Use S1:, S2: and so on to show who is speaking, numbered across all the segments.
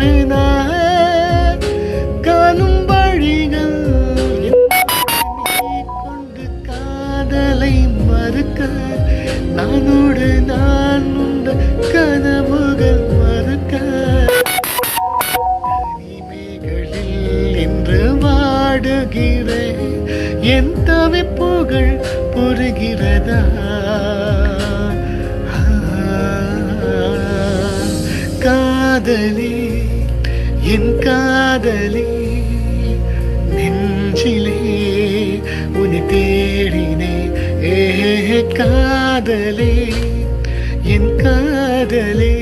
S1: உன்னோடு நான் காணும் வழிகள் கொண்டு காதலை மறுக்க நானோடு நான் உண்ட கனவுகள் மறுக்க தனிமைகளில் என்று வாடுகிறேன் என் தவிப்புகள் புரிகிறதா காதலி என் காதலி நெஞ்சிலே உன்னை தேடினே காதலே என் காதலே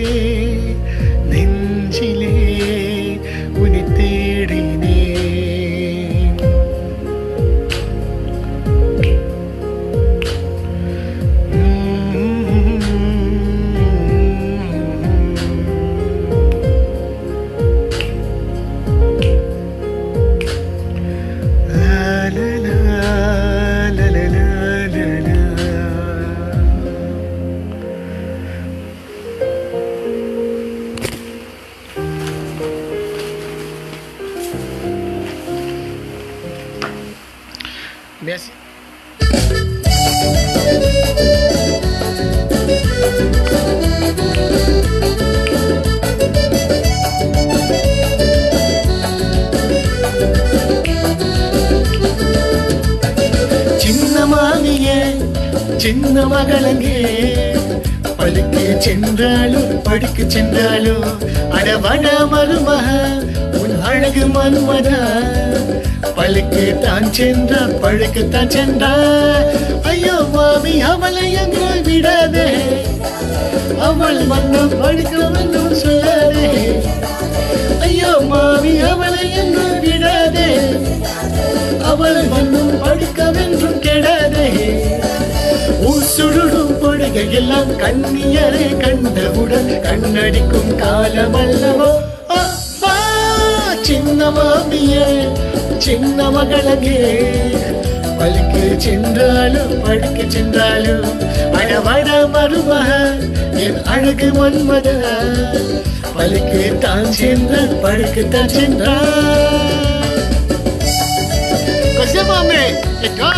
S1: நெஞ்சிலே உன்னை தேடினே Merci. சின்னமானியே சின்ன மகளங்கே பழுக்கு சென்றாலும் படுக்கு சென்றாலும் அடவட மருமக உன் அழகு மன்மதா பழுக்கு தான் சென்றா பழுக்கு தான் சென்றா ஐயோ மாமி அவளை எங்கே விடாதே அவள் மன்னம் படுக்க வந்து சொல்லாதே ஐயோ மாமி அவளை எங்கே விடாதே அவள் மன்னம் படுக்கவென்றும் கெடாதே சுடுடும் பொடுகையெல்லாம் கண்ணியரை கண்டவுடன் கண்ணடிக்கும் காலமல்லவோ சின்ன மாமியே சின்ன மகளங்கே பழுக்கு சென்றாலும் படுக்க சென்றாலும் அடவட மருமக என் அழகு மன்மத பழுக்கு தான் சென்ற படுக்கு தான் சென்றான் Maman, et toi,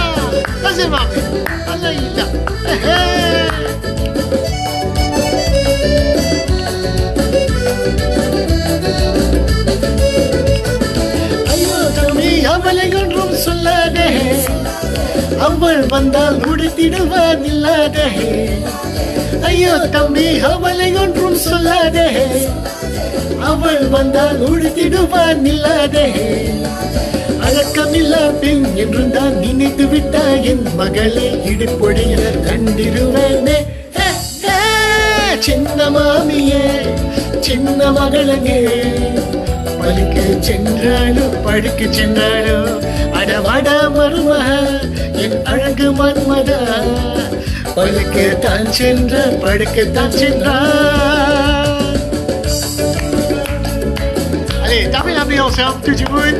S1: vas-y maman, Allah il a. ஐயோ தம்பி அவளை ஒன்றும் சொல்லாதே அவள் வந்தால் உடுத்திடுவான் இல்லாதே ஐயோ தம்பி அவளை ஒன்றும் சொல்லாதே அவள் வந்தால் உடுத்திடுவான் இல்லாதே அழக்கமில்லா பெண் என்றும் தான் நினைத்து விட்டா என் மகளே இடுப்பொழிய கண்டிருவேனே சின்ன மாமியே சின்ன மகளங்கே பழுக்கு சென்றாலும் படுக்கு சென்றாலும் அடவட மருமக என் அழகு மன்மதா பழுக்கு தான் சென்ற படுக்கு தான் சென்றான். Allez, tapez la main ensemble, tout du monde.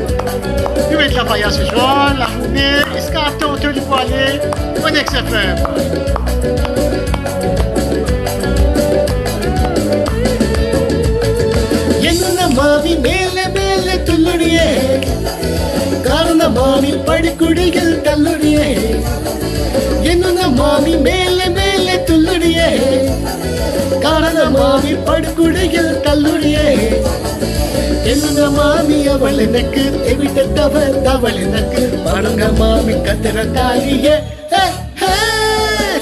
S1: Nous mettons la paille ce soir, la journée, escarpé autour du poignet, ONEX FM. என்ன மாமி மேலே மேலே துள்ளுடியே காரண மாமி படுக்குடிகள் தள்ளுடியே என்ன மாமி மேலே மேலே துள்ளுடியே காரண மாமி படுக்குடிகள் தள்ளுடியே என்ன மாமி அவள் எனக்கு எவிட்டவள் அவள் எனக்கு பாருங்க மாமி கத்திர தாலியே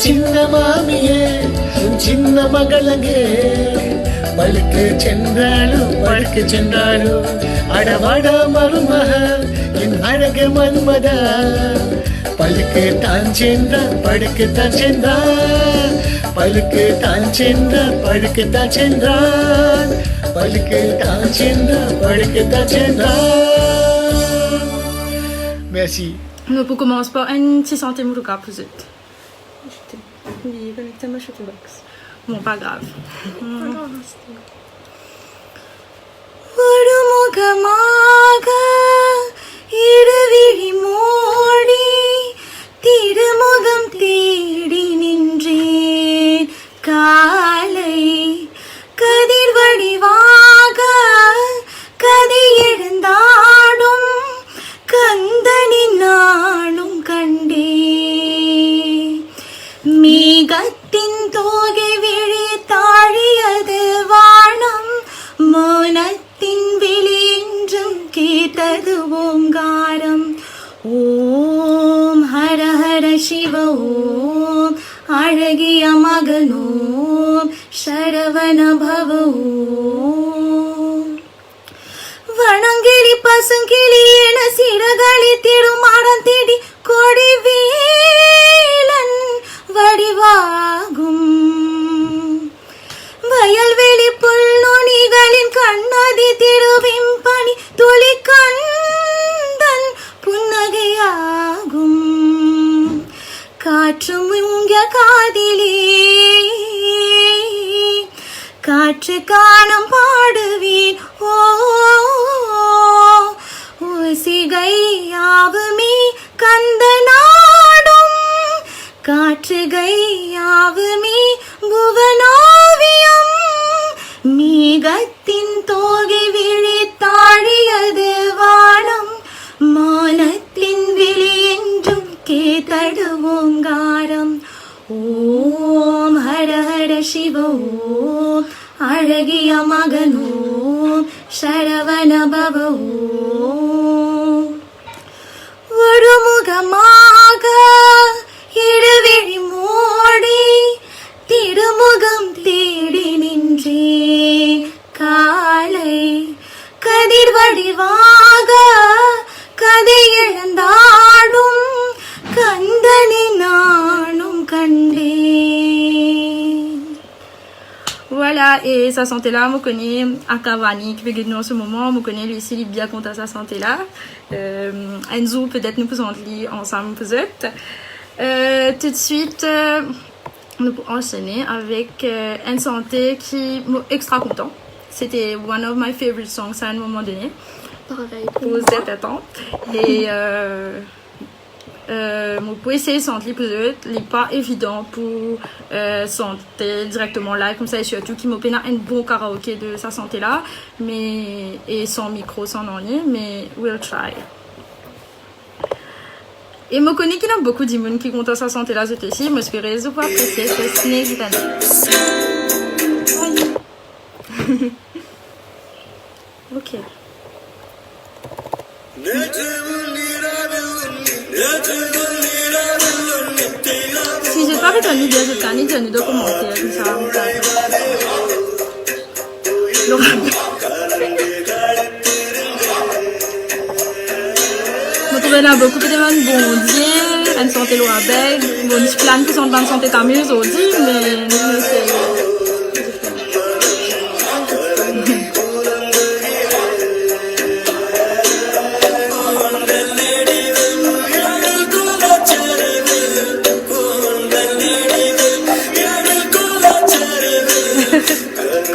S1: சின்ன மாமியே சின்ன மகளங்கே பழுக்கு சென்றாலும் பழுக்கு சென்றாலும் அடவட மருமக என் அழகு மன்மதா பழுக்கு தான் சென்ற படுக்கு தான் சென்றான் பழுக்கு தான் சென்ற படுக்கு தான் சென்றான் பழுக்கு தான் சென்ற படுக்கு தான் சென்றான். Merci.
S2: Donc on commence par un petit centime de cap vous êtes. Oui, connecté ma box. Bon, pas grave. ஒரு முகமாக இருவிழி மூடி திருமுகம் தேடி நின்றேன் காலை கதிர் வடிவாக மேகத்தின் தோகை விழித்தாழியது வானம் மௌனத்தின் வெளி என்றும் கேட்டது ஓங்காரம் ஓம் ஹர ஹர சிவ ஓம் அழகிய மகனோம் சரவண பவ ஓம் வணங்கிளி பசுங்கிளி என சிறகளி திருமாடம் தேடி கொடி வீலன் வடிவாகும் வயல்வெளி புல்நுனிகளின் கண்ணதி திருவிம்பனி துளி கந்தன் புன்னகையாகும் காற்று முங்க காதிலே காற்று காணம் பாடுவேன் ஓ சிகையாவுமே கந்த நாடும் காற்றுகையாவுமே புவனாவியம் மேகத்தின் தோகை விழித்தாழியது வானம் மௌனத்தின் விழி என்றும் கேட்டது ஓங்காரம் ஓம் ஹர ஹர சிவ ஓம் அழகிய மகனோம் சரவண பவ ஓம் ஒரு முகமாக இடுவிழி மூடி திருமுகம் தேடி நின்றே காலை கதிர் வடிவாக கதை இழந்தாடும் கந்தனை நானும் கண்டே. Voilà, et sa santé-là, on connaît Akavani qui veut en ce moment, on connaît lui aussi, il est bien contre sa santé-là. Enzo, peut-être nous pouvons lire ensemble, peut-être. Tout de suite, nous pouvons enchaîner avec une santé qui est extra content. C'était one of my favorite songs à un moment donné.
S3: Pareil.
S2: Pour cette attente. Et mon pour essayer de sentir peut-être n'est pas évident pour sentir directement live comme ça et surtout qui m'opère un bon karaoké de sa santé là mais et sans micro sans ornier mais we'll try. Et me connais qu'il y a beaucoup de monde qui compte sa santé là c'est aussi me espérer vous pas apprécier ce snake d'année. Ok. Si j'ai pas fait un vidéo de canne, j'ai un documentaire comme ça. Je trouve là beaucoup de monde bon Dieu, une santé loin belle, bon je plane qui sont dans la santé tamille aujourd'hui, mais c'est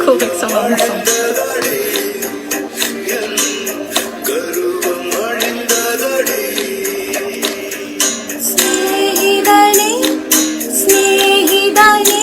S2: correction dans le sens. Snehidane, snehidane,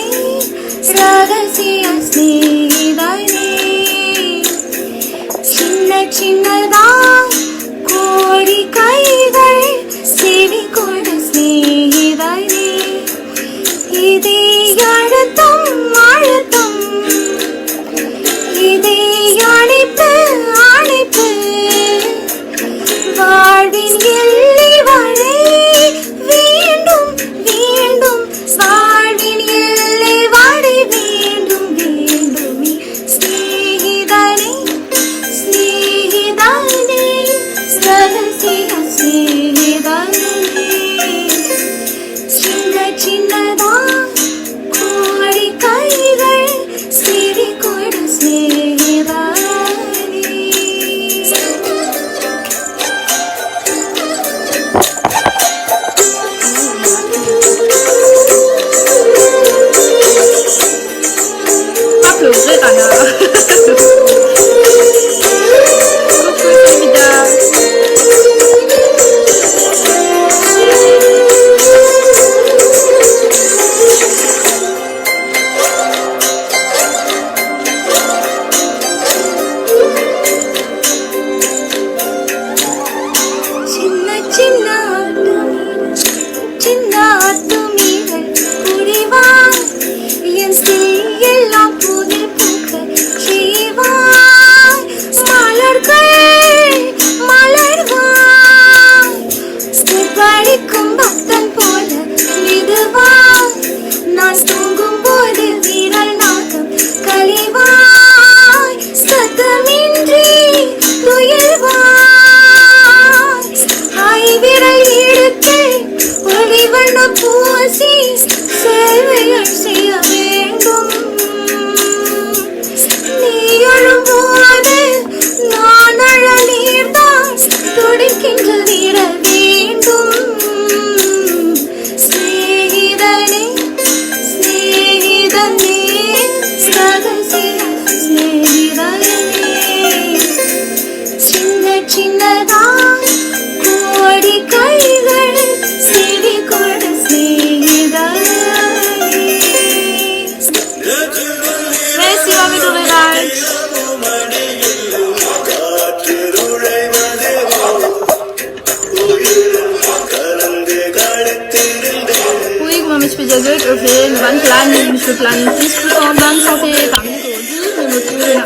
S2: me suis dit que je vais une bonne planning, je plane 10% de bonne santé parmi aujourd'hui, mais motivé là.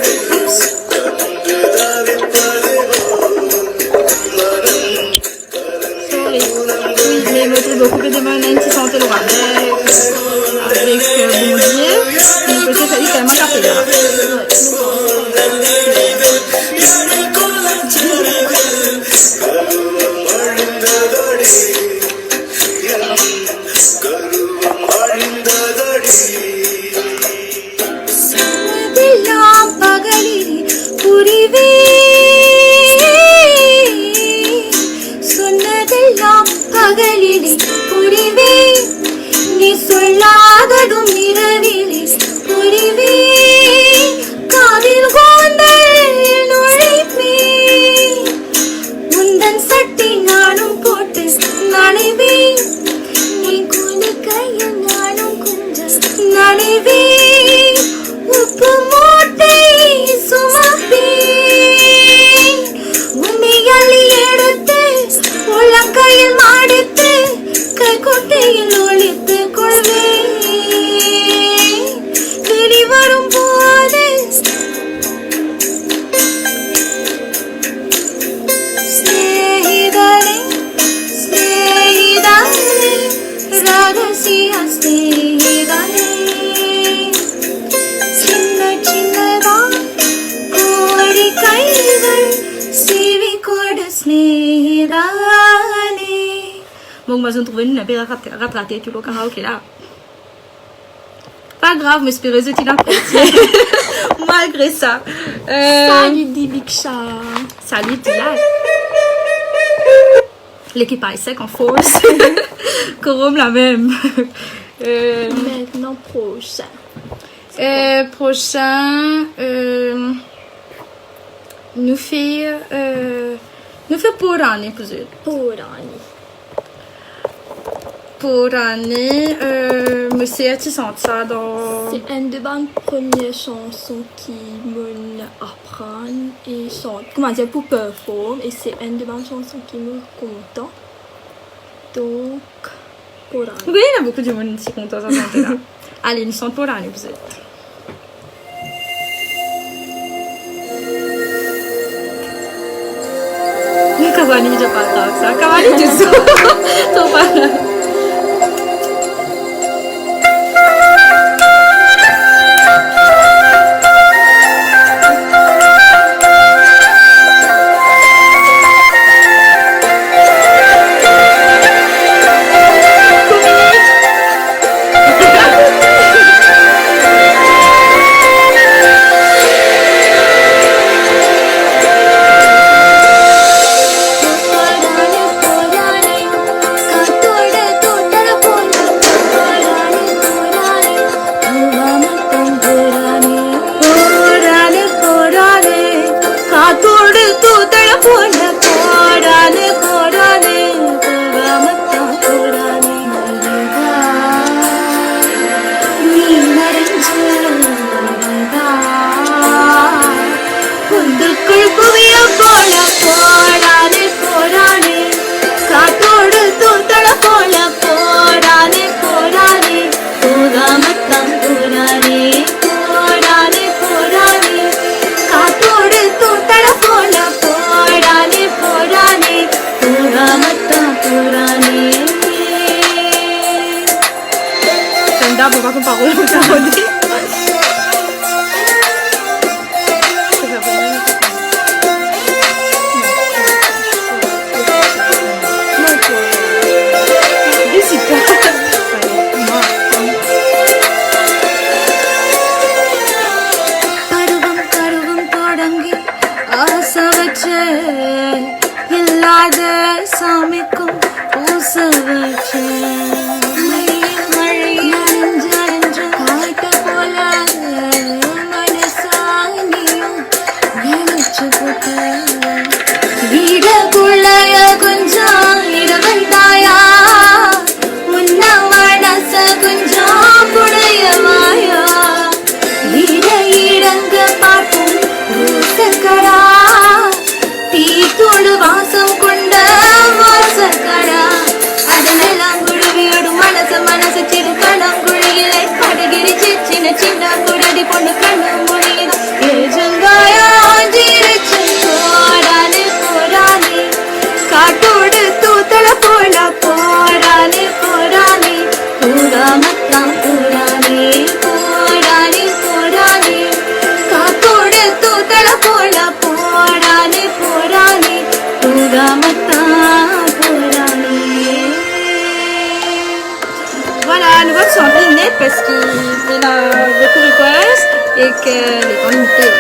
S2: Sorry. Oui, mais motivé beaucoup de demander si santé le avec Boudier, mais peut-être ça dit quand même un café là. Bon, moi, je trouve une belle rattrapée, tu vois, karaoké là. Pas grave, mais c'est résultat d'apprécier. Malgré ça.
S3: Salut, Dibiksha.
S2: Salut, Tila. L'équipe est sec en force. Corum la même.
S3: Maintenant, prochain.
S2: Prochain, nous fait pour année, pour année, monsieur a-t-il senti ça dans...
S3: C'est une de mes premières chansons qui m'apprend et chante, comment dire, pour performer, et c'est une de mes chansons qui me content. Donc, pour année.
S2: Oui, il y a beaucoup de monde qui content ça chanter là. Allez, une chante pour année, vous êtes. Kawani je pas ça. Kawani tu so. To pas. Bapak aku pakai tahun ini. Voilà, nous vote sur net parce qu'il a beaucoup de requests et que les temps limités.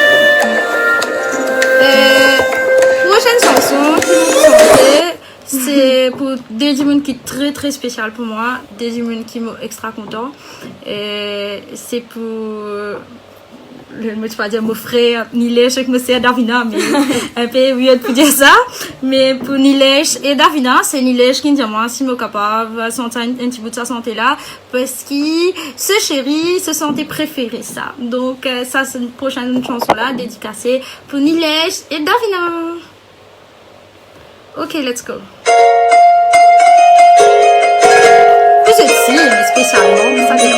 S2: Prochaine chanson que vous chantez, c'est pour des gens qui est très très spécial pour moi, des gens qui m'ont extra content. C'est pour je ne vais pas dire mon frère Nilesh et monsieur Davina, mais un peu weird pour dire ça. Mais pour Nilesh et Davina, c'est Nilesh qui me dit moi si je suis capable de sentir un petit bout de sa santé là, parce que ce chéri se sentait préféré ça. Donc ça c'est une prochaine chanson là dédicacée pour Nilesh et Davina. Ok, let's go. Vous êtes si, mais spécialement, ça fait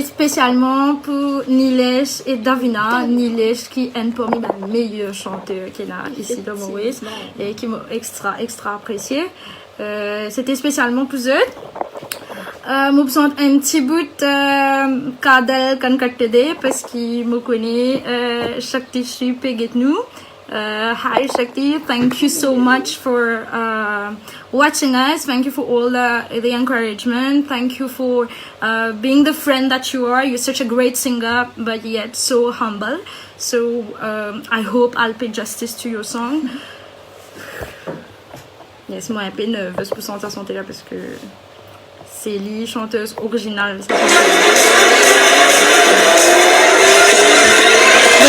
S2: spécialement pour Nilesh et Davina. Nilesh qui est parmi mes meilleurs chanteurs qu'il a ici dans Maurice et qui m'ont extra apprécié. C'était spécialement pour eux. Je besoin un petit bout cadre quand parce qu'il me connaît Shakti Shri Peget nous. Hi Shakti, thank you so much for watching us. Thank you for all the encouragement. Thank you for being the friend that you are. You're such a great singer, but yet so humble. So I hope I'll pay justice to your song. Yes, moi un peu nerveuse pour sentir santé là parce que c'est la chanteuse originale. Donc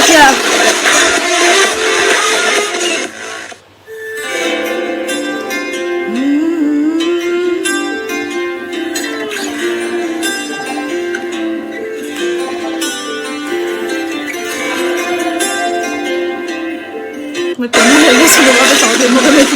S2: yeah. Mais comme il a laissé le droit de changer mon remettre.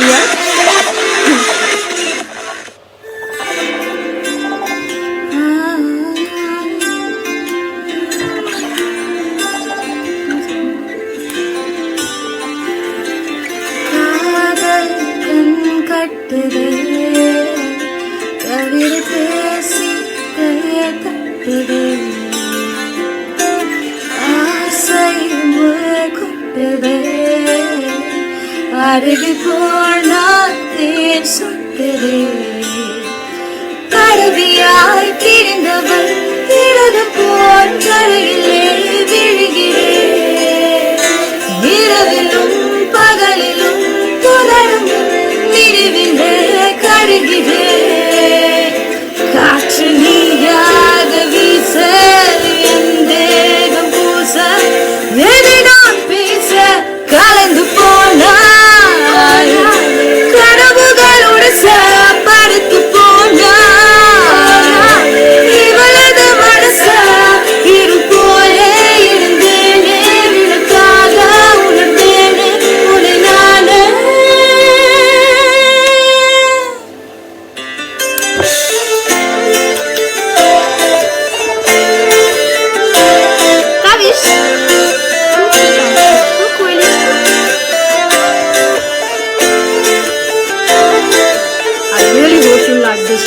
S2: அருகி போனாத்தேன் சொட்டதே கருவியாய் திரிந்தவள் இடது போல் கரையிலே விழுகிறேன் இரவிலும் பகலிலும் தொடரும் நினைவிலே கருகிறேன் காற்று நீயாக வீச என் தேகம் பூச எதை நான் பேச கலந்து போனா படுத்து போனா இவளது மனச இரு போலே இருந்தேனே விளக்காக உணர்ந்தேனே உன்னை நானே Kavish like this.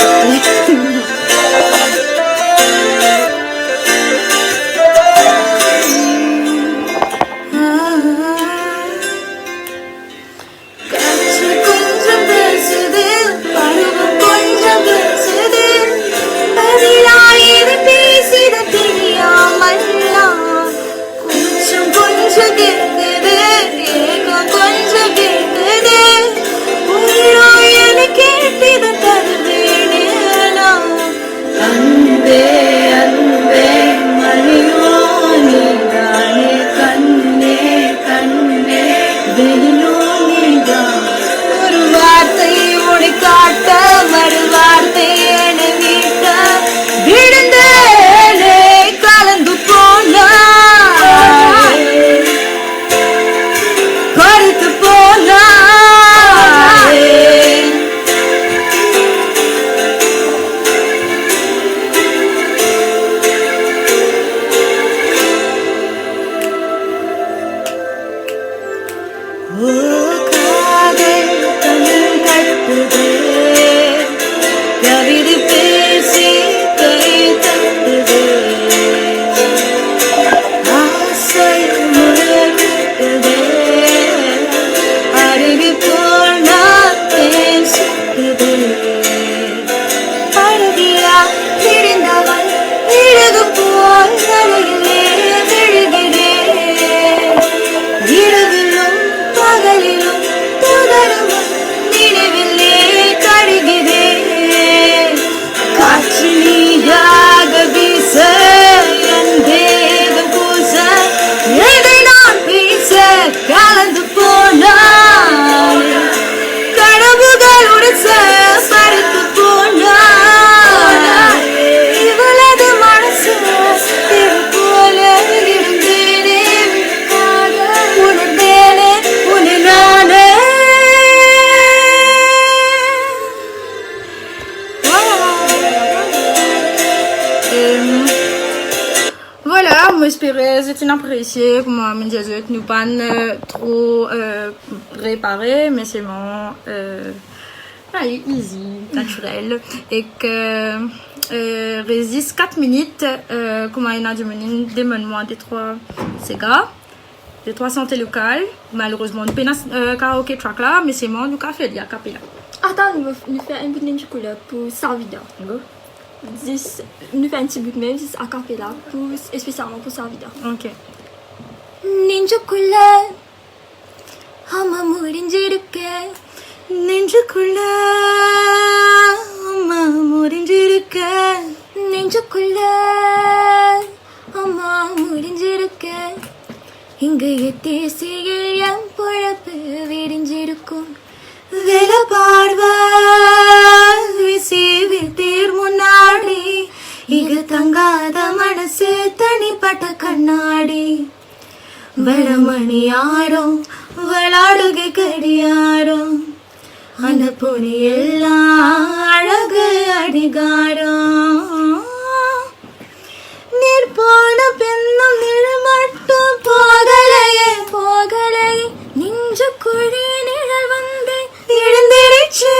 S2: C'est apprécié comment nous pas trop préparé mais c'est vraiment easy naturel et que résiste 4 minutes comment il a des mois des 3 cigares des 3 santé locales malheureusement nous pas karaoke track là mais c'est moi nous café il y a capella.
S3: Attends nous fait un bout de chocolat pour Sarvida. Nous fait un petit bout même c'est a cappella pour spécialement pour Sarvida.
S2: OK.
S3: நெஞ்சுக்குள்ள அம்மா முடிஞ்சிருக்க நெஞ்சுக்குள்ள அம்மா முடிஞ்சிருக்க நெஞ்சுக்குள்ள அம்மா முடிஞ்சிருக்க இங்க எத்தேசியில் என் பொழப்பு விடிஞ்சிருக்கும் வேலை பார்வா விசி வித்தீர் முன்னாடி இக தங்காத மனசு தனிப்பட்ட கண்ணாடி வடமணி ஆடும்
S2: விளாடுகை கடியாரம் அந்த பொனி எல்லாம் அழகு அடிகாரம் நீர் போன பின்னும் நிழல் மட்டும் போகலையே போகலையே நெஞ்சு குழி நிழல் வந்து எழுந்திருச்சு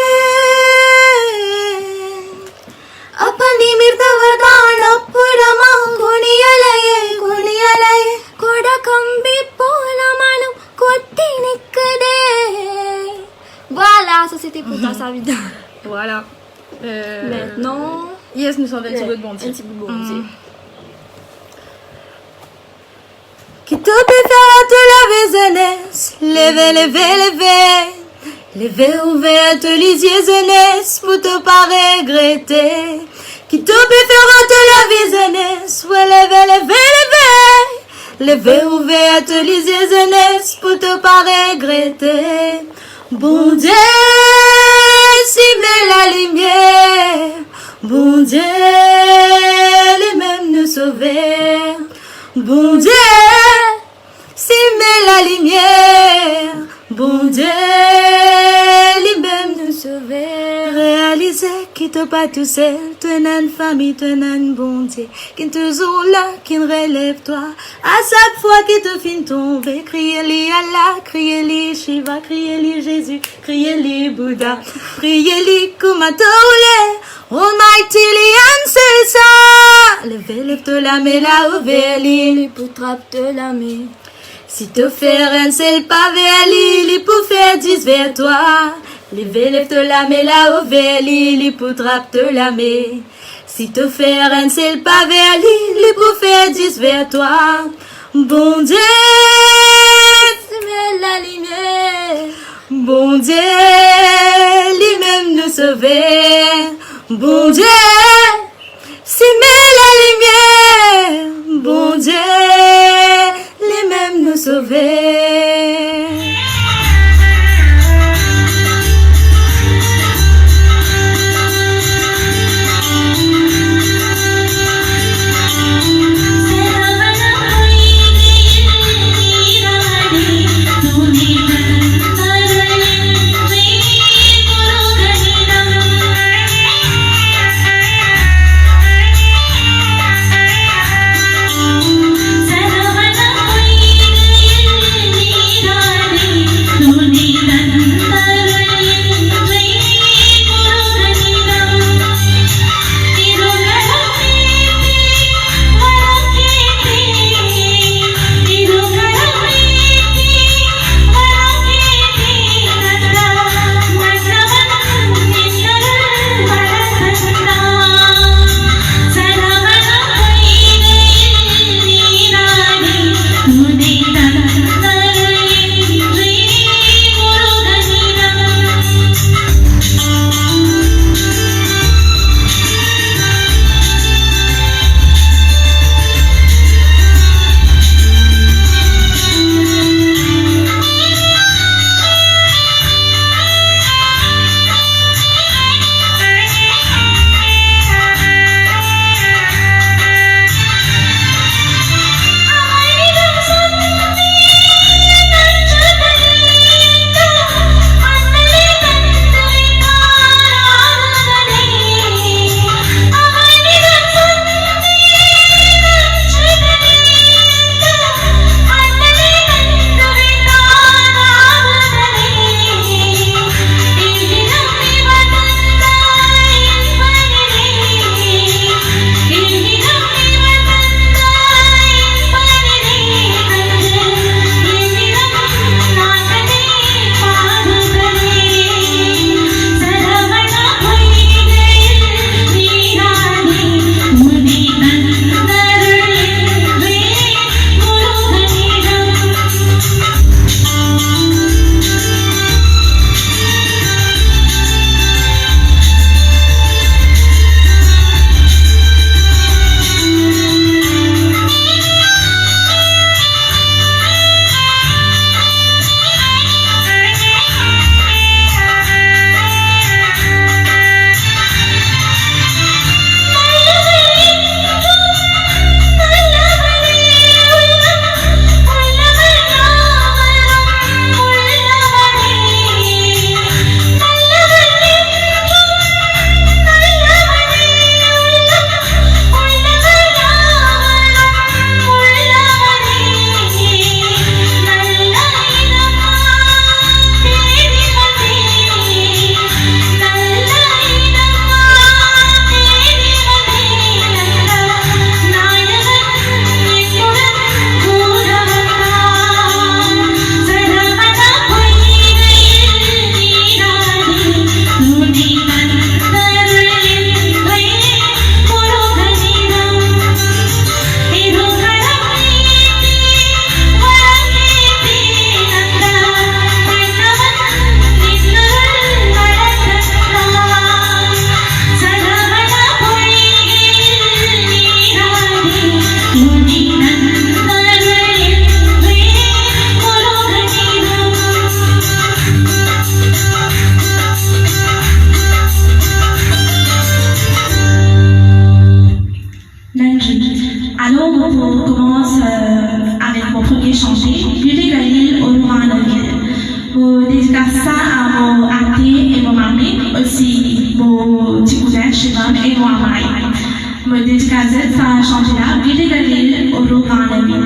S2: அப்ப நிமிர்ந்தவதான் அப்புறமா குனியலையே குனியலையே கொட கம்பி போல மனம் கொத்தி நிக்குதே. Voilà, ça c'était pour ta vida.
S3: Voilà.
S2: Maintenant.
S3: Yes, nous sommes un petit peu de Bondier.
S2: Un petit peu de Bondier. Qui te peut faire te laver jeunesse, lever, lever, lever. Lever ouverte les yeux jeunesse pour te pas regretter. Qui te peut faire te laver jeunesse, ouais, lever, lever, lever. Lever ouverte les yeux jeunesse pour te pas regretter. Bon Dieu, si met la lumière. Bon Dieu, les mêmes nous sauver. Bon Dieu, si met la lumière. Bon Dieu, les mêmes nous sauver. Réaliser qui te pas tout seul, tu n'as une famille, tu n'as une bon Dieu. Qui toujours là, qui relève toi. À chaque fois qu'il te finit tomber, criez-lui Allah, criez-lui Shiva, criez-lui Jésus, criez-lui Bouddha, criez-lui Kumatoule. Almighty answer ça. Lève-toi la main là au verli, pour trapper la main. Si te faire un seul pas vers lui, pour faire 10 vers toi. Lève-toi la main là au verli, pour trapper la main. Si te faire un seul pas vers lui, pour faire 10 vers toi. Bon Dieu, c'est la lumière. Bon Dieu, lui-même nous sauver. Bon Dieu, c'est la lumière. Bon Dieu, lui-même nous sauver.
S4: chanter là, வீடுகளில் ஒரு மாணவி.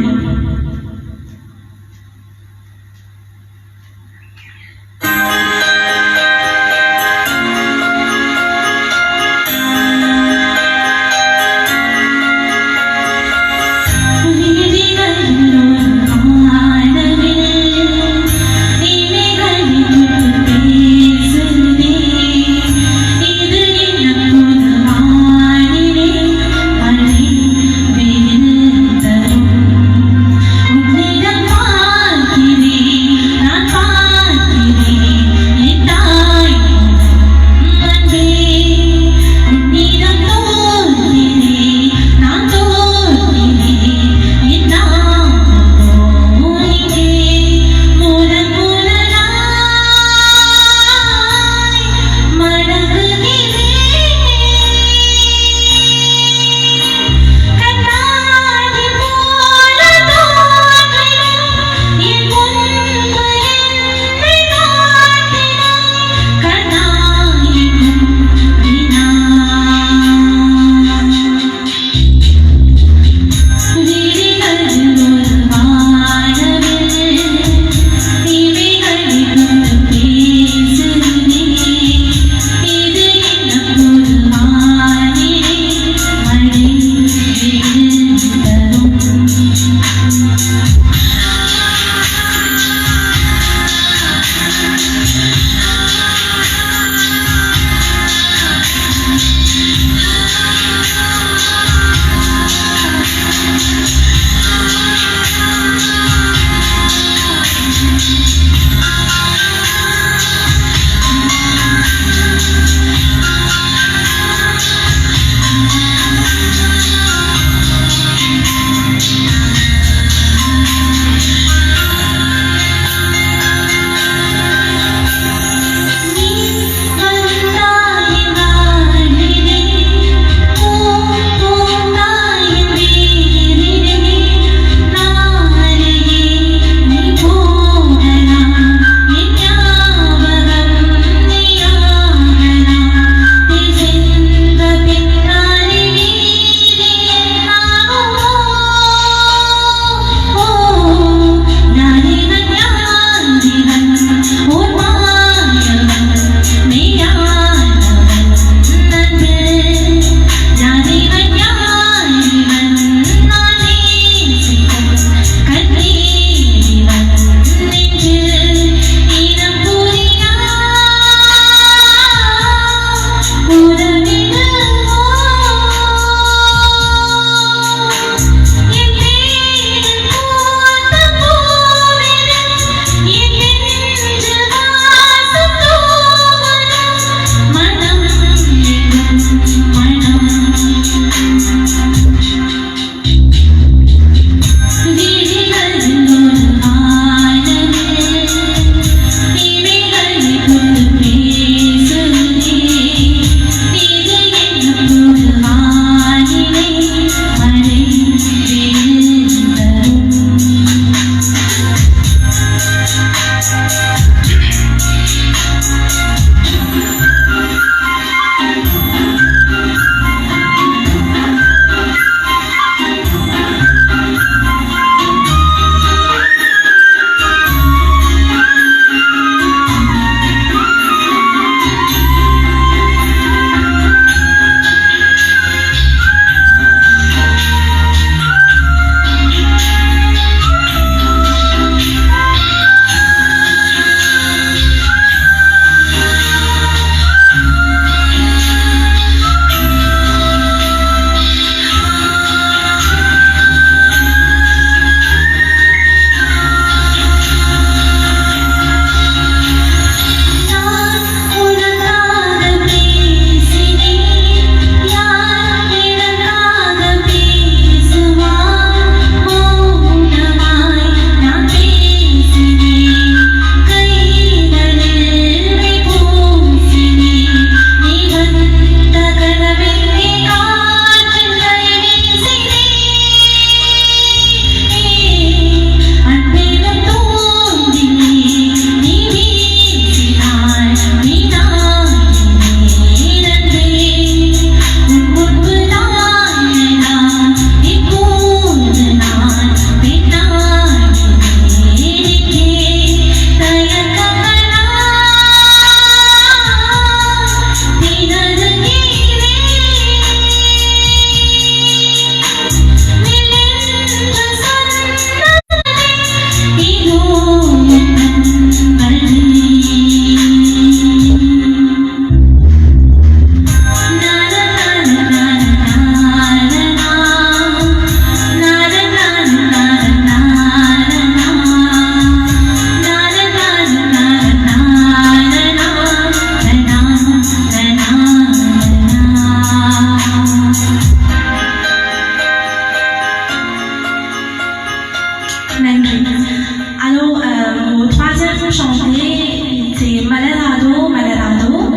S4: Nandri. Alors, au troisième chantier, c'est Malerado, Malerado.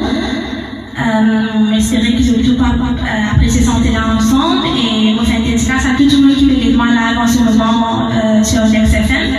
S4: J'espère qu'ils ont tout apprécié chanter-là ensemble. Et vous faites dédicace à tout le monde qui me les demande là en ce moment sur ONEX FM.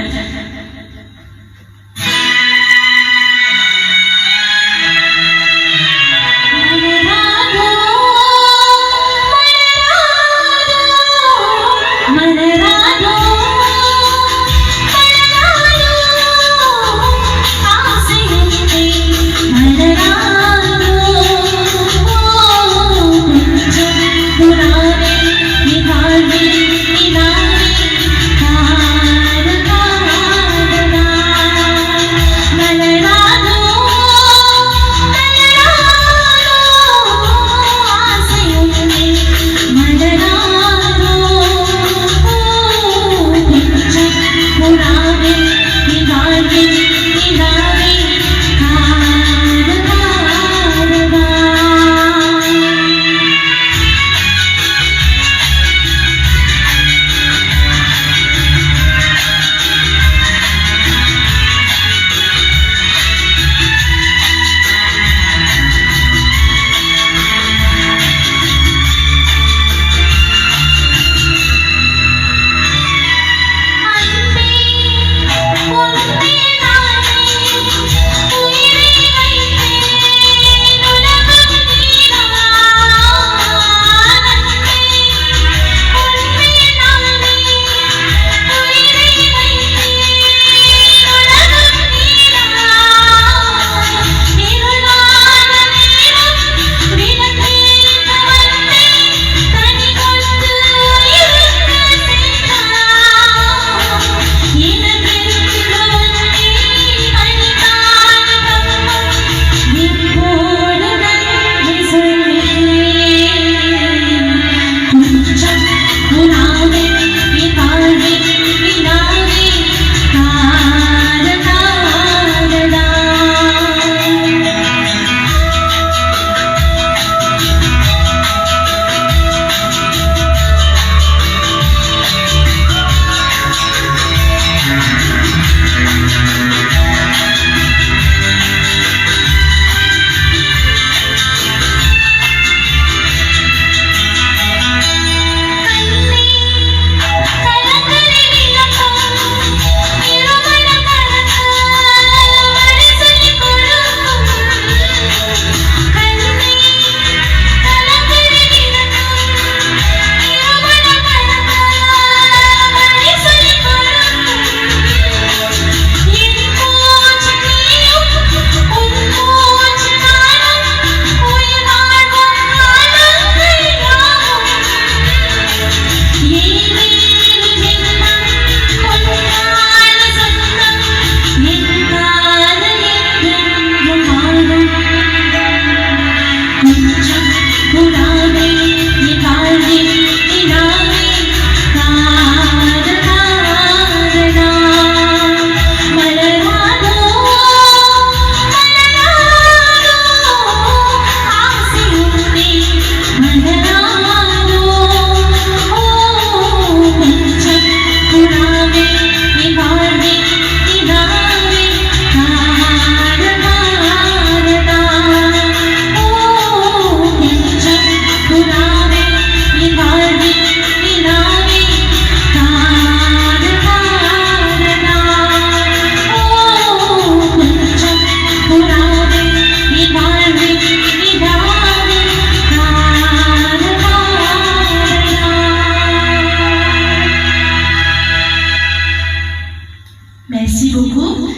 S4: Merci beaucoup.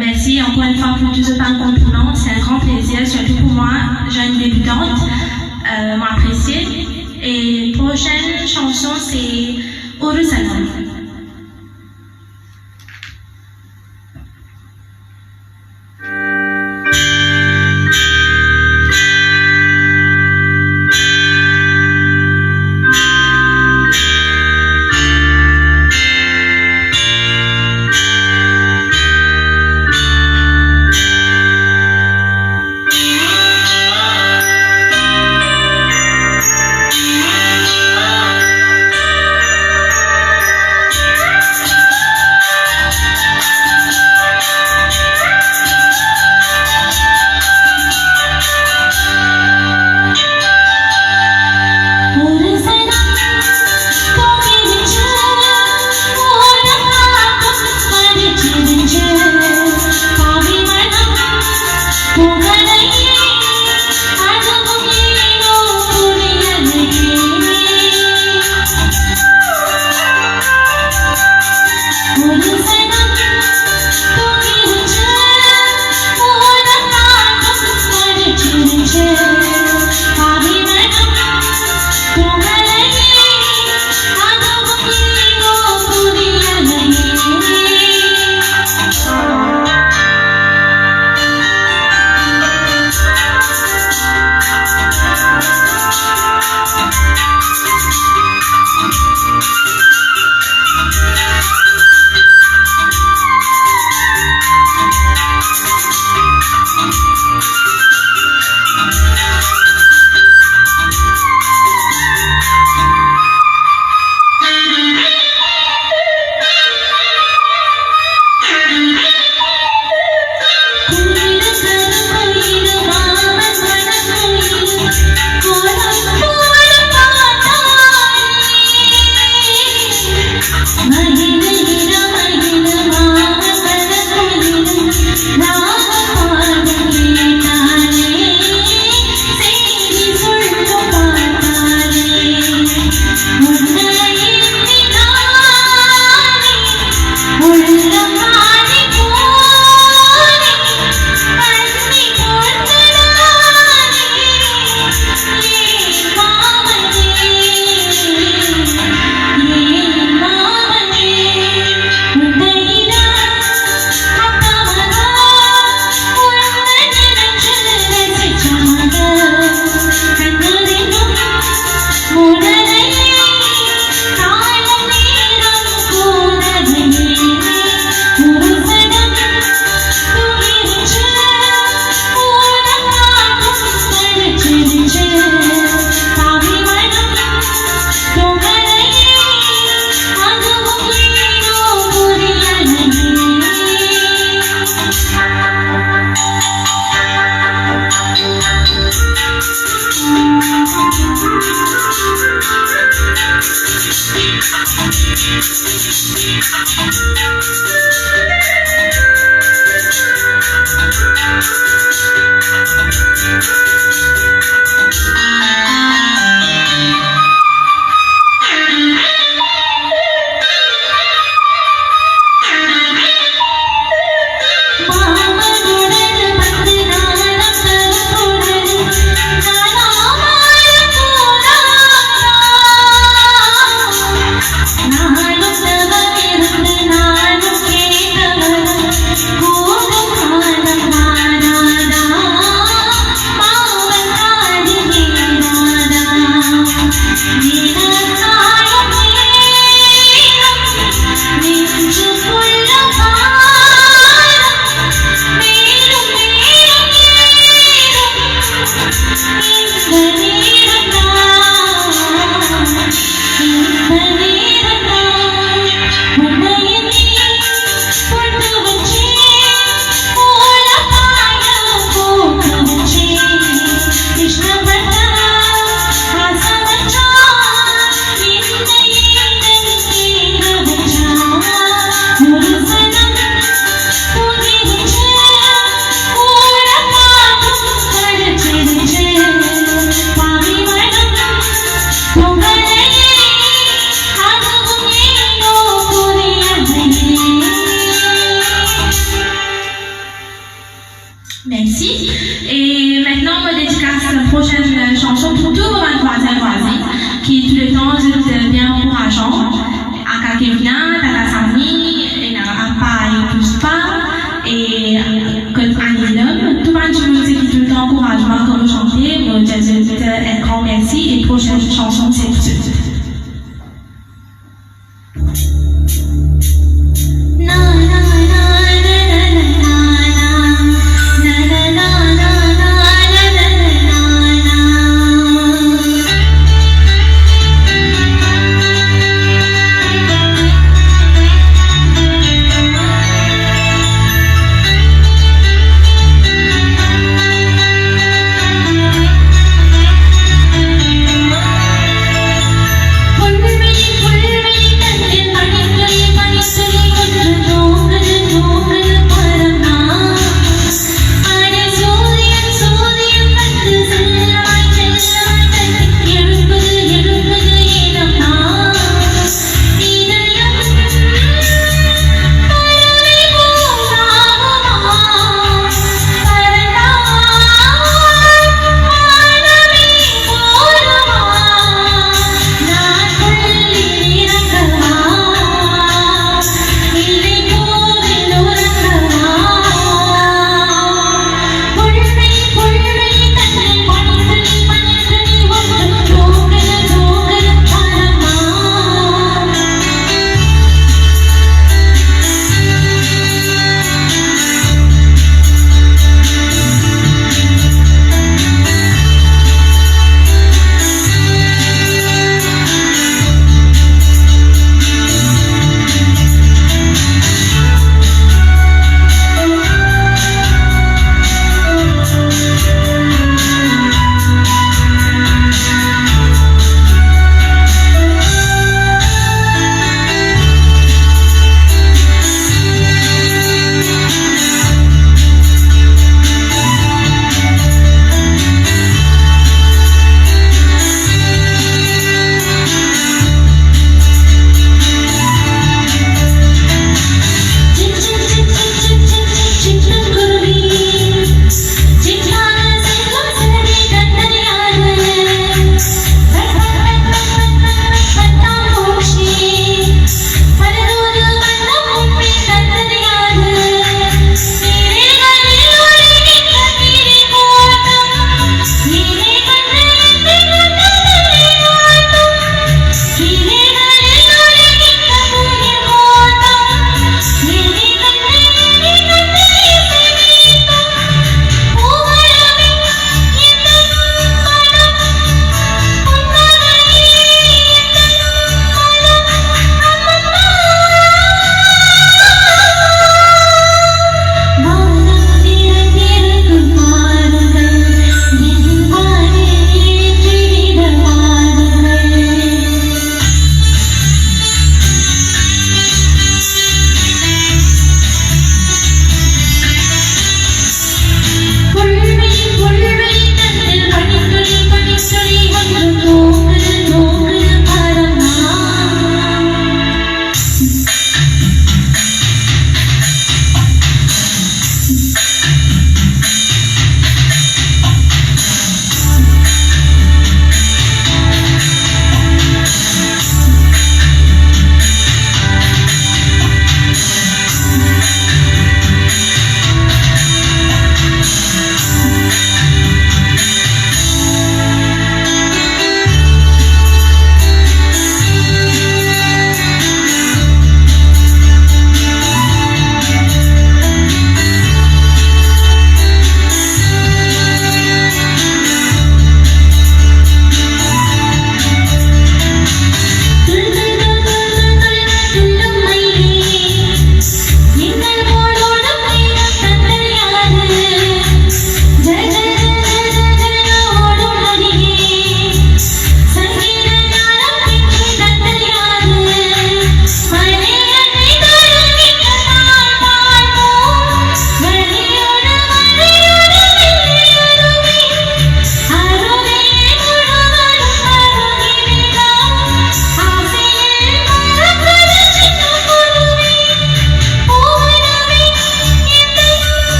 S4: Merci encore une fois pour tout ce temps de compliment. C'est un grand plaisir, surtout pour moi, jeune débutante, m'apprécier. Et prochaine chanson, c'est Orusalem. souhaite un grand merci et prochaine chanson c'est tout.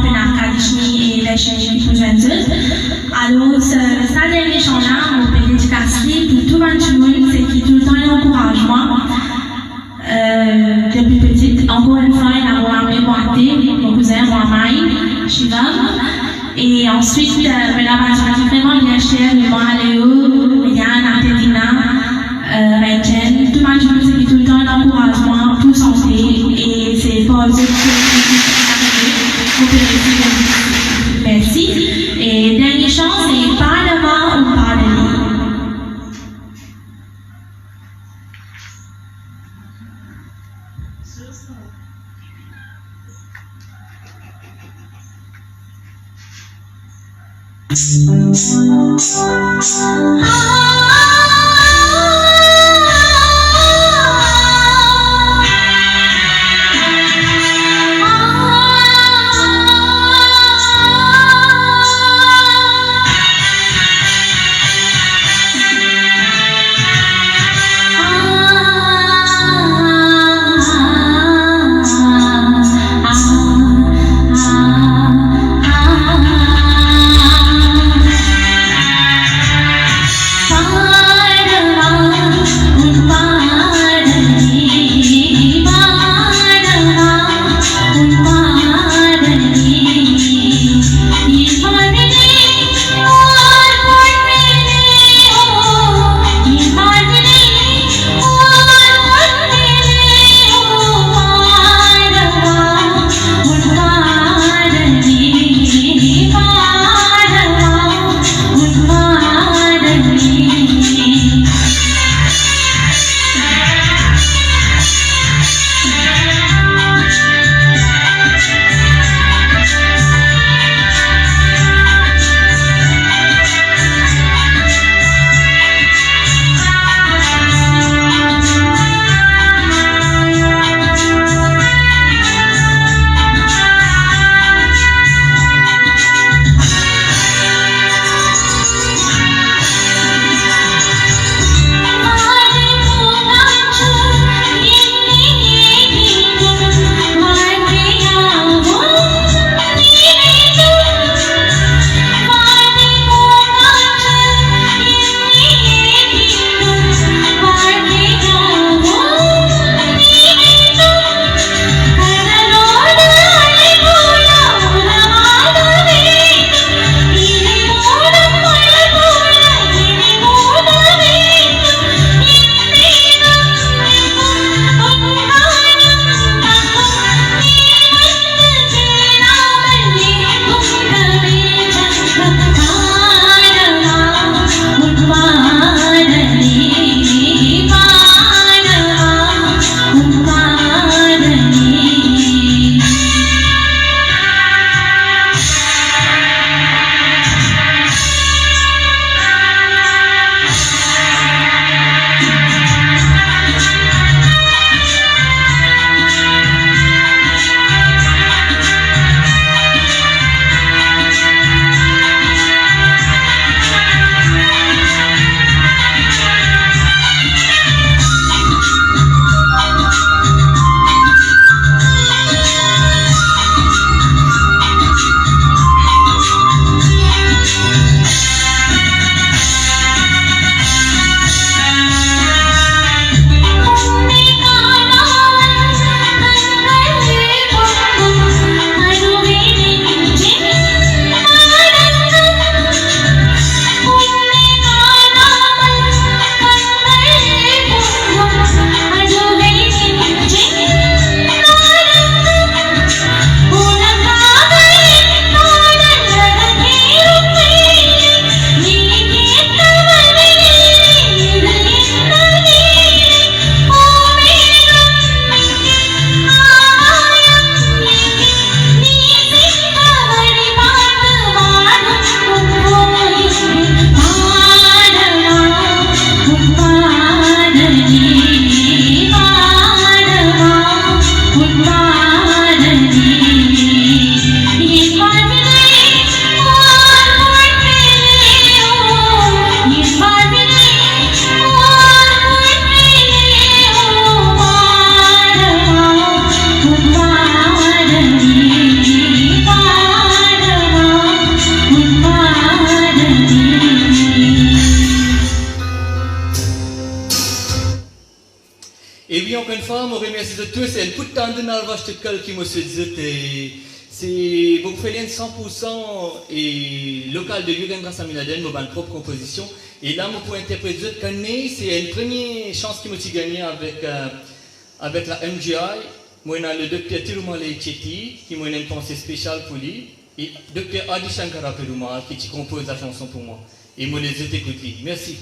S4: un peu d'Arcadie et Vachini pour jeunes. Alors, ça dernier changement, mon pays d'éducation, pour tout le monde, c'est qui tout le temps l'encouragement. Depuis petite, encore une fois, il a ramené mon cousin, mon mari, Shivam. Et ensuite, la passion vraiment bien chère, moi, Léo, Yann, Antelina, Rachel, tout le monde, c'est qui tout le temps l'encouragement, tout santé, et c'est pour eux que merci. Et dernière chance, c'est Parlement ou Parlement.
S5: Ah fois, je remercie de tous. C'est un peu de temps de n'avoir qui me se dit. C'est vous faites 100% et local de Yugandra Samiladen, mon propre composition. Et là, je peux interpréter c'est une première chance qui m'a gagné avec la MGI. Moi, j'ai le docteur Tirumale Chetty, qui m'a une pensée spéciale pour lui. Et le docteur Adi Shankara Perumal, qui compose la chanson pour moi. Et moi, les écoute. Merci.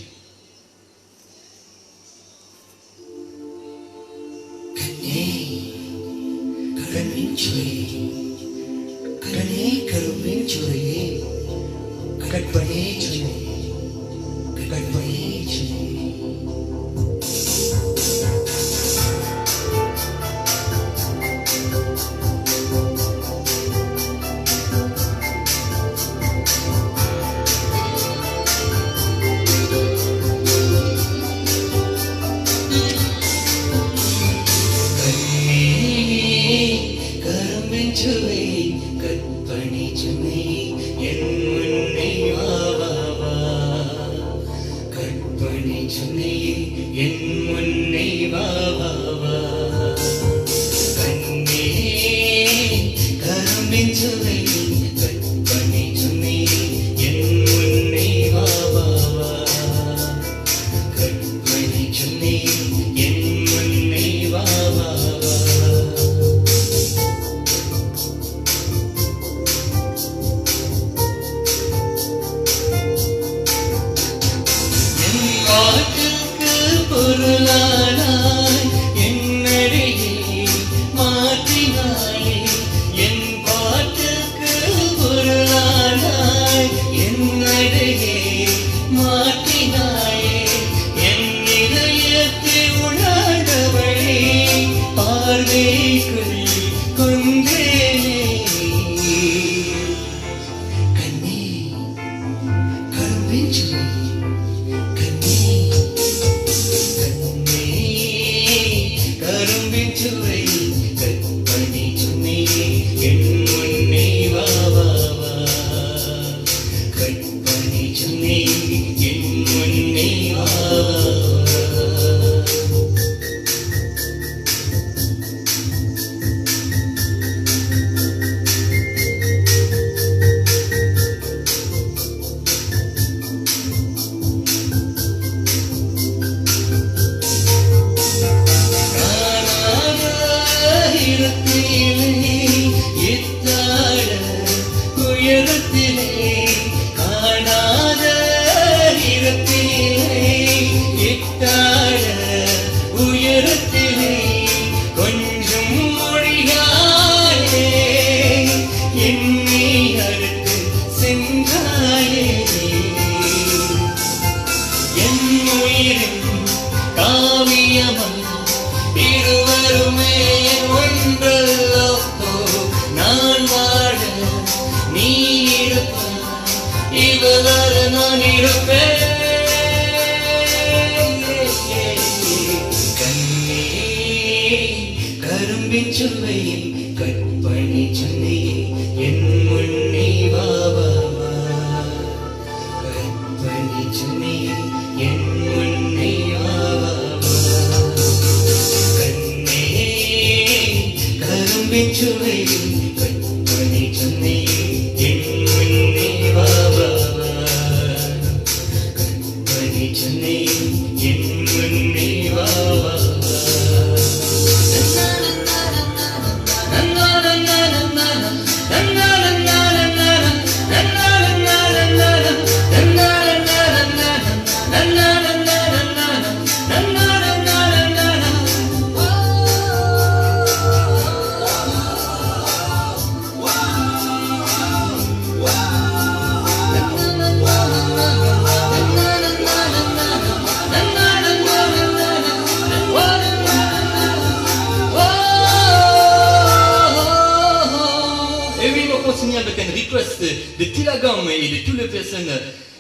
S5: De Tilagam et de toutes les personnes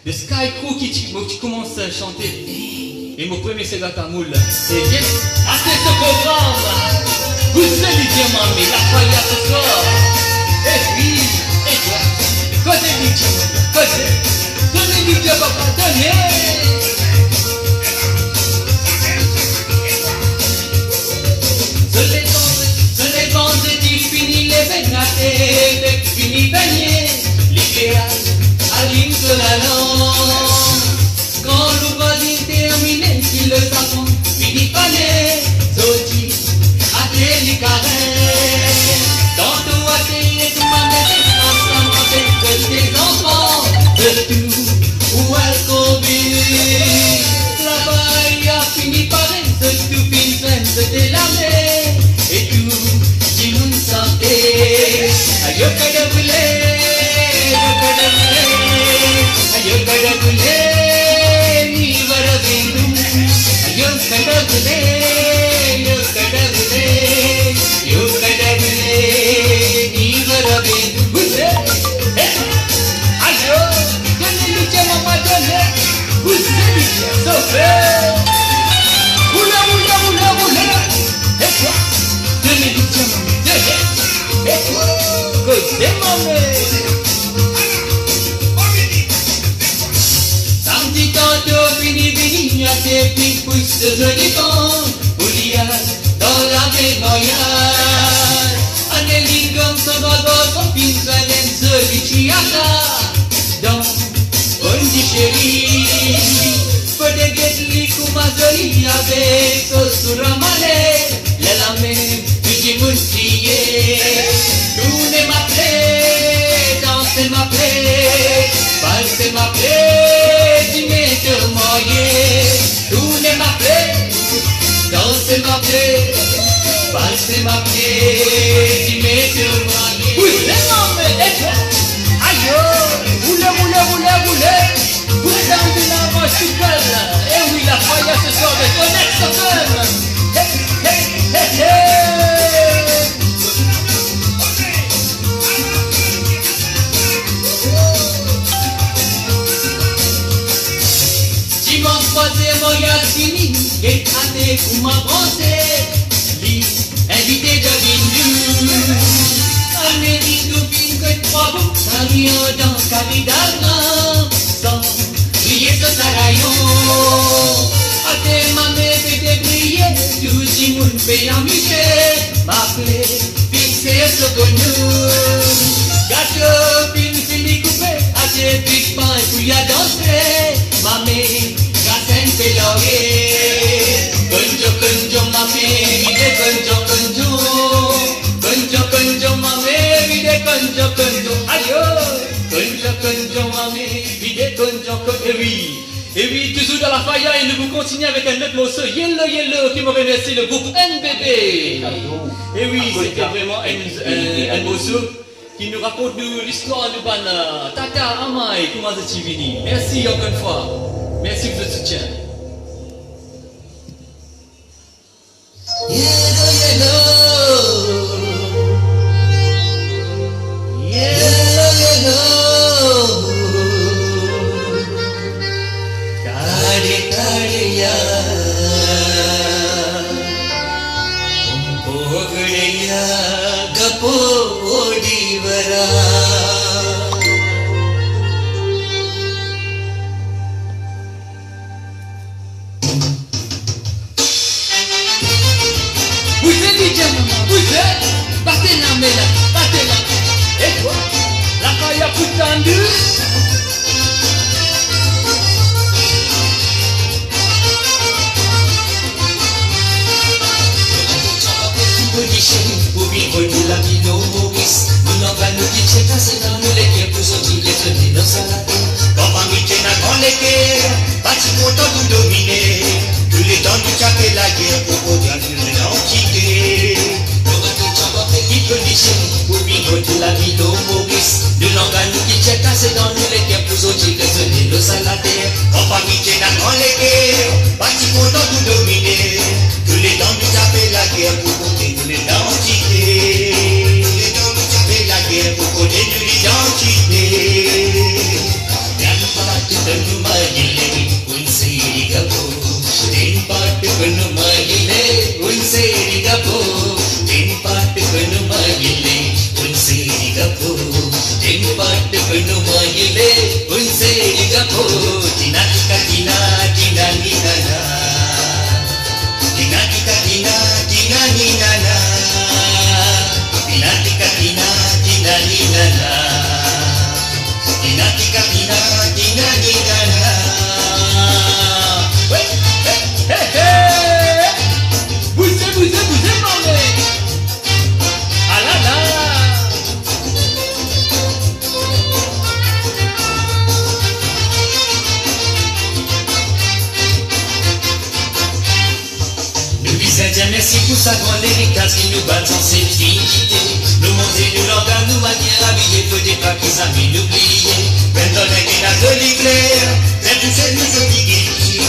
S5: de Sky Crew qui commencent à chanter. Et mon premier c'est la tamoule. C'est bien. À ce programme, vous allez dire mamie, la folie ce soir. Et puis, et toi, côté DJ, côté DJ papa, donnez. Samedi tantôt fini vini à tes pics pouces de l'écran Oulia dans la mémoire Anneli comme son doigt son fils Valène Zolichiaka Dans Bondi chérie Faut des guettes Kumazoli avec Sosuramale La même du Mouslier Tourner ma plaie Danser ma plaie Valser ma plaie Dîner de moyen Tourner ma plaie Danser ma plaie Valser ma plaie Dîner de moyen Oui, les hommes et toi Aïe Roulez Putain de la vache tout seul Et oui, la fire ce soir de ONEX FM Dimanche troisième voyage fini Et année pour m'avancer Invité de Bindu Amérique d'Oupine que trois bouts Ça vient dans Cavidalma Sans briller ce sarayon A tes mamés fait des briller Tout le monde fait amuser M'appeler, fixer ce connu Gâteau, fini coupé A tes piques pain et puis à danser Mamé, gassène fait l'oreille Conjo, mamé, vide conjo Conjo, mamé, vide conjo Aïe, conjo, mamé, vide conjo Et oui, toujours dans la faille et nous vous continuons avec un autre morceau Yellow qui me remercie le groupe NBB Et oui, c'était vraiment un morceau qui nous raconte l'histoire de Tata, Ama et comment c'est Tivini. Merci encore une fois. Merci pour votre soutien. Battez-la. Et toi, la faille à PUTTHANDHU. Pour vivre de la vie nos Maurice Nous n'en va nous quitter casser dans nous les guerres Pour sortir les tenir dans sa latte Comme en mitten à grand l'équerre Bâti content vous dominer Tous les temps nous taper la guerre Pour produire l'identité Pour vivre de la vie nos Maurice Nous n'en va nous quitter casser dans nous les guerres Pour sortir les tenir dans sa latte Comme en mitten à grand l'équerre Bâti content vous dominer Tous les temps nous taper la guerre Pour produire l'identité. Les temps nous taper la guerre Pour produire l'identité. Yang part de nous mailler Un série gapo Din part de nous mailler Un série gapo Din part de nous mailler Un série gapo Din part de nous mailler Un série gapo Tina tina nina Tina nina Bougez, mamé. Ah là là. Nous disons merci pour sa grande héritage qui nous bat sans cette dignité. Nous manger, nous l'organe, nous manière habillés, faut des pas qu'ils amis n'oublier. Maintenant, les gars de l'éclair, mais tout c'est nous ce qui guérit.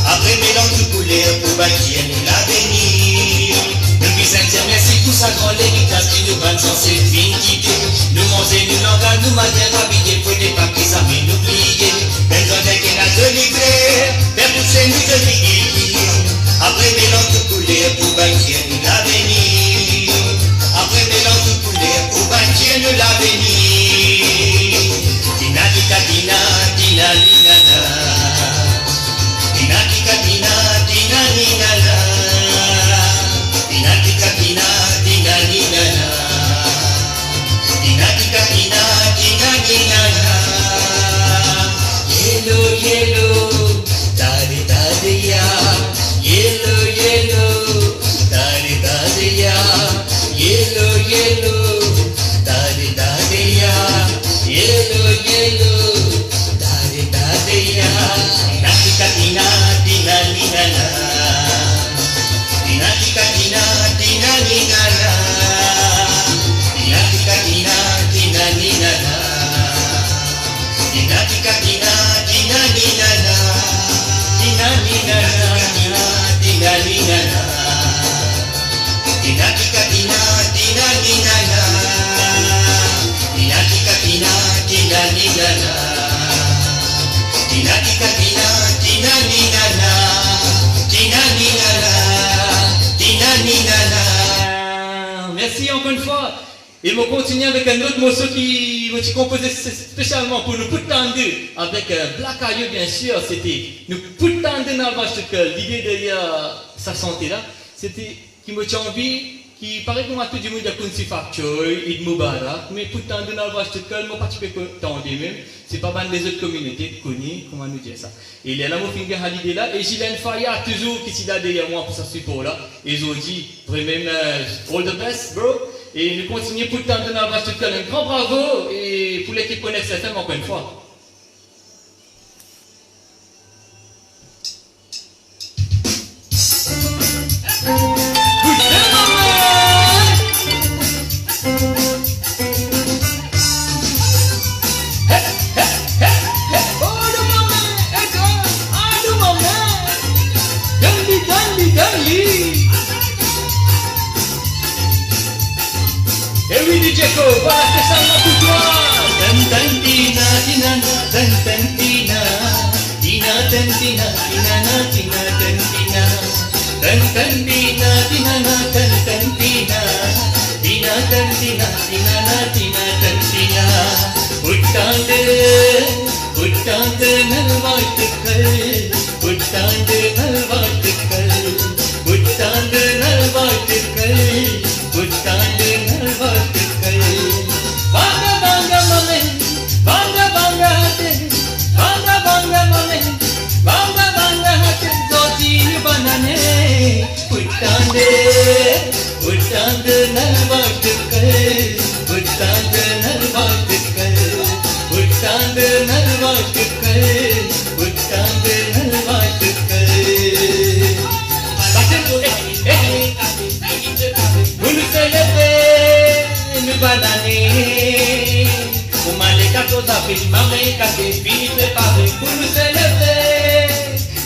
S5: Après, mélange de couleurs pour bâtir l'avenir. Nous disons merci pour sa grande héritage qui nous bat sans cette dignité. Nous manger, nous l'organe, nous manière habillés, faut des pas qu'ils amis n'oublier. Maintenant, les gars de l'éclair, mais tout c'est nous ce qui guérit. Après, mélange de couleurs pour bâtir l'avenir. Après mélange de couleurs pour bâtir l'avenir. nina, tina tika tina, tina nina na, tina nina na, tina nina na. Merci encore une fois. Et on continue avec un autre morceau qui m'a composé spécialement pour nous PUTTHANDHU, avec Black Ayou bien sûr. C'était nous PUTTHANDHU dans le vache. L'idée derrière sa santé là, c'était qui m'a envie. Qui paraît que moi tout le monde a connu facture, Eid Mubarak, mais PUTTHANDHU dans le vache de cœur, moi participé tant de même, c'est pas mal des autres communautés connues, comment nous dire ça. Et il y a là mon finger à l'idée là, et Gilles Faya toujours qui s'est là derrière moi pour ce support là, et ils ont dit vraiment all the best bro, et nous continuons PUTTHANDHU dans le vache de cœur, un grand bravo, et pour l'équipe ONEX FM encore une fois. Et oui, DJ Ko, voilà spécialement pour toi. Tan tan tina tina tan tan tina tina tan tina tina na tina tan tina tan tan tina tina na tan tan tina tina tan tina tina na tina tan tina. புத்தாண்டு நல்வாழ்த்துக்கள், புத்தாண்டு நல்வாழ்த்துக்கள், புத்தாண்டு நல்வாழ்த்துக்கள், புத்தாண்டு நல்வாழ்த்துக்கள். வாங்க வாங்க மமே, வாங்க வாங்க ஹாத்தே, வாங்க வாங்க மமே, வாங்க வாங்க ஹாத்தே, ஜோஜினு பனானே. புத்தாண்டு புத்தாண்டு நல்வாழ்த்துக்கள், புத்தாண்டு நல்வாழ்த்துக்கள், புத்தாண்டு நல்வாழ்த்துக்கள், புத்தாண்டு நல்வாழ்த்துக்கள். Nous célébrer, nous bananer. Pour m'aller qu'à cause à fil, maman qu'à des filles préparées. Pour nous célébrer,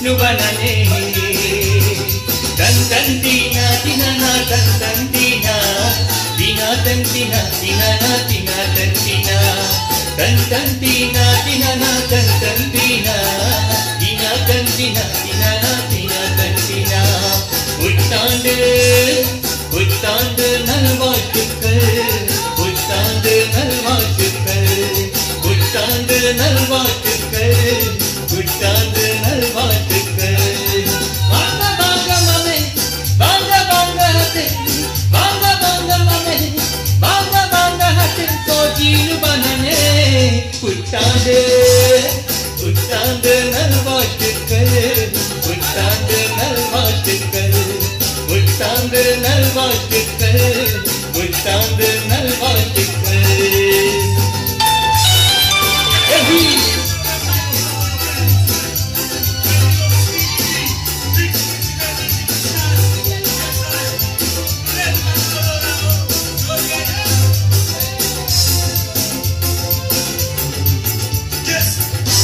S5: nous bananer. Tan tan tina tina na tan tan tina tina tan tina tina na tina tan tina tan tan tina tina na tan tan tina tina tan tina tina na tina tan tina. புத்தாண்டு புத்தாண்டு நல்வாழ்த்துக்கள், புத்தாண்டு நல்வாழ்த்துக்கள், புத்தாண்டு நல்வாழ்த்துக்கள், புத்தாண்டு நல்வாழ்த்துக்கள். வாங்க வாங்க மமே, வாங்க வாங்க ஹாத்தே, வாங்க வாங்க மமே, வாங்க வாங்க ஹாத்தே, சோஜினு பனானே. புத்தாண்டு புத்தாண்டு நல்வாழ்த்துக்கள், புத்தாண்டு நல்வாழ்த்துக்கள், புத்தாண்டு நல்வாழ்த்துக்கள், புத்தாண்டு நல்வாழ்த்துக்கள்.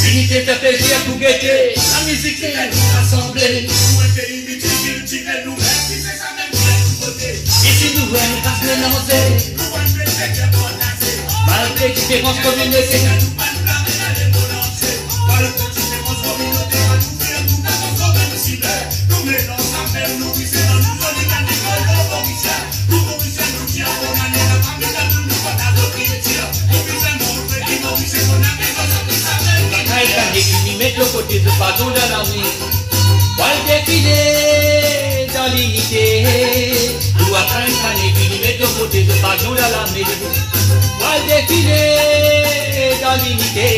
S5: Unité fait plaisir pour guetter, la musique c'est nous rassembler. Ici nous voyons pas se mélanger, malgré différentes communautés. Mettre le côté de pardon dans l'armée, pour défiler dans l'unité. Nous apprenons à mettre le côté de pardon dans l'armée, pour défiler dans l'unité.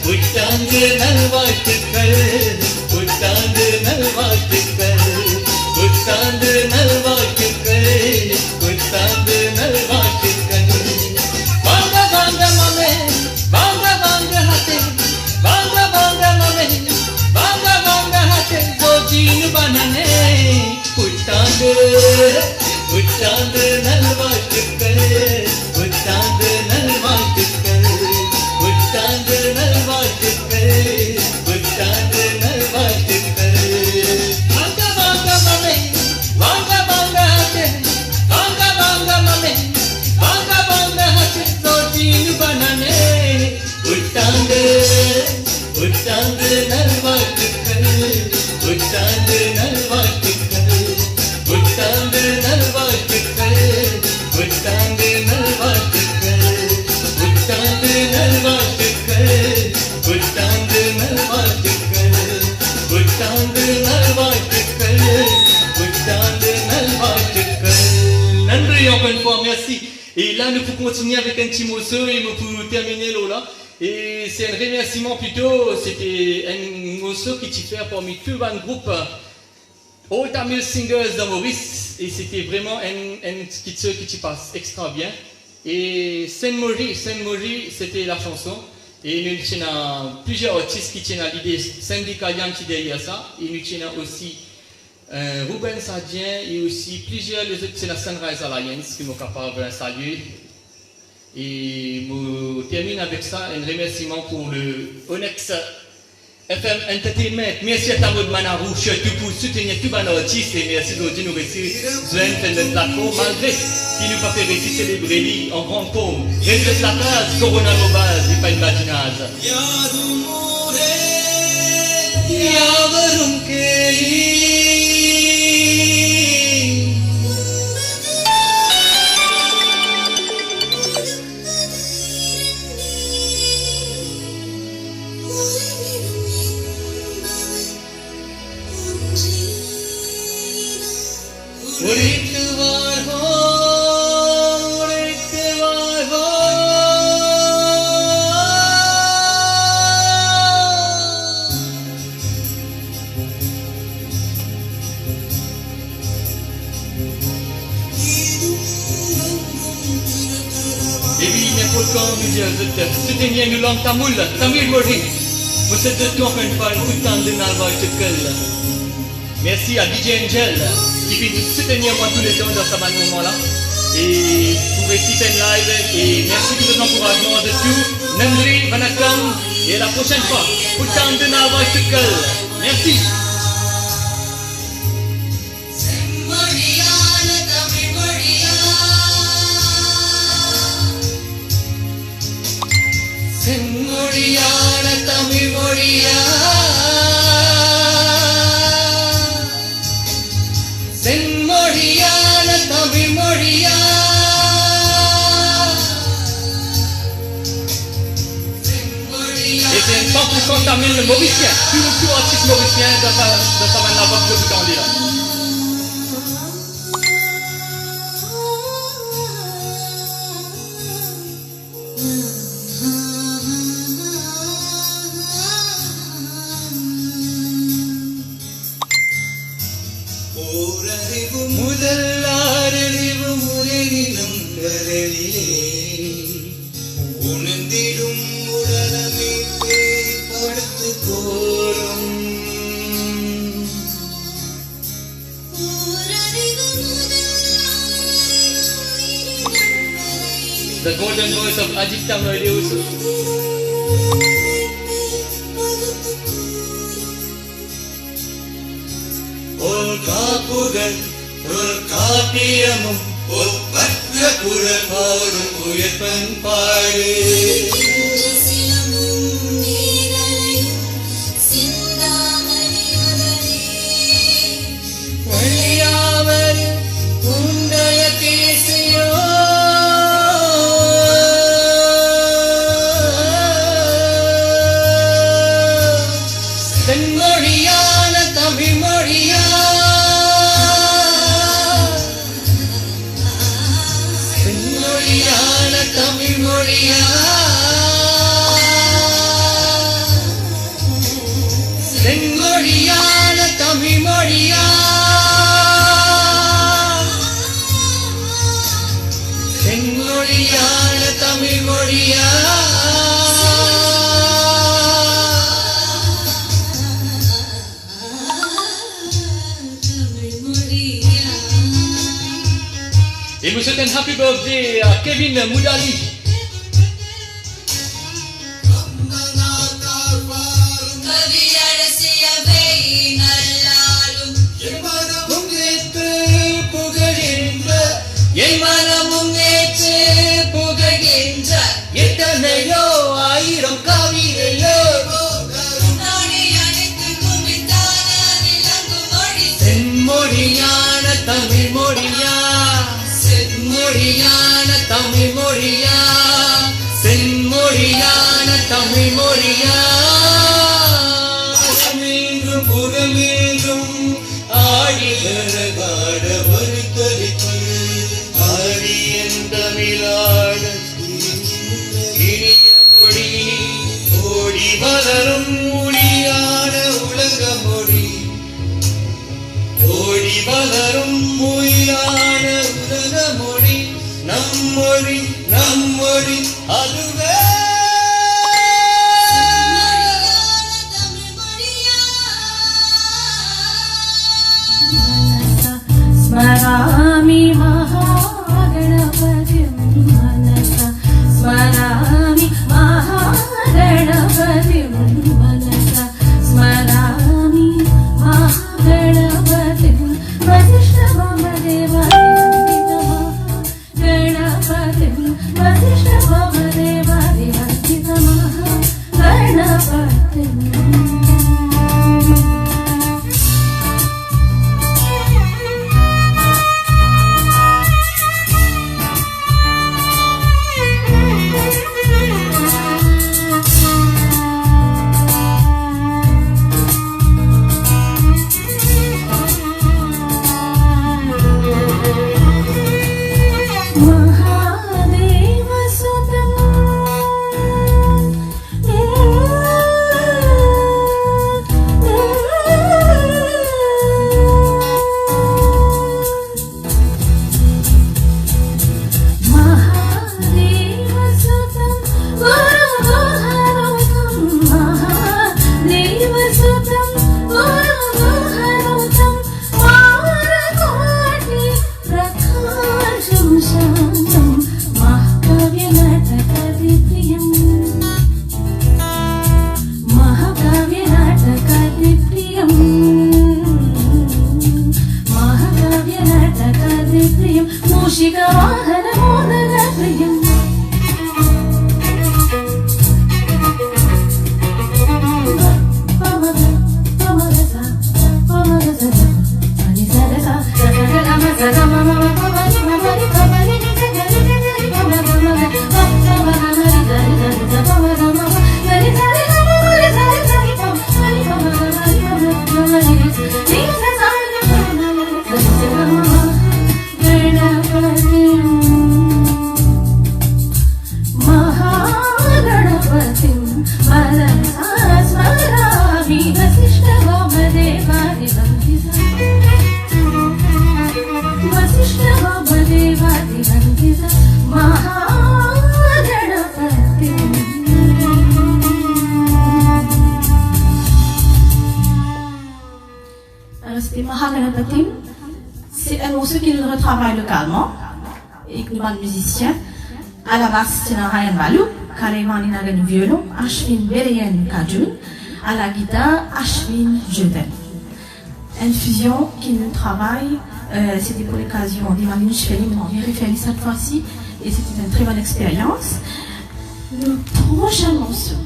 S5: புத்தாண்டு நல்வாழ்த்துக்கள், புத்தாண்டு நல்வாழ்த்துக்கள், புத்தாண்டு நல்வாழ்த்துக்கள், புத்தாண்டு நல்வாழ்த்துக்கள். வாங்க வாங்க மமே, வாங்க வாங்க ஹாத்தே, வாங்க வாங்க மமே, வாங்க வாங்க ஹாத்தே, ஜோஜினு பனானே. புத்தாண்டு புத்தாண்டு நல்வாழ்த்துக்கள், Et là, nous pouvons continuer avec un petit morceau et nous pouvons terminer là. Et c'est un remerciement plutôt, c'était un morceau qui t'y fait parmi tout un groupe All Tamil Singers dans Maurice. Et c'était vraiment un sketch qui t'y passe extra bien. Et Saint-Maurice, c'était la chanson. Et nous avons plusieurs artistes qui tiennent à l'idée syndicalienne qui derrière ça. Et nous avons aussi Ruben Sadien et aussi plusieurs les autres, c'est la Sunrise Alliance qui sont capables de saluer. Et je termine avec ça, un remerciement pour le ONEX FM Entertainment. Merci à Tamod Manarou, surtout pour soutenir tous les artistes et merci d'aujourd'hui nous réussir de notre plateforme malgré qu'il nous pas fait réussir célébrer en grande forme. Reste la place, Corona Global, c'est pas une badinage. Soutenir nous langue Tamil Mori. Vous êtes de tout une fois un Putthandu Nalva. Merci à DJ Angel qui fait soutenir moi tous les temps dans ce moment-là. Et pour réciter un live. Et merci pour votre encouragement de tout. Nandri, Vanakam. Et à la prochaine fois. Putthandu Nalva. Merci. செம்மொழியான Tamil மொழியா செம்மொழியான தமிழ் மொழியா Et c'est un 100% tamil mauricien, tout artiste mauricien de sa manière de vous tendre là. The golden voice of Aditya Murli also. Kapugal, Kapiyamum, Patra Kuraparum, Uyapan Pare. Et vous souhaitez un happy birthday à Kevin Moudali. Tamil Moriya
S6: நம்மொழி அதுவே
S7: स्मरामि महागणपतिं मनसा स्मरामि महागणपतिं मनसा स्मरामि महागणपतिं वसिष्ठवामदेवादिवन्दितमहागणपतिं वसिष्ठवामदेवादिवन्दितमहागणपतिम्
S8: C'est un morceau qui nous retravaille localement et que nous sommes musiciens. À la basse, c'est un Ryan Balou, Karevani Nagan violon, Ashwin Berayan Kajun, à la guitare, Ashwin Jodem. Une fusion qui nous travaille, c'était pour l'occasion d'Imaline Chfelim, on vient référer cette fois-ci et c'était une très bonne expérience. Le prochain morceau,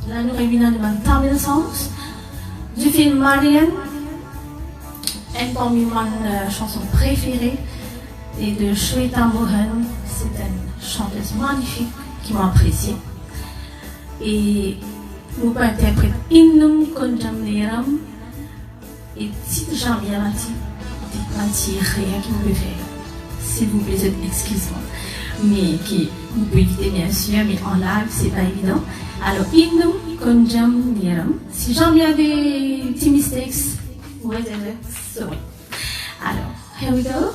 S8: là nous réunissons une Tamil songs du film Marianne. Elle parmi mes chansons préférées et de Shweta Mohan, c'est une chanteuse magnifique qui m'a appréciée. Et nous pouvons interpréter Innum Konjam Neram et si j'en viens là, rien qui me peut faire. S'il vous plaît, excuse-moi. Mais qui vous pouvez éviter bien sûr, mais en live c'est pas évident. Alors Innum Konjam Neram. Si j'en viens des petits mistakes, ouais, sorry. Alors, here we go.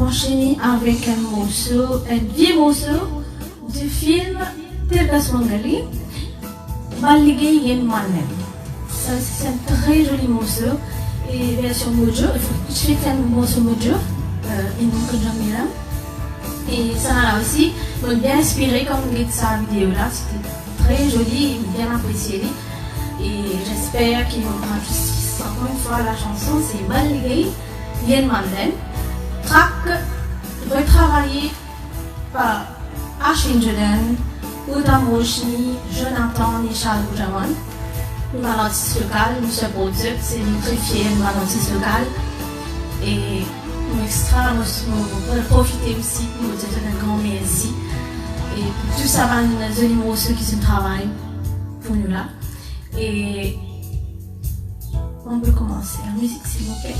S8: enchaîner avec un vieux morceau du film Tirgas Mangali, Balligay Yen Manem. Ça, c'est un très joli morceau. Et version Mojo, je fais un morceau Mojo, une montre Jamila. Et ça m'a aussi bien inspiré comme sa vidéo là, c'était très joli, bien apprécié. Et j'espère qu'ils vont rendre justice. Encore une fois, la chanson c'est Balligay Yen Manem. Track retravaillé par Ashwin Jordan, Uda Moshni, Jonathan et Charles Boujaman. Nous sommes artiste local, nous sommes producteurs, c'est très fiers de l'artiste local. Et nous extra, nous profiter aussi, nous dire un grand merci. Et tout ça va nous donner ceux qui se travaillent pour nous là. Et on peut commencer la musique s'il vous plaît.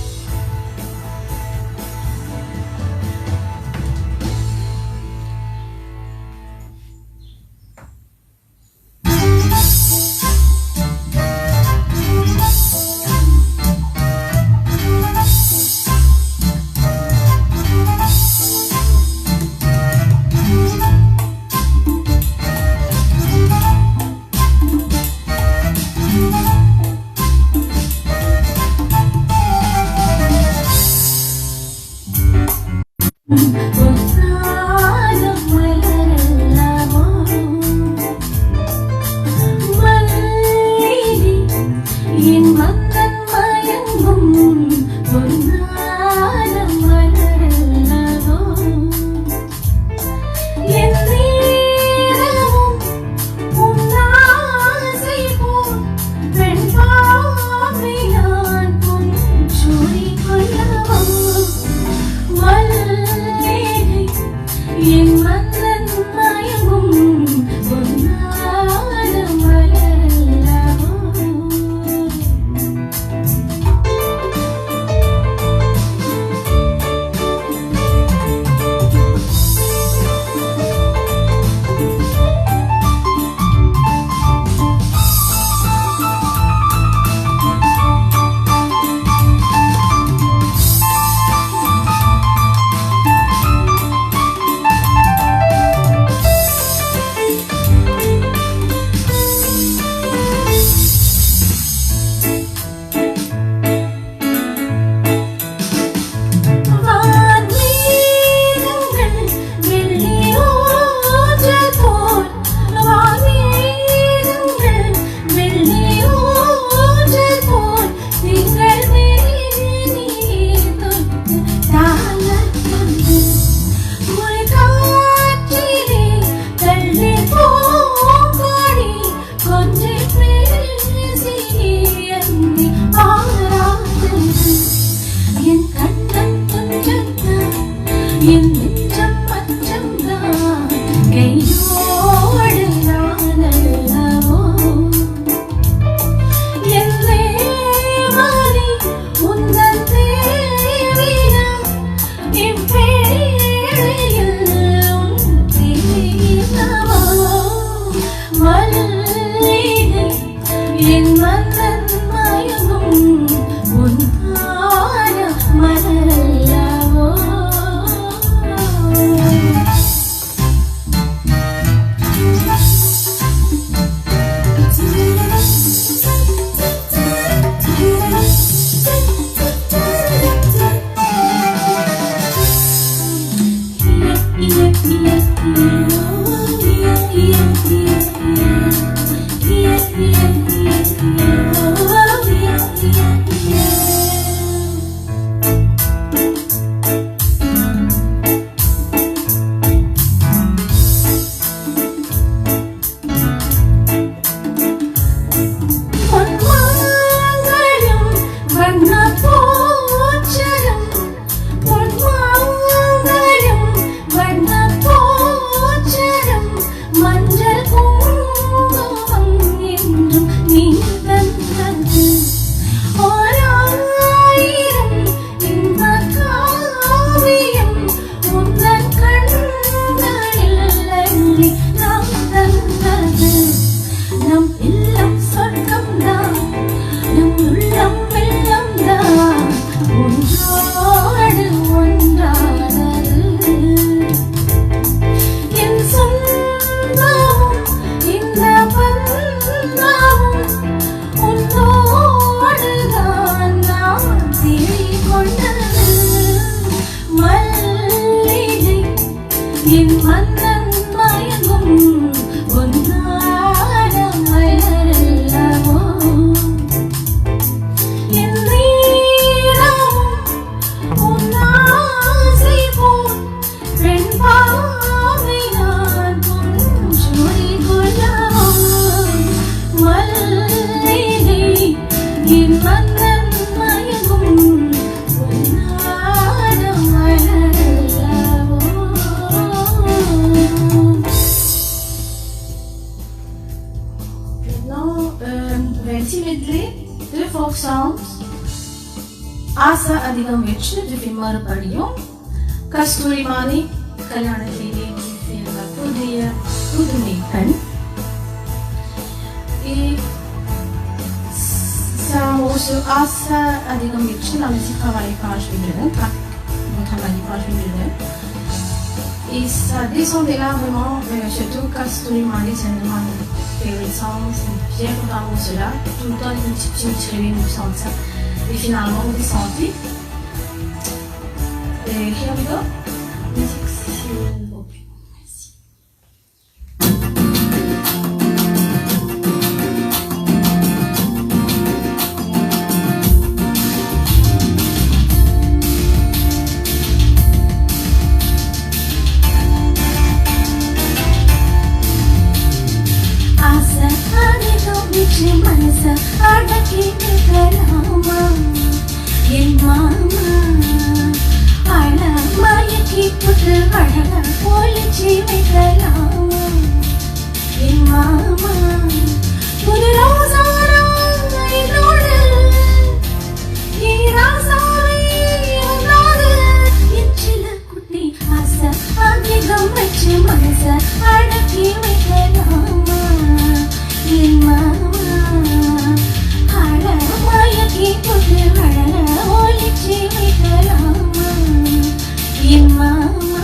S7: என் மன்னன் மயங்கும் பொன்னான மலரல்லவோ.
S8: Maintenant, petit medley de folk songs. ஆசை அதிகம் வெற்றி du film மறுபடியும் கஸ்தூரி மாணி கல்யாணத்திலே புதிய புதுமை பெண். Et ça aussi ஆசை அதிகம் வெற்றி la musique travaille page 2020 on travaille page 2020 et ça descendait là vraiment surtout kasturi mani c'est vraiment une favorite song, c'est bien content pour cela tout le temps une petite réveil nous sent ça et finalement on descendit et here we go musique c'est merci.
S7: ஆசை அதிகம் வெற்றி மனச அடக்கி வைக்கலாமா என் மாமா அழ மயக்கி புட்டு அழக ஒளிச்சி வைக்கலாமா என் மாமா புது ரோசாரா என்னோடு ராசாவை உன்னோடு என் சில குட்டி ஆசை அதிகம் வெற்றி மனச அடக்கி வைக்கலாமா என் மாமா அழ மயக்கி புட்டு அழக ஒளிச்சி வைக்கலாமா என் மாமா.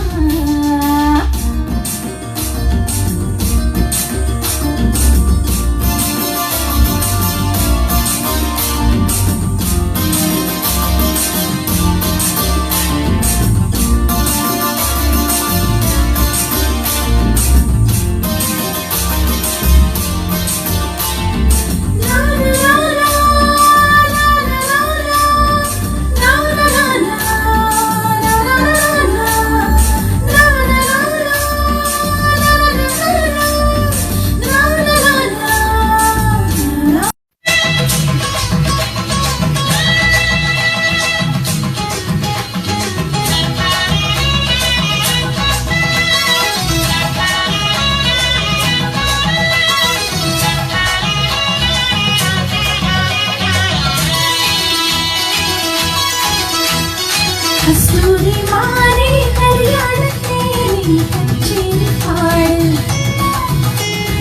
S7: கஸ்தூரி மாறி கல்யாணத்தேனி கச்சேரி பாடு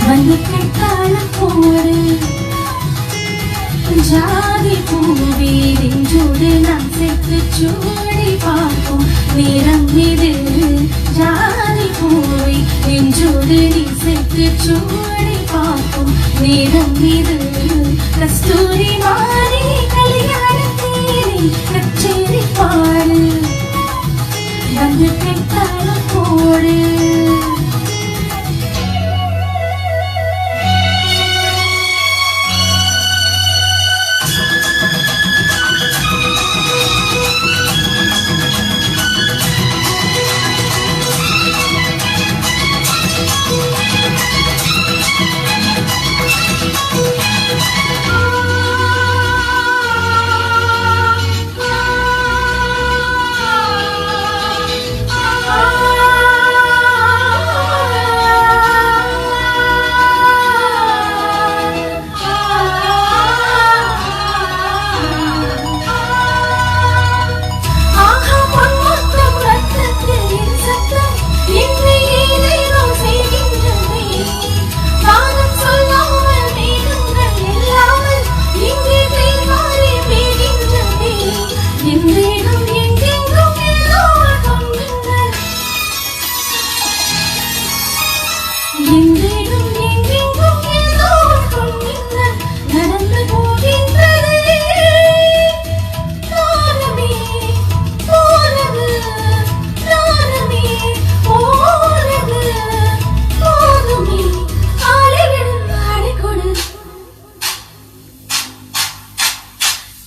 S7: வந்து கட்டாள போடு ஜாதி பூவே நெஞ்சோடு நாம் சேர்த்து சூடி பார்க்கும் நேரம் இது ஜாதி பூவே நெஞ்சோடு நீ சேர்த்து சூடி பார்க்கும் நேரம் இது கஸ்தூரி மாறி கல்யாணத்தேனி கச்சேரி பாடு வந்து கட்டாள போடு.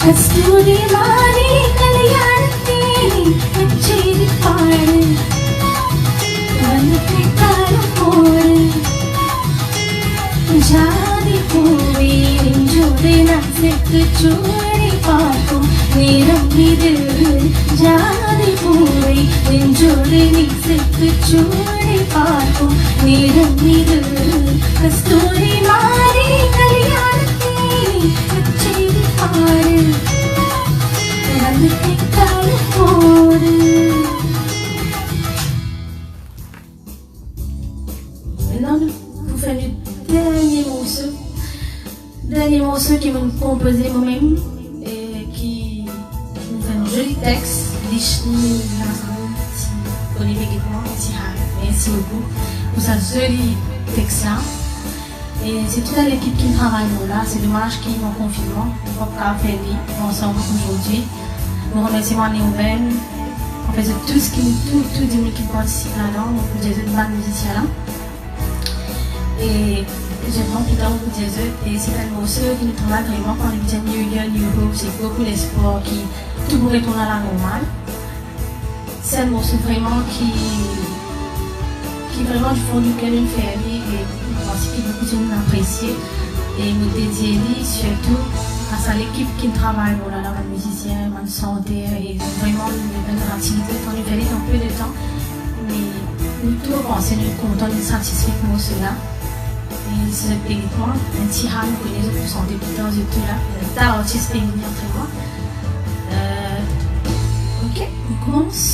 S7: கஸ்தூரி மாறி கல்யாணத்தேனி கச்சேரி பாடு வந்து கட்டாள போடு ஜாதி பூவே நெஞ்சோடு நான் செத்து சூடி பார்க்கும் நேரம் இது ஜாதி பூவை நெஞ்சோடு நீ செத்து சூடி பார்க்கும் நேரம் இது கஸ்தூரி மாறி கல்யாணத்தேனி கச்சேரி பாடு நடந்து கேட்டால் போடு.
S8: Maintenant, vous faites le dernier morceau qui va nous composer moi-même et qui nous fait un joli texte. Merci beaucoup pour ce joli texte-là. Et c'est toute l'équipe qui travaille là. C'est dommage qu'ils sont en confinement. On ne peut pas faire vivre ensemble aujourd'hui. Nous remercions Annie Aubaine. En fait, c'est tout ce qui qui participe là-dedans. Donc, vous êtes une bonne musicienne là. Et j'aime beaucoup pour dire et c'est un morceau qui nous travaille vraiment quand on dit New Year, New Hope, c'est beaucoup d'espoir qui tout pour retourner à la normale. C'est un morceau vraiment qui vraiment du fond du cœur nous fait vivre et je pense que beaucoup de gens apprécient et nous dédier surtout à l'équipe qui travaille là, les musiciens, les santé et vraiment une activité quand nous fait un peu de temps mais nous tous pensons nous contents de satisfaire pour cela. Et c'est uniquement un tyran que les autres sont débutants et tout là. Un artiste féminin très bon. Ok, on commence.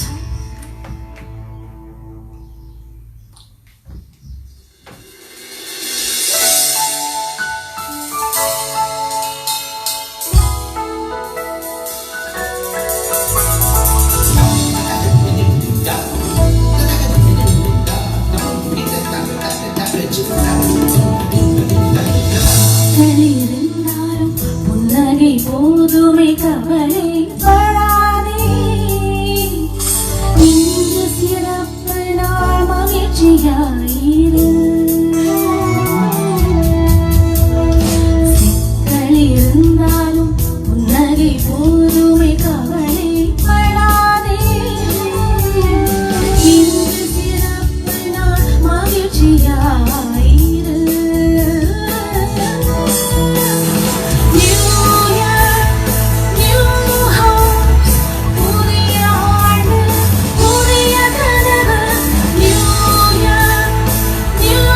S7: போதுமை கவலைப்படாதே இன்று சிறப்பு நாள் மகிழ்ச்சியாயிரு சிக்கல் இருந்தாலும் புன்னகை போதுமை கவலைப்படாதே இன்று சிறப்பு நாள் மகிழ்ச்சியாயிரு. New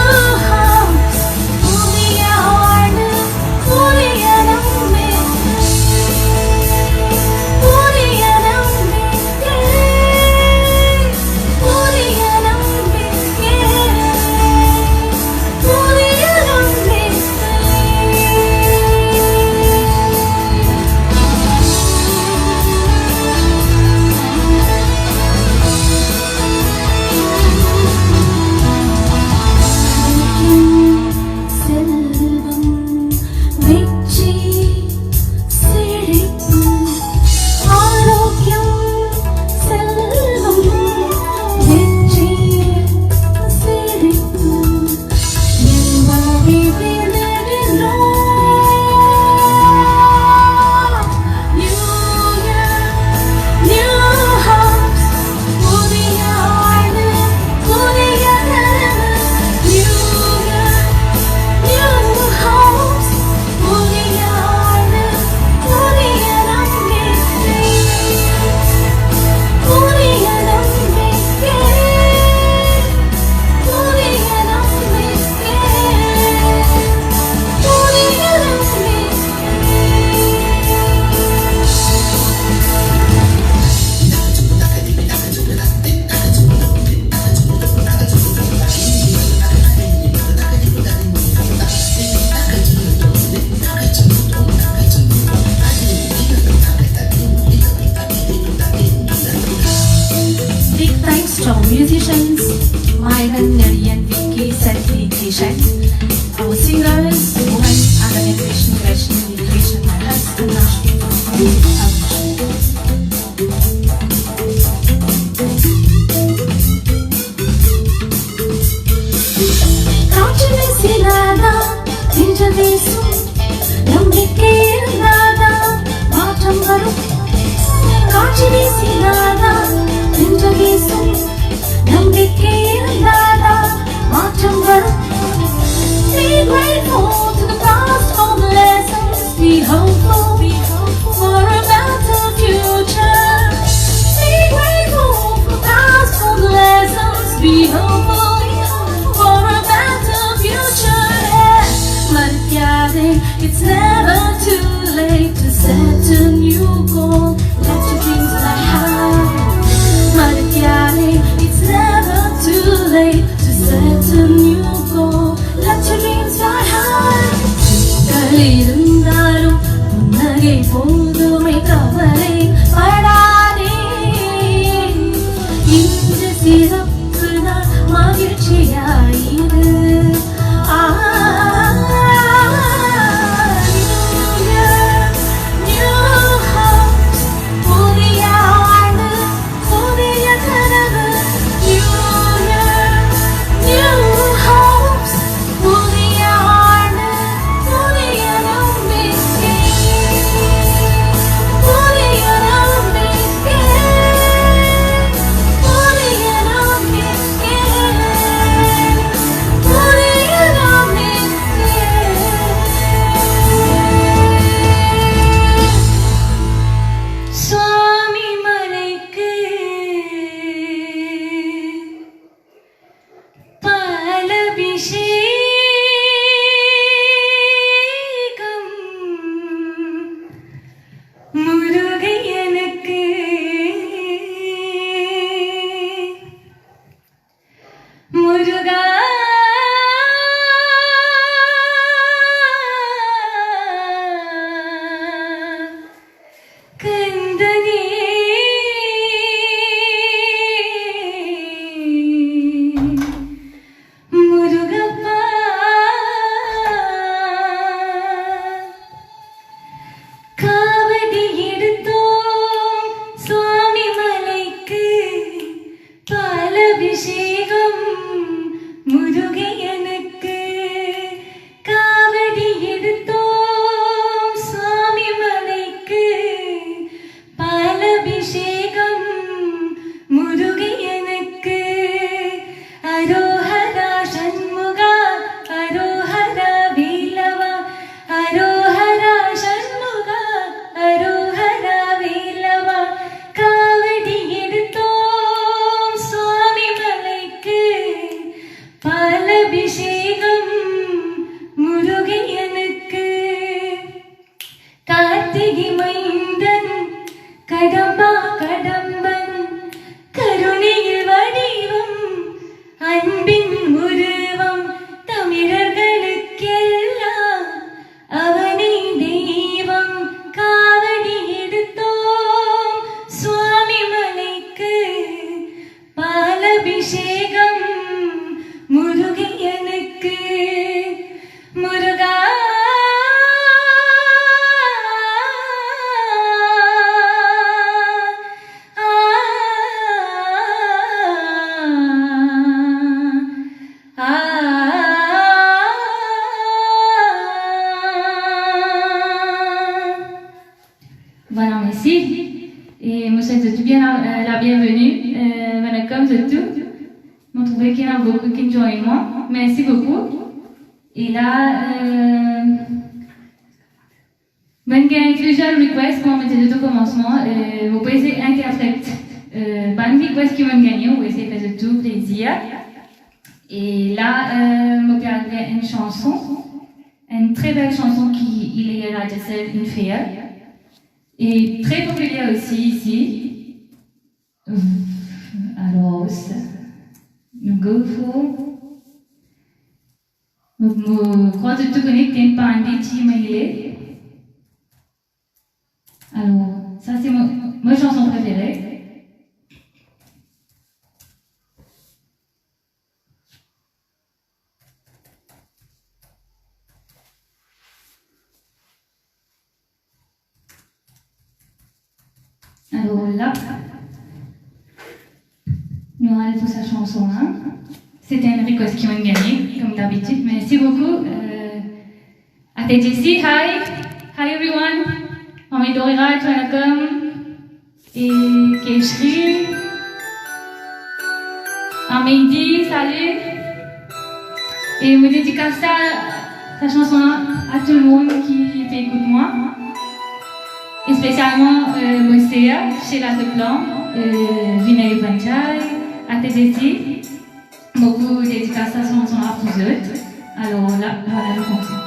S7: கார்த்திகை மைந்தன் கடம்பா கடம்பன் கருணையில் வடிவம் அன்பின் உருவம் தமிழர்களுக்கெல்லாம் அவனை தெய்வம் காவடி எடுத்தோம் சுவாமி மலைக்கு பாலபிஷேகம் முருகையனுக்கு முருகா
S4: Voilà, merci. Et moi, je souhaite tout bien la bienvenue. Welcome to tout. Je trouve qu'il y en a beaucoup qui joignent moi. Merci beaucoup. Et là, il y a plusieurs requests qu'on mettait de tout commencement. Vous pouvez essayer d'interpréter. Pas une request qui vont gagner, vous pouvez essayer de faire de tout plaisir. Et là, je vais regarder une chanson. Une très belle chanson qui est là de celle une fille. Et très populaire aussi ici. Alors, nous crois que tu connais qu'un pandit qui m'a Alors, ça c'est ma chanson préférée. Alors là, nous allons pour sa chanson là. C'était un request qui m'a gagné, comme d'habitude. Merci beaucoup. Ate Jessie, hi. Hi everyone. Mami Dorira, welcome. Et Keshri. Amédi, salut. Et je dédicace sa chanson là à tout le monde qui écoute moi. Et spécialement Mousséa, chez la Plan, Vinay Banjai, Atedesi. Beaucoup de dédicaces sont à vous autres. Alors là, voilà le concert.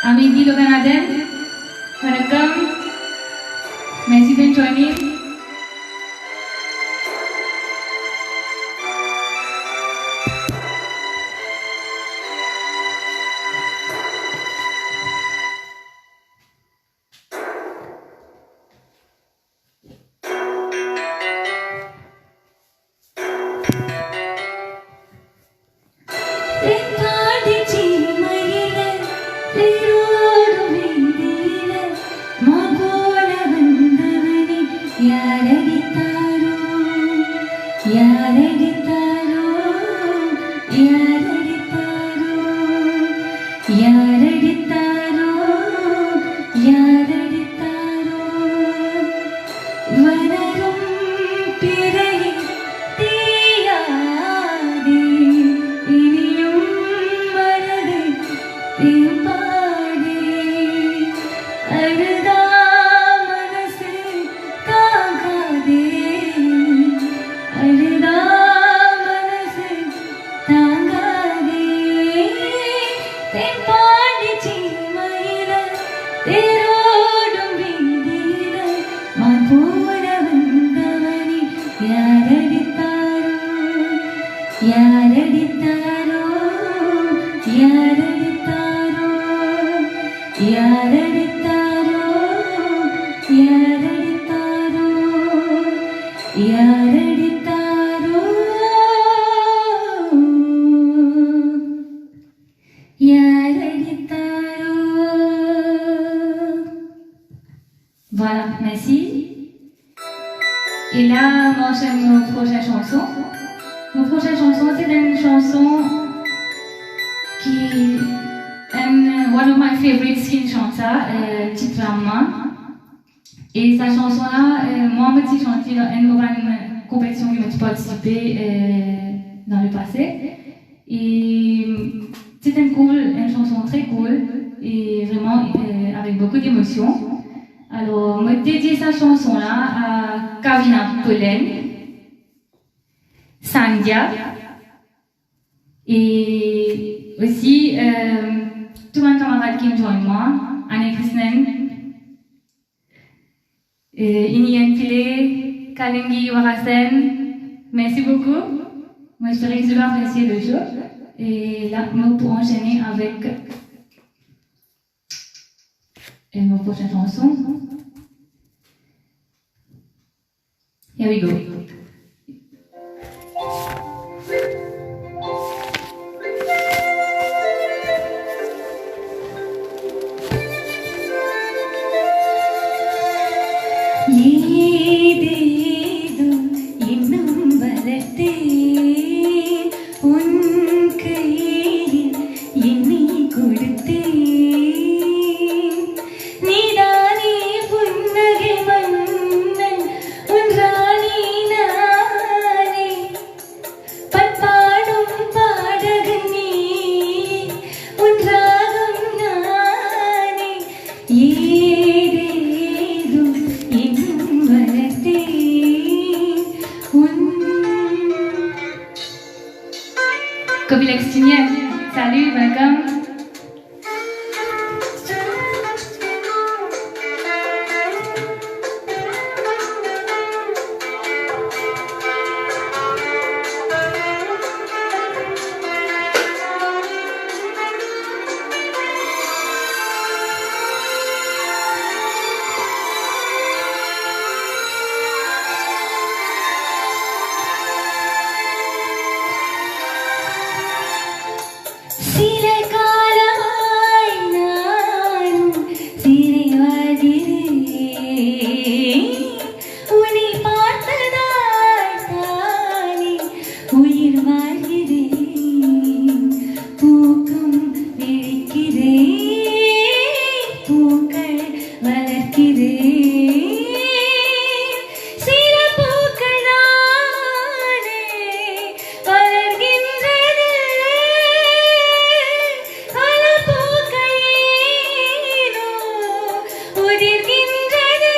S4: Amédi le Canadien, welcome. Merci de joiner.
S7: Thenpandi சீமையில் யாரடித்தாரோ யாரடித்தாரோ யாரடித்தாரோ யாரடித்தாரோ. Voilà, merci. Et là, on enchaîne nos prochaines chansons. Nos prochaines chansons, c'est une chanson qui est one of my favorites qui chante ça, Chitrama. Et sa chanson-là, moi, je me chanté dans une compétition qui m'a participé dans le passé. Et c'est une chanson très cool et vraiment avec beaucoup d'émotion. Alors, je dédie sa chanson-là à Kavina Pollen, Sandia et aussi tous mes camarades qui me joignent moi, Anne-Christine, Inian Pile, Kalengi Warasen. Merci beaucoup. Moi, j'espère que tu vas apprécier le jeu. Et là, nous pourrons enchaîner avec nos prochaines chansons. Here we go. ஏதேதோ இன்னும் வளர்த்தேன் உன் கையில் என்னை கொடுத்தேன் நீதானே புன்னகை மன்னன் உன் ராணி நானே பண்பாடும் பாடகன் நீ உன் ராகம் நானே ஏதேதோ இன்னும் வளர்த்தேன் உன். Copie Lextinienne, salut, welcome. சில காலமாய் நானும் சிறை வாழ்கிறேன் உன்னை பார்த்ததால் தானே உயிர் வாழ்கிறேன் பூக்கும் விழிக்கிறேன் பூக்கள் வளர்க்கிறேன் சில பூக்கள் நானே வளர்கின்றது பல பூக்கள் ஏனோ உதிர்கின்றது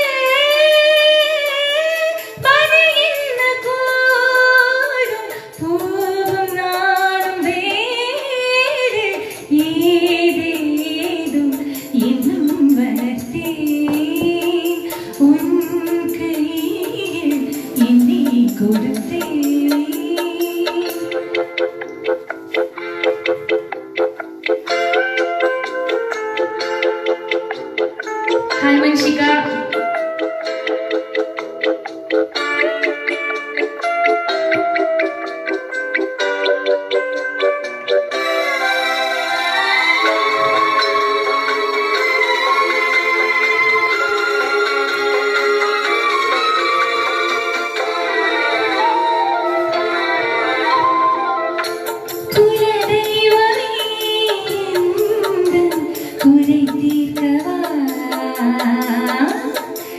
S7: பதில் என்ன கூறும் பூவும் நானும் வேறு ஏதேதோ இன்னும் வளர்த்தேன் உன் கையில் என்னை கொடுத்தேன். Hi Manshika. குலதெய்வமே எந்தன் குறை தீர்க்கவா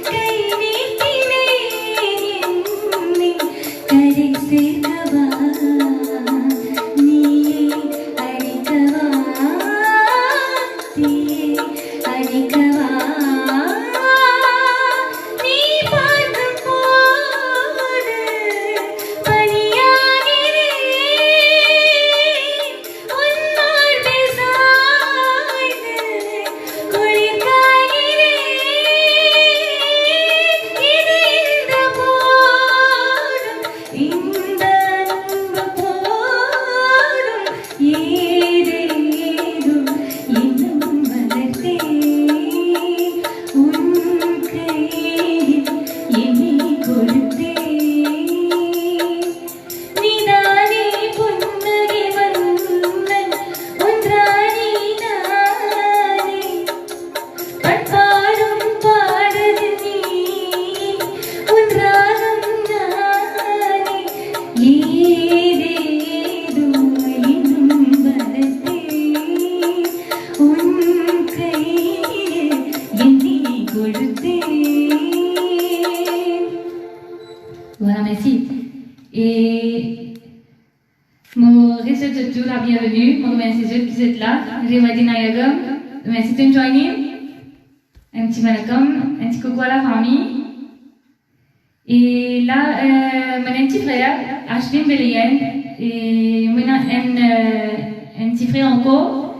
S7: கை நீட்டினேன் என்னை கரை சேர்க்கவா நீயே அழைக்கவா தீயே அழைக்கவா நீ பார்க்கும் போது பனியாகிறேன் உன் மார்பில் சாய்ந்து குளிர் காய்கிறேன் இது இந்த போதும் இந்த அன்பு போதும் ஏதேதோ இன்னும் வளர்த்தேன் la bienvenue. Je remercie ceux qui sont là. Rewati Nayagam. Merci de joindre. Un petit welcome, un petit coucou à la famille. Et là, mon petit frère, Ashwin Belayen, et mon un petit frère encore,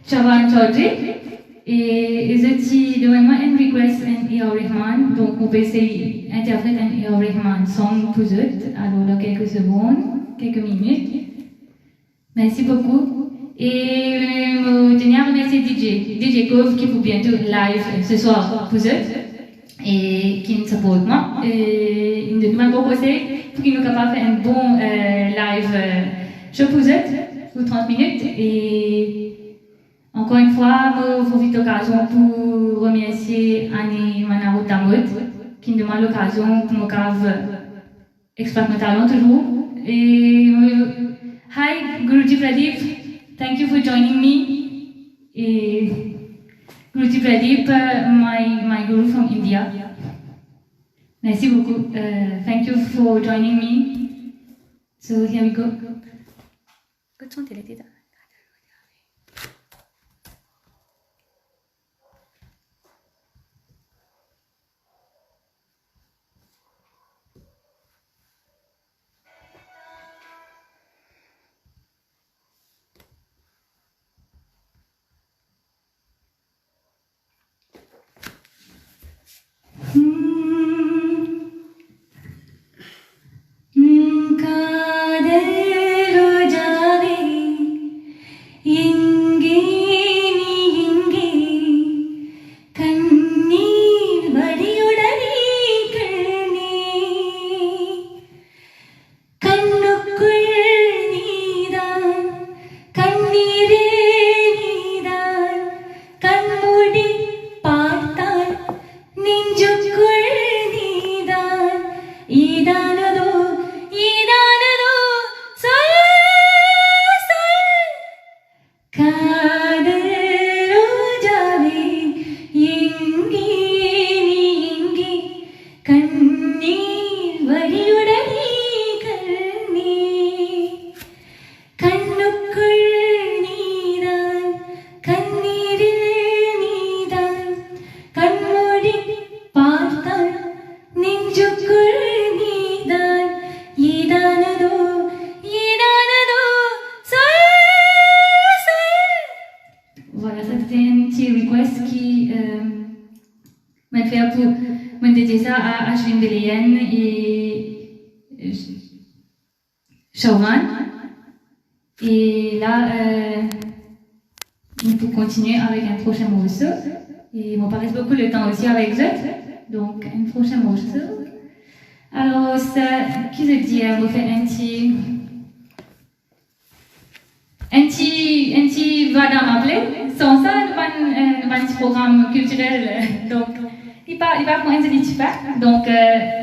S7: Chavan Chaudhry. Et je dis demain un request en Ia Rahman, donc on peut essayer d'interpréter un Ia Rahman song pour eux, alors dans quelques secondes, quelques minutes. Merci beaucoup. Et je tiens à remercier DJ Cove qui pour bientôt live ce soir pour eux et qui nous supporte moi. Et il m'a proposé pour qu'il nous capable de faire un bon live show pour eux pour 30 minutes. Et encore une fois, je profite de l'occasion pour remercier Annie Manaro Tamod qui nous demande l'occasion pour me exploiter mon talent toujours. Et hi Guruji Pradeep. Thank you for joining me. Guruji Pradeep, my guru from India. Merci beaucoup. Thank you for joining me. So here we go. Good song, Et là, on peut continuer avec un prochain morceau. Et il me paraît beaucoup le temps aussi avec eux. Donc, un prochain morceau. Alors, ça, qui se dit, on va faire un petit vada m'appeler. Sans ça, nous un petit programme culturel. Donc, il va prendre un petit peu. Donc,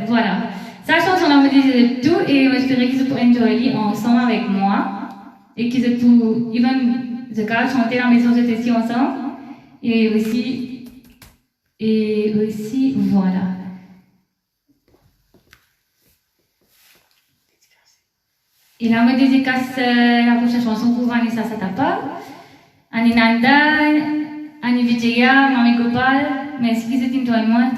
S7: voilà. Ça chanson, on a dit tout et j'espère qu'ils pourront enjoyer ensemble avec moi et qu'ils pourront even chanter la maison de ici ensemble et aussi voilà. Et là, on dédicace la prochaine chanson pour Vanessa Satapa, Aninanda, Ani Vijaya, Mami Gopal, merci qu'ils étaient toi et moi.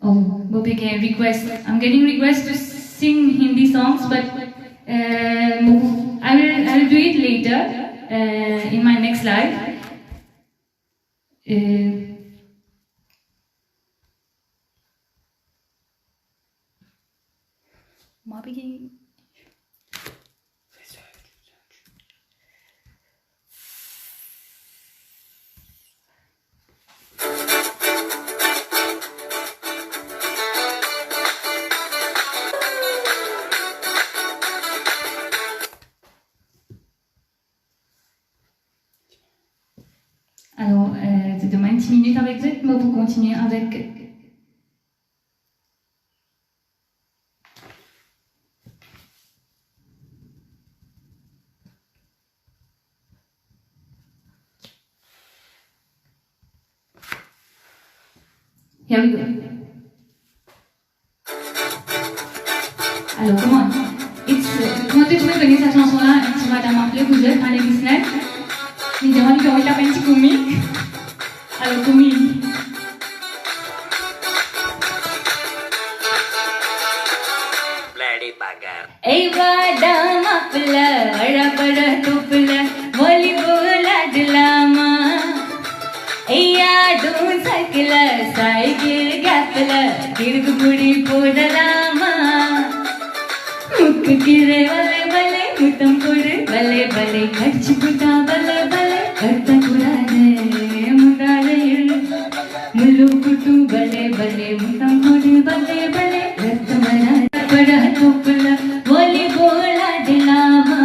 S7: Oh, we'll begin request. I'm getting requests to sing Hindi songs, but I will do it later in my next live. Alors, c'est demain 10 minutes avec eux, mais pour continuer avec. Here we go. Alors, comment tu peux connaître sa chanson? madame appelée vous êtes à l'extérieur. Ni jangan kau tak penci kumi. Halo kumi.
S9: Bloody bugger.
S7: Madame appelée, arapara tupla, wali bola dilama. Dun sakla, saigil gapla, dirgu budi podalama. Mukkire vale vale, mutam kudu vale vale, kachchi puta vale vale, karta kurane mudale mullu kutu vale vale, mutam kudu vale vale, karta marane pada tupla, wali bola dilama.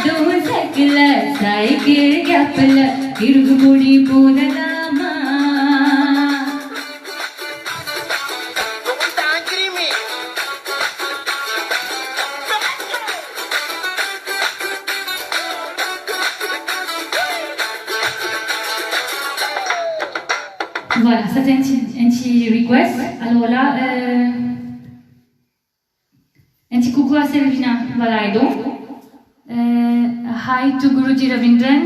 S7: Dun sakla, saigil gapla, dirgu budi podalama. Voilà, ça c'est un petit request. Alors là, un petit coucou à Selvina Valaido. Hi to Guruji Ravindran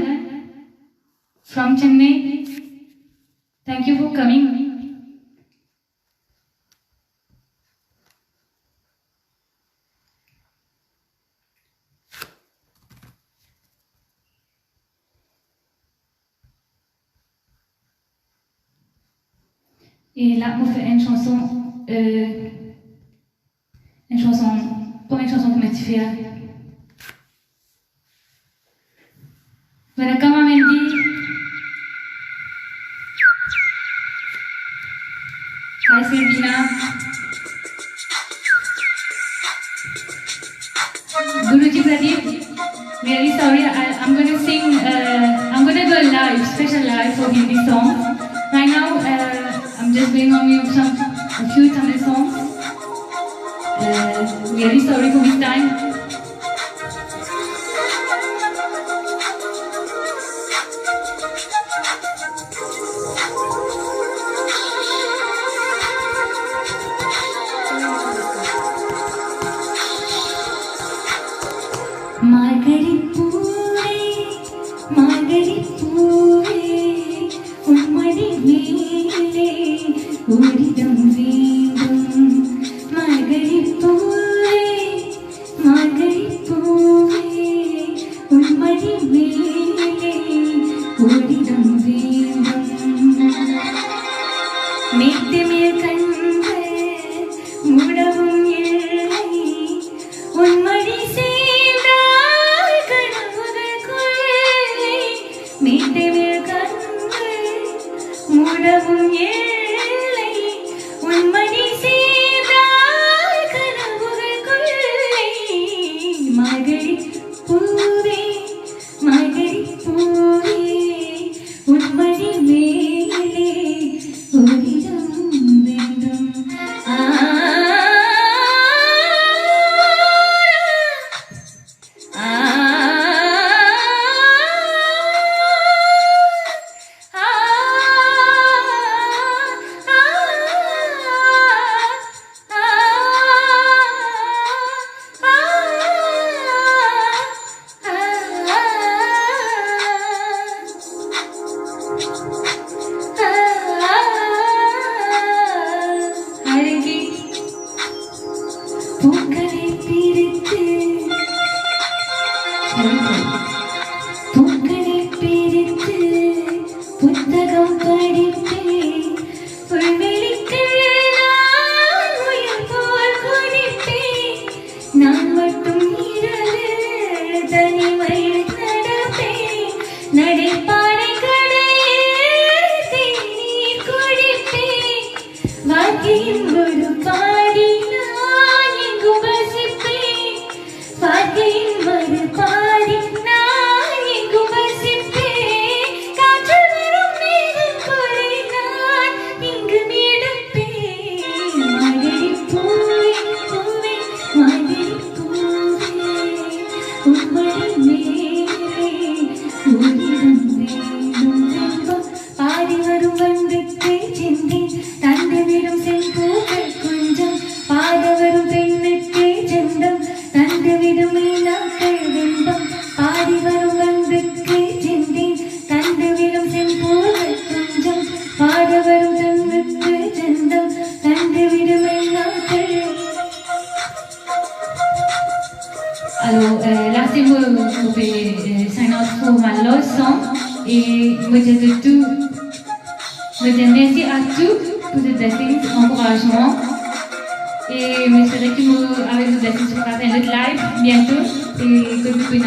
S7: from Chennai. Thank you for coming. Et là, on fait une chanson, première chanson que je fais. Voilà, comme on dit, hi Selvina. Guruji Pradeep, really sorry, I'm going to sing, I'm going to do a live, special live for Hindi song. Right now, I'm just playing on you a few Tamil songs. Really sorry for this time.
S10: Kachu varum megam
S7: Et je dis merci à tous pour ces blessings, encouragement. Et j'espère que vous avez des blessings sur la fin de live bientôt. Et que vous pouvez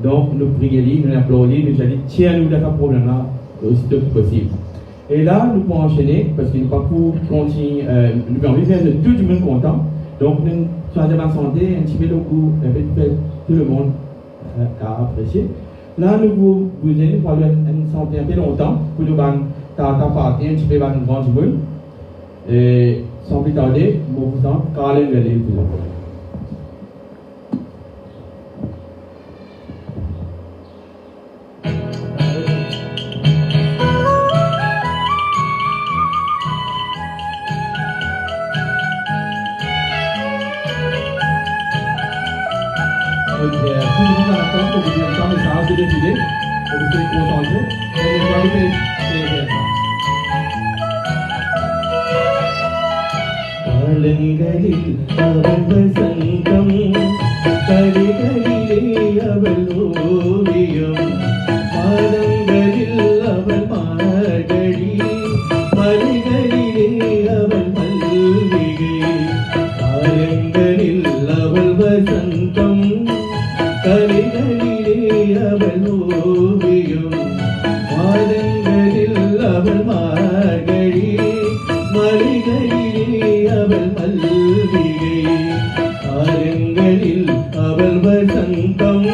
S9: Donc, nous prions, nous applaudissons, nous allons tiens-nous de ce problème-là aussitôt que possible. Et là, nous pouvons enchaîner, parce que nous pas pour continuer, nous pouvons faire de tout le monde content. Donc, nous sommes en santé, un petit peu de coup, tout le monde a apprécié. Là, nous vous allez parler une santé un peu longtemps, pour nous parler un petit peu de grand monde. Et sans plus tarder, je vous présente Carlin Velil. Pour vous dire le message de défilé, pour vous faire concentrer, et les qualités காலங்களில் அவள் வசந்தம் கடிகளிலே அவள் ஓவியம் பாதங்களில் அவள் மார்கழி மலைகளிலே அவள் மல்லிகை காலங்களில் அவள் வசந்தம் கலைகளிலே அவள் ஓவியம் மாதங்களில் அவள் மார்கழி மலைகளிலே அவள் மல்லிகை ஆரங்களில் அவள் வசந்தம்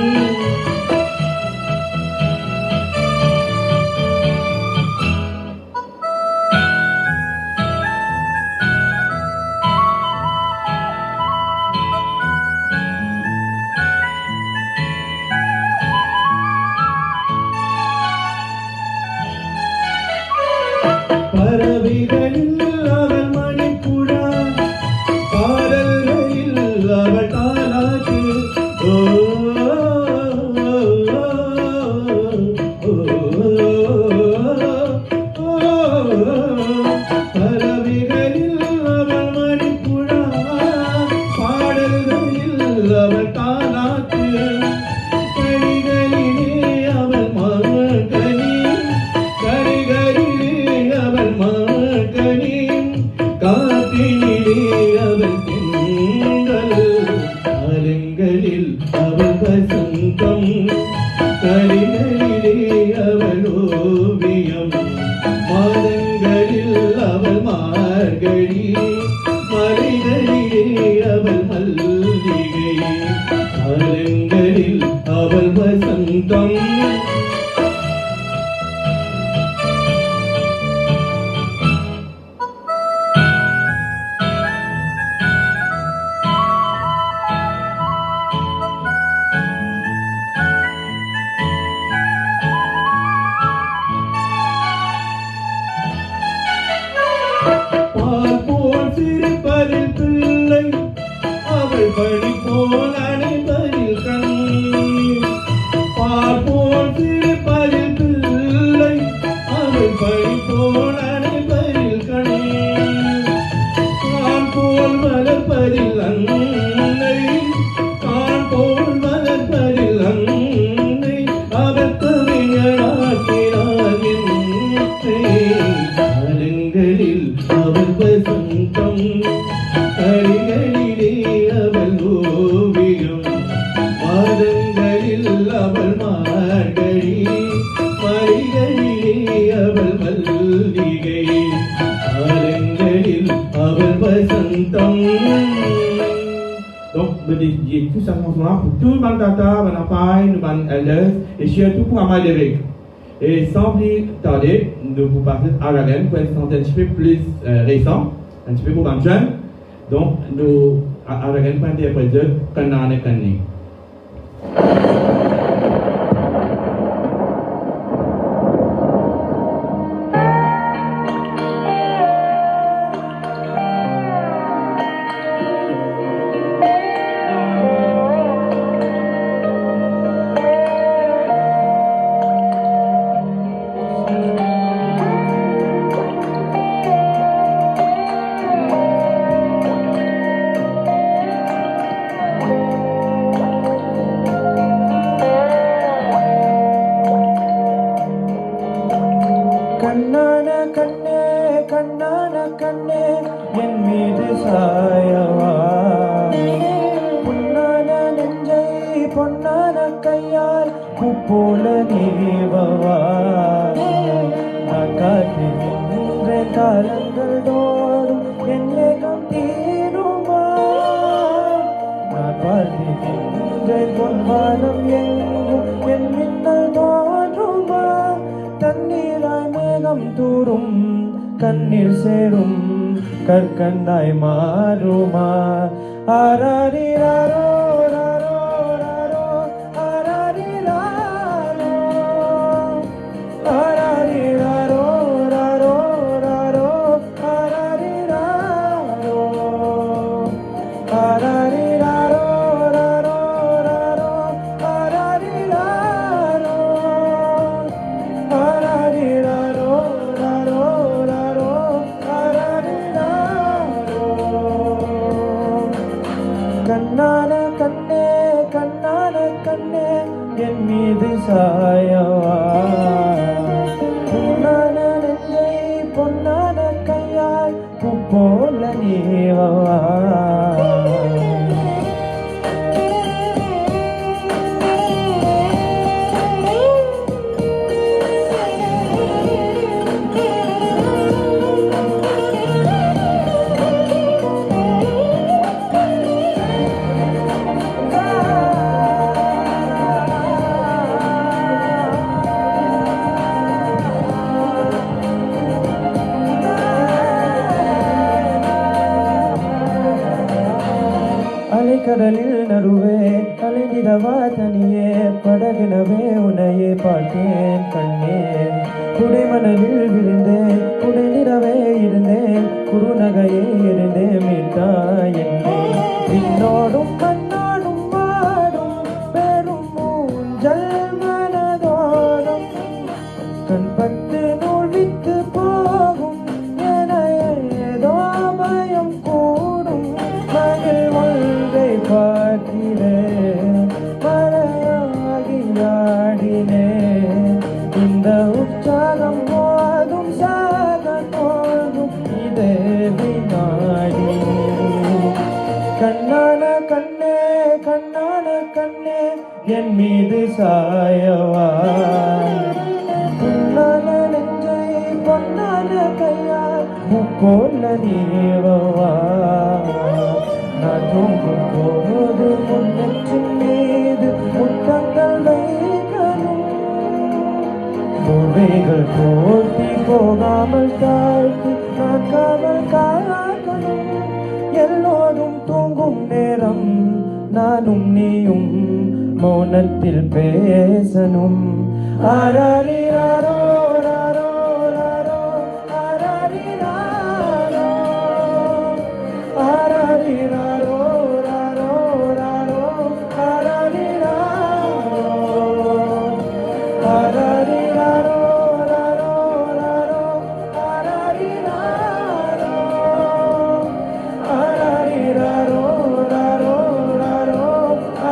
S9: பறவைகளில் அவள் மணிப்புழா பாடல்களில் அவள் தாலாட்டு பறவைகளில் அவள் மணிப்புழா பாடல்களில் அவள் தாலாட்டு கடிகளிலே அவள் மகனி கரிகளிலே அவள் மகனி காற்றினிலே அவள் பெண்கள் அலங்களில் அவள் வசந்தம் கரிகளிலே அவள் ஓவியம் மாதங்களில் அவள் மார்கழி மலைகளிலே அவள் மல்லிகை அலங்களில் அவள் வசந்தம் பால் போல் சிரிப்பதில் பிள்ளை அவள் படி போல் அணைப்பதில் கண்ணீர் பால் போல் சிரிப்பதில் பிள்ளை அவள் படி போல் அணைப்பதில் கண்ணீர் கான் போல் மலர்ப்பதில் அன்னை கான் போல் மலர்ப்பதில் அன்னை அவள் கவிஞராக்கினார் என்னை அலங்களில் அவள் வசந்தம் கரிகளிலே அவள் ஓவியம் மாதங்களில் அவள் மார்கழி மலைகளிலே அவள் மல்லிகை ஆலங்களில் அவள் வசந்தம். Donc, je dédie tout ça pour tout le monde tata, mon paille, nos elders, et surtout pour Amal Derek. Et sans plus tarder, nous vous passons à la reine pour être un petit peu plus récent, un petit peu pour les jeunes. Donc, nous, à la reine pour interpréter Kanane Kani.
S10: கண்ணான கண்ணே கண்ணான கண்ணே என் மீது சாயவா பொன்னான நெஞ்சை பொன்னான கையால் பூப்போல நீவவா நான் காத்திருக்கின்ற காலங்கள் தோறும் என் ஏகம் தீருமா நான் வாழ்கின்ற பொன்வானம் எங்கும் என் மின்னல் தோன்றுமா தண்ணீராய் மேகம் தூரும் கண்ணீர் சேரும் கற்கண்டாய் மாறுமா ஆராரிராரோ ராரோ ராரோ ஆராரிராரோ ஆராரிராரோ ராரோ ராரோ ஆராரிராரோ ஆராரிராரோ ராரோ ராரோ ஆராரிராரோ ஆராரிராரோ ராரோ ராரோ ஆராரிராரோ கண்ணான கண்ணே கண்ணான கண்ணே என் மீது சாயவா பொன்னான நெஞ்சை பொன்னான கையால் பூ போல நீவவா அலைக்கடலில் நடுவே அலைநிலவா தனியே படகினவே உன்னையே பார்த்தேன் கண்ணே குடைமணலில் விழுந்தேன் குடை நிறவே இருந்தேன் குறுநகையே இருந்தேன் மீட்டா என்னே பின்னோடும் கண்ணோடும் வாடும் பெரும் மூஞ்சல் மனதோடும் கண்பட்டு நூல் விட்டு போகும் என ஏதோ பயம் கூடும் மகிழ் ஒன்றை பார்க்கிறேன் மழையாகி ஆடினேன் இந்த உற்சாகம் போதும் சாக போதும் இதே வினாடி கண்ணான கண்ணே கண்ணான கண்ணே என் மீது சாயவா பொன்னான நெஞ்சை பொன்னான கையால் முக்கோல நீவவா நான் தூங்கும் போது முன்னெற்றின் மீது முத்தங்கள் வைக்கணும் போர்வைகள் போர்த்தி போகாமல் தாழ்த்தி நான் காவல் காக்கணும் எல்லோரும் தூங்கும் நேரம் நானும் நீயும் மௌனத்தில் பேசணும் ஆராரிராரோ ராரோ ராரோ ஆராரிராரோ ஆராரிராரோ ராரோ ராரோ ஆராரிராரோ ஆராரிராரோ ராரோ ராரோ ஆராரிராரோ ஆராரிராரோ ராரோ ராரோ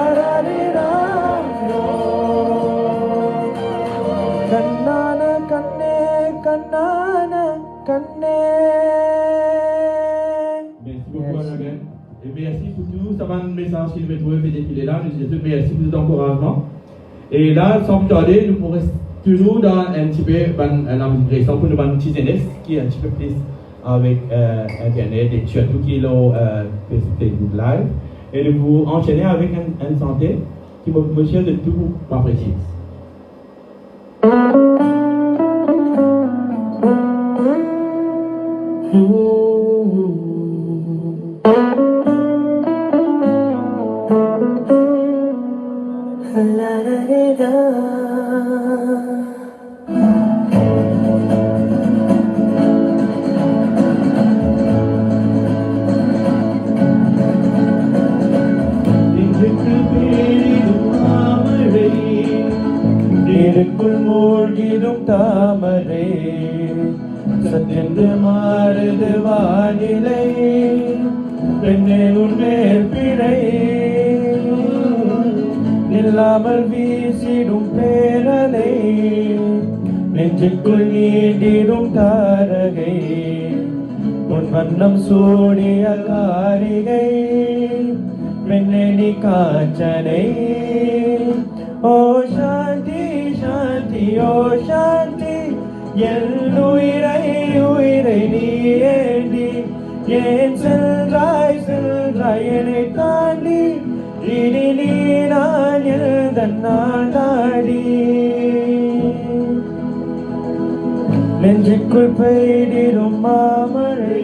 S10: ஆராரிராரோ கண்ணான கண்ணே கண்ணான கண்ணே
S9: Merci beaucoup, Anagan. Et merci pour tout. Ça va un message qu'il m'a trouvé défilé là. Nous disons merci pour tout encouragement. Et là, sans plus tarder, nous pourrons toujours dans un petit peu la musique récente pour nous une petite jeunesse qui est un petit peu plus avec Internet et surtout qui est là Facebook Live. Et nous vous enchaîner avec un santé qui me cherche de tout pas précis.
S10: நீருக்குள் மூழ்கிடும் தாமரை சற்றென்று மாறுது வானிலை பெண்ணே உன்மேல் பிழை நில்லாமல் வீசிடும் பேரலை நெஞ்சுக்குள் நீண்டிடும் தாரகை உன் வண்ணம் சூடிய காரிகை பெண்ணே நீ காஞ்சனை ஓ சாந்தி சாந்தி ஓ சாந்தி என் உயிரை உயிரை நீ ஏந்தி ஏன் சென்றாய் சென்றாய் என்னை தாண்டி இனி நீ நான் எழுதன் நாடாடி நெஞ்சுக்குள் பெய்திடும் மாமழை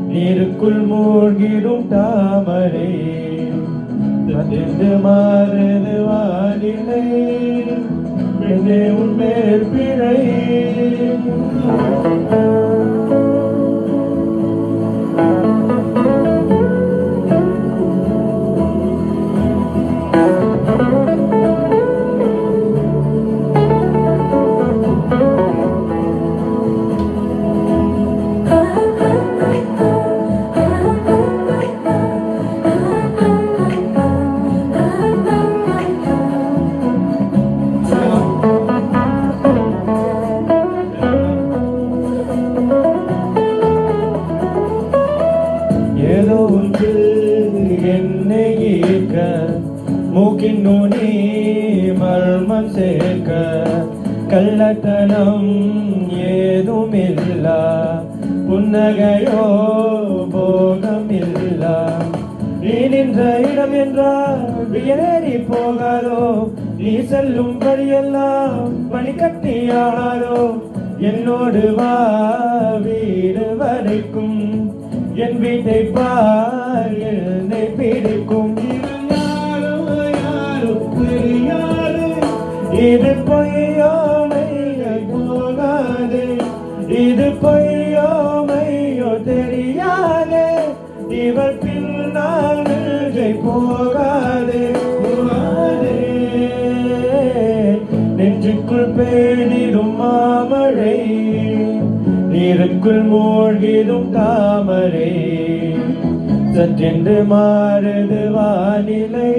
S10: நீருக்குள் மூழ்கிடும் தாமரை சற்றென்று மாறுது வானிலை பெண்ணே உன்மேல் பிழை ஏதோ ஒன்று என்னை ஈர்க்க மூக்கின் நுனி மர்மம் சேர்க்க கள்ளத்தனம் ஏதும் இல்லா புன்னகையோ போகம் இல்லா நீ நின்ற இடம் என்றால் வியேறி போகாதோ நீ செல்லும் வழியெல்லாம் பனிக்கட்டியாகாதோ என்னோடு வா வீடு வரைக்கும் என் வீட்டை பார் என்னை பிடிக்கும் யாரும் யாரும் தெரியாது இது பொய்யோமையோ போகாது இது பொய்யோமையோ தெரியாது இவள் பின்னால் நின்றை போகாது நெஞ்சுக்குள் பேணிடும் மாமழை நீருக்குள் மூழ்கிடும் தாமரை சற்றென்று மாறுது வானிலை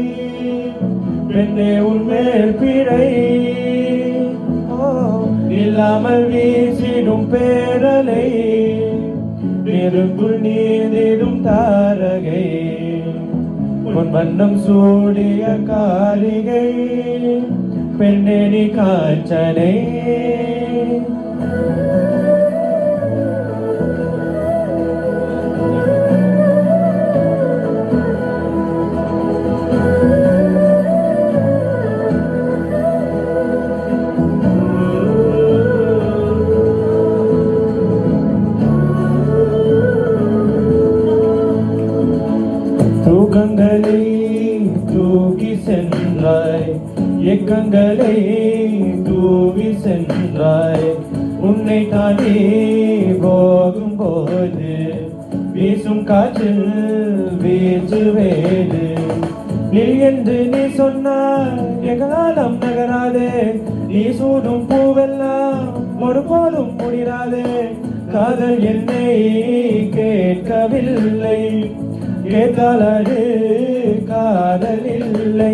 S10: பெண்ணே உன்மேல் பிழை இல்லாமல் வீசிடும் பேரலை நீருக்குள் நீந்திடும் தாரகை உன் வண்ணம் சூடிய காரிகை பெண்ணே நீ காஞ்சனை தூக்கங்களை தூக்கி சென்றாய் ஏக்கங்களை தூவி சென்றாய் உன்னை தாண்டி போகும்போது வீசும் காற்றில் வீச்சு வேடு நீ என்று நீ சொன்னாய் எங்களாலம் நகராதே நீ சூடும் பூவெல்லாம் ஒருபோதும் முடிராதே காதல் என்னை கேட்கவில்லை கேட்டால் அது காதல் இல்லை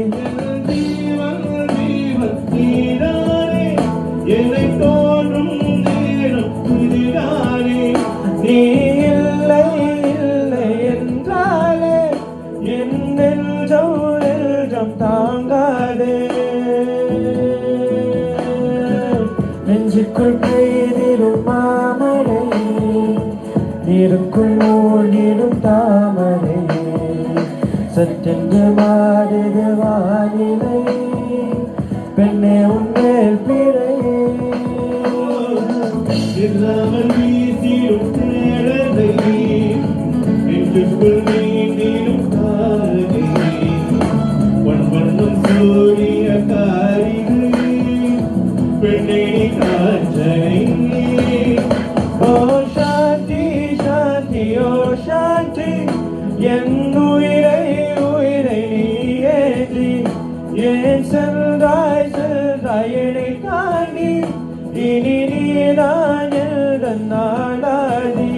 S10: நீதானே என்னை தோன்றும் நேரம் இதுதானே நீ இல்லை இல்லை என்றாலே என் நெஞ்சம் தாங்காதே நெஞ்சுக்குள் பெய்திடும் மாமழை நீருக்குள் மூழ்கிடும் தாமரை சற்றென்று மாறுது வானிலை பெண்ணே உன்மேல் பிழை இல்லாமல் வீசிடும் தேடலை நெஞ்சுக்குள் நீந்திடும் தாரகை பொன் வண்ணம் சூரிய காரிகை பெண்ணே நீ காஞ்சனை ஓ சாந்தி சாந்தி ஓ சாந்தி என் உயிரை உயிரை நீ ஏற்றி ஏன் சென்றாய் சென்றாய் என்னை தாண்டி இனி நீதான் எழுதன் நாடாதி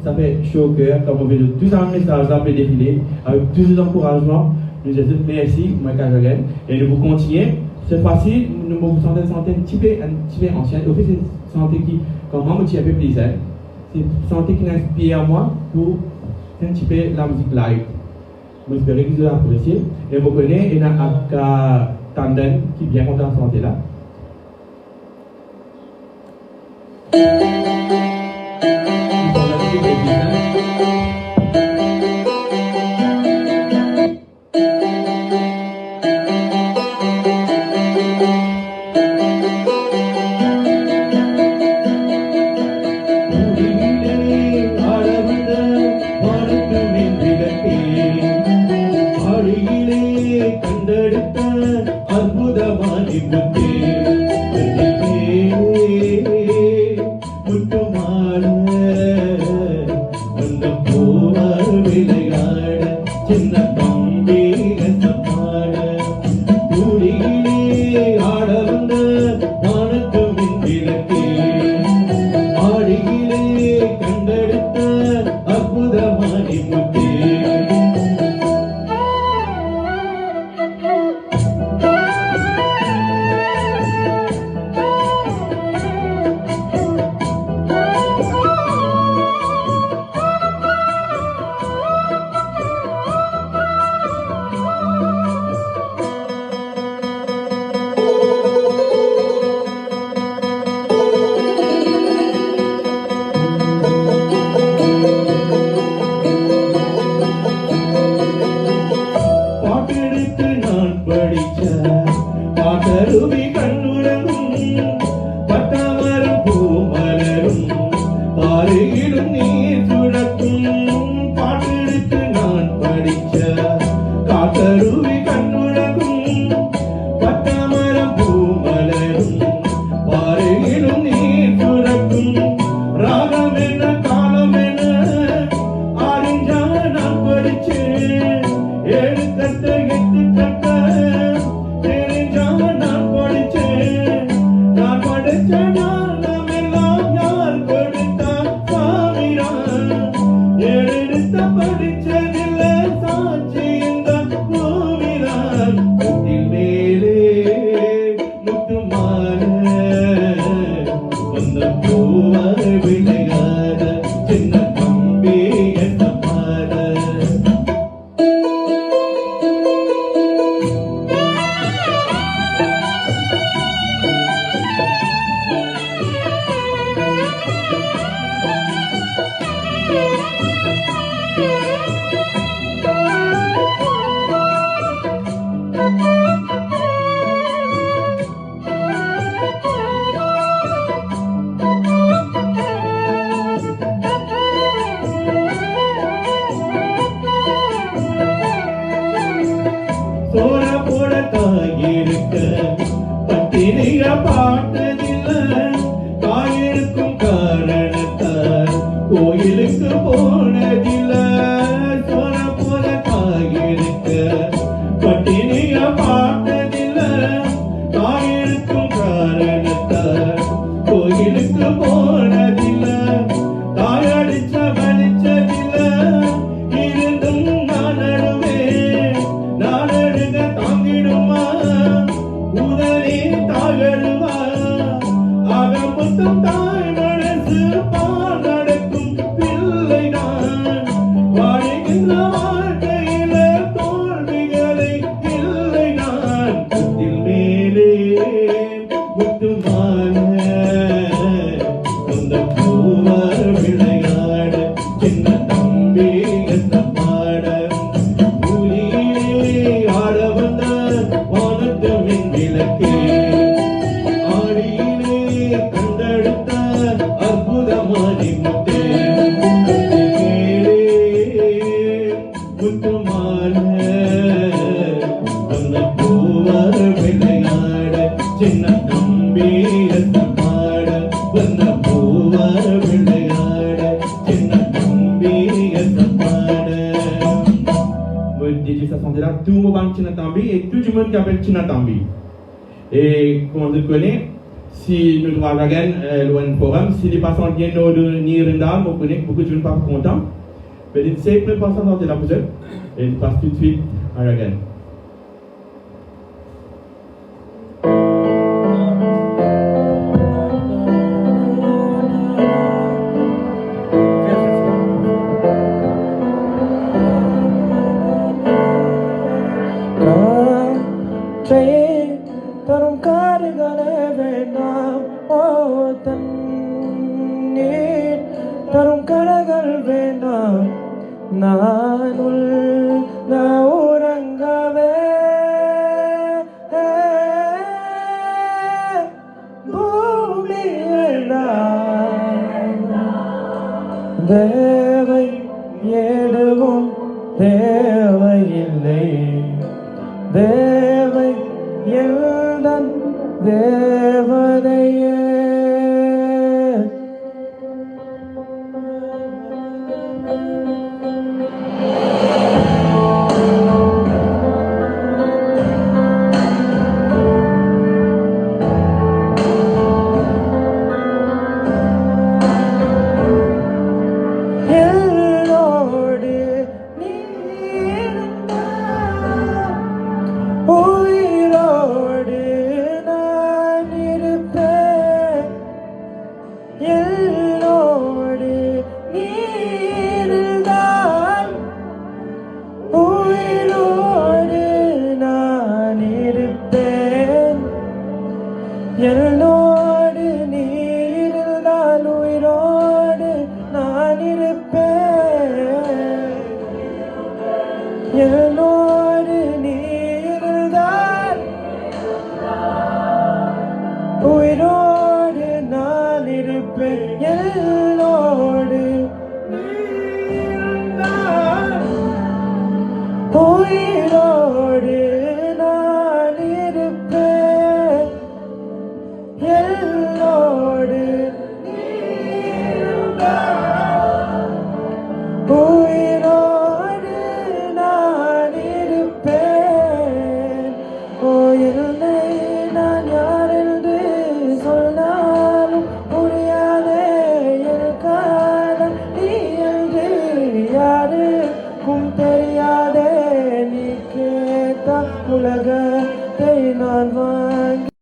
S9: Ça fait chaud au cœur, comme on veut dire, tout un message après défilé, avec tous les encouragements. Nous disons merci, moi, Kajagen, et nous vous continuons. Cette fois-ci, nous vous sentez un petit peu ancienne. Au fait, c'est une santé qui comment je suis un peu plaisir, c'est santé qui inspire moi pour un petit peu la musique live. J'espère que vous appréciez. Et vous connaissez, il y a un tandem qui est bien content de santé là. Et comme vous connaissez, si nous travaillons loin forum, si les passants viennent nous Nirenda, vous connaissez beaucoup de gens pas contents. Mais c'est le passant dans la position et passe tout de suite à la gagne.
S10: தரும் கனகள் வேண்டாம் நான் உறங்கவே பூமி தேவை எதுவும் தேவையில்லை தேவை எல்தன் தேவதையே என்னோடு நீரில்தான் உயிரோடு நான் இருப்பேன் என்னோடு நீரில்தான் உயிரோடு நான் இருப்பேன் என்னோடு நீரில்தான் உயிரோடு நான் இருப்பேன் என்னோடு உயிரோடு நான் இருப்பேன் ஓ என்னை நான் யார் என்று சொன்னாலும் புரியாதே என் காதல் நீ என்று யாருக்கும் தெரியாதே நீ கேட்ட உலகத்தை நான் வாங்கி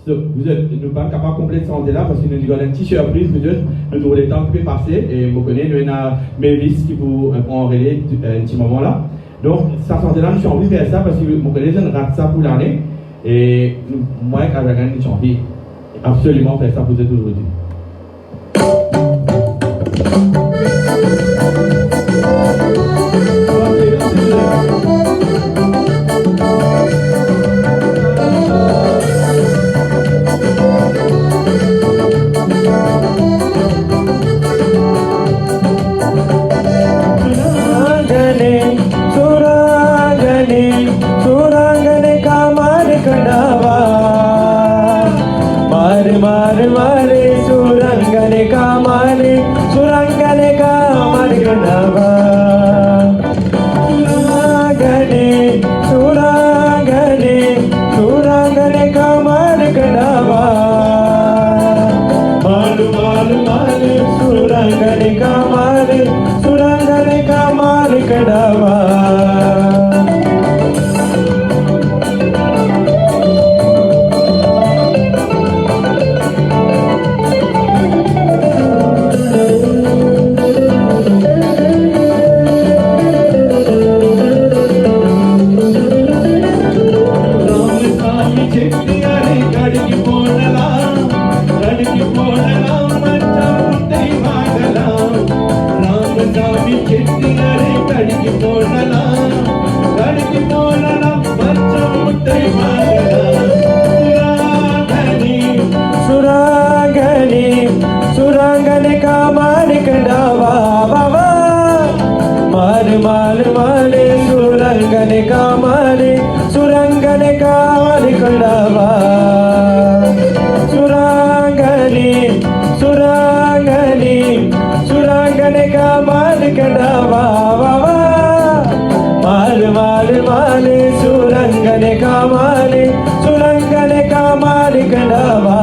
S9: Vous êtes nous pas capable de compléter ça là parce que nous avons une petite surprise nous avons le temps qui peut passer et vous connaissez nous avons Mavis qui vous prend relais un petit moment là donc ça sortait là nous avons envie de faire ça parce que vous connaissez on rate ça pour l'année et moi avec un nous avons envie absolument faire ça pour vous aujourd'hui.
S10: मारे सुरंगने का surangane kamali kadawa. Surangane kamali kadawa baba. Male male male surangane kamali kadawa. Surangane kamali kadawa baba. Male male male surangane kamali kadawa.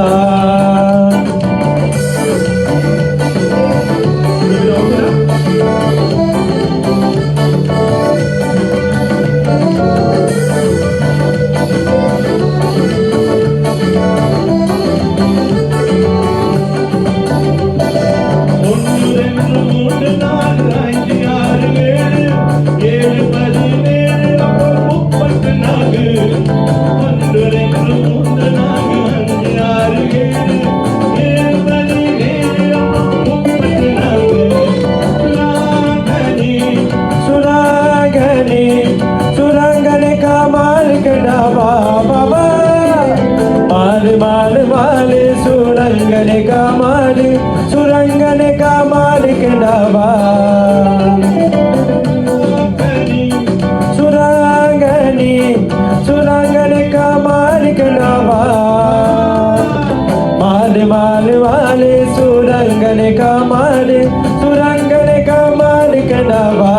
S10: Surangane kamali kadawa baba. Male male male surangane kamali kadawa. Surangane kamali kadawa. Male male male surangane kamali kadawa.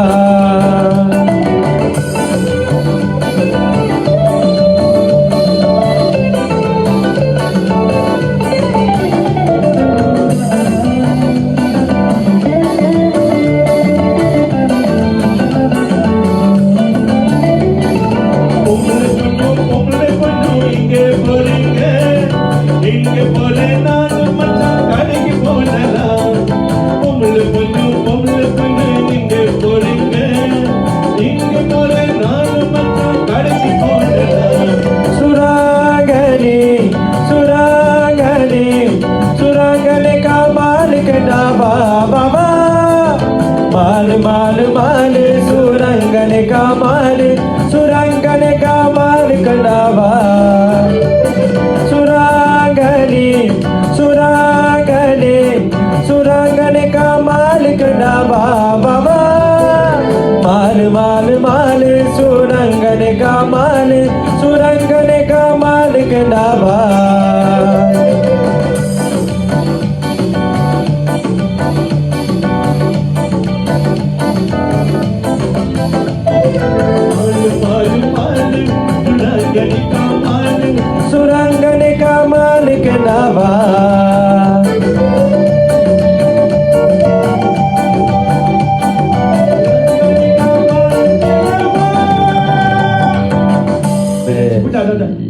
S10: Surangane kamali kadawa baba. Male male male surangane kamali kadawa. Surangane kamali kadawa baba. Male male male surangane kamali kadawa. Surangane kamali kadawa.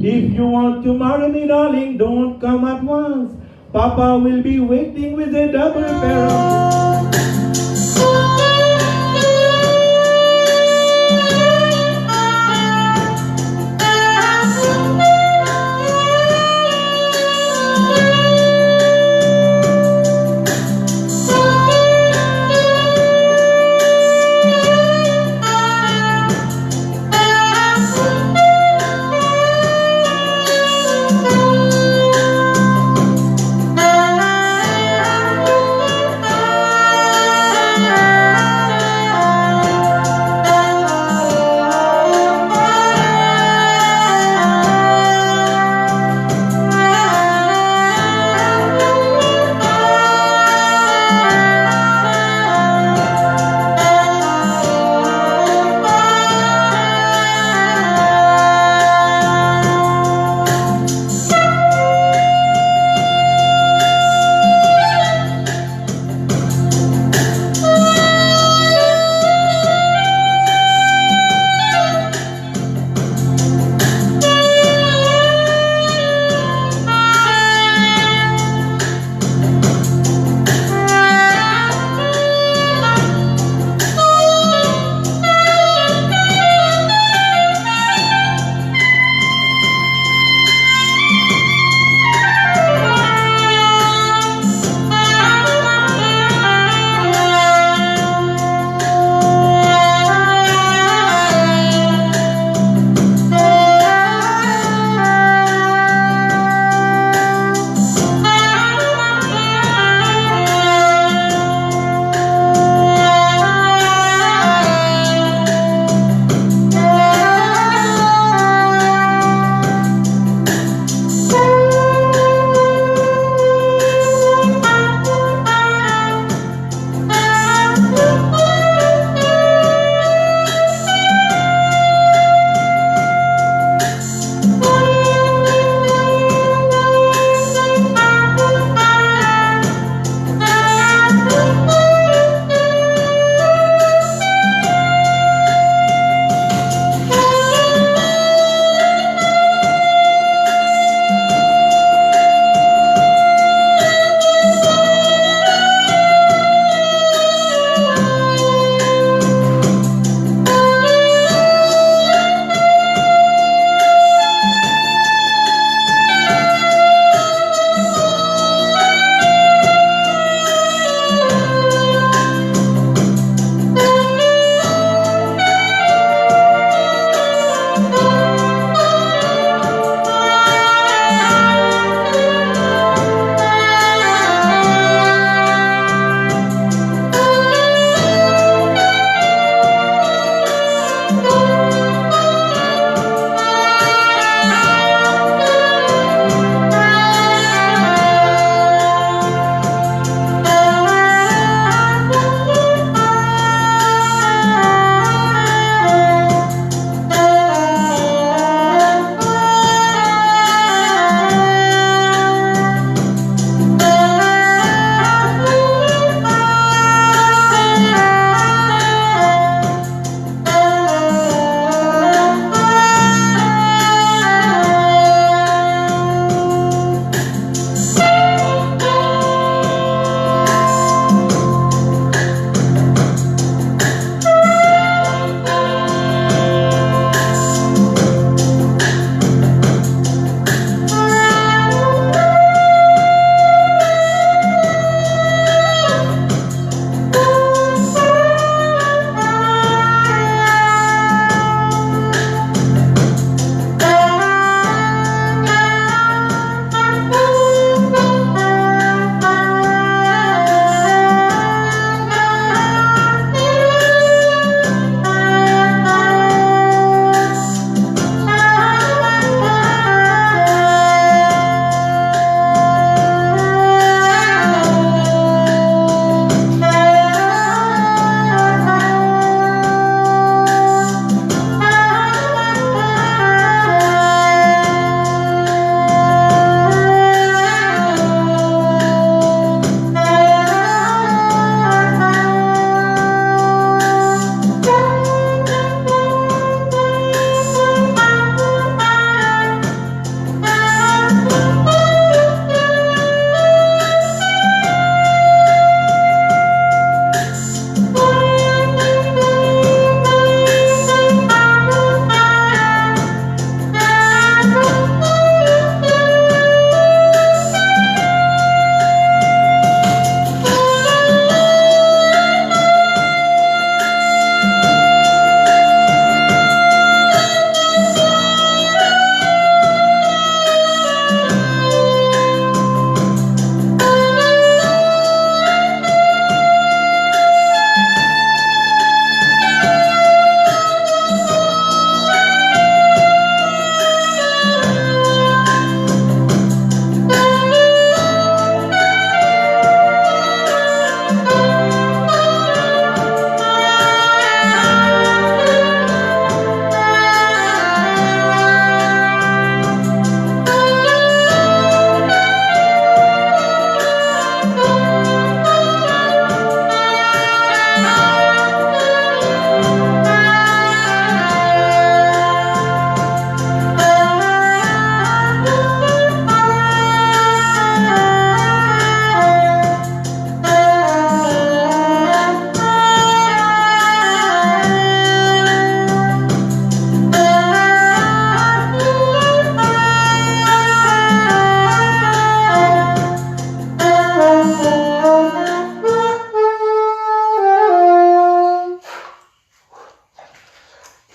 S10: If you want to marry me, darling, don't come at once. Papa will be waiting with a double barrel.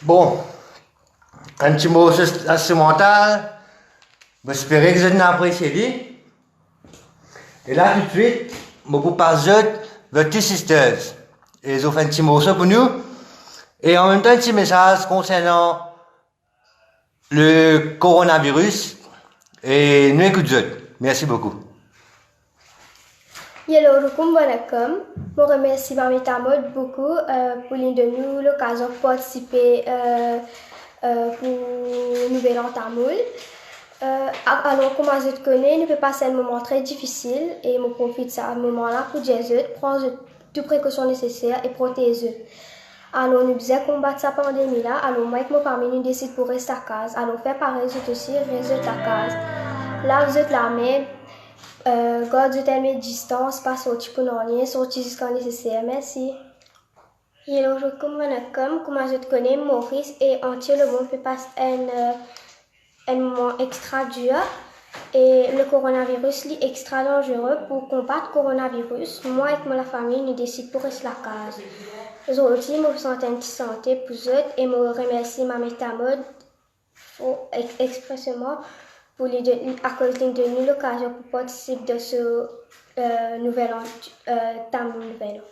S11: Bon, un petit mot instrumental. J'espère que vous avez apprécié. Et là, tout de suite, je vous passe The Two Sisters. Et ils ont fait un petit morceau pour nous. Et en même temps, un petit message concernant le coronavirus. Et nous écoutons. Merci beaucoup.
S12: Yellowrukum Wanakum, je remercie Mamie Tamod beaucoup pour nous l'occasion de participer pour Nouvel An Tamoul. Alors, comme je te connais, nous peut passer un moment très difficile et je profite de ce moment-là pour dire prendre toutes les précautions nécessaires et protéger. Alors, nous devons combattre cette pandémie-là. Alors, moi et ma famille, nous décidons pour rester à casa. Alors, faire pareil, c'est aussi rester à casa. Là, vous êtes la main. Gardez mes distances, pas sortir pour rien, sortir jusqu'à nécessaire. Merci. Hello, comme je te connais, Maurice et entier le monde peut passer un moment extra dur. Et le coronavirus est extra dangereux. Pour combattre le coronavirus, moi et ma famille, nous décidons pour rester à casa. Aujourd'hui, je me sens en santé pour eux et je remercie ma métamode expressément pour à cause de nous l'occasion pour participer de ce nouvel an, nouvel an.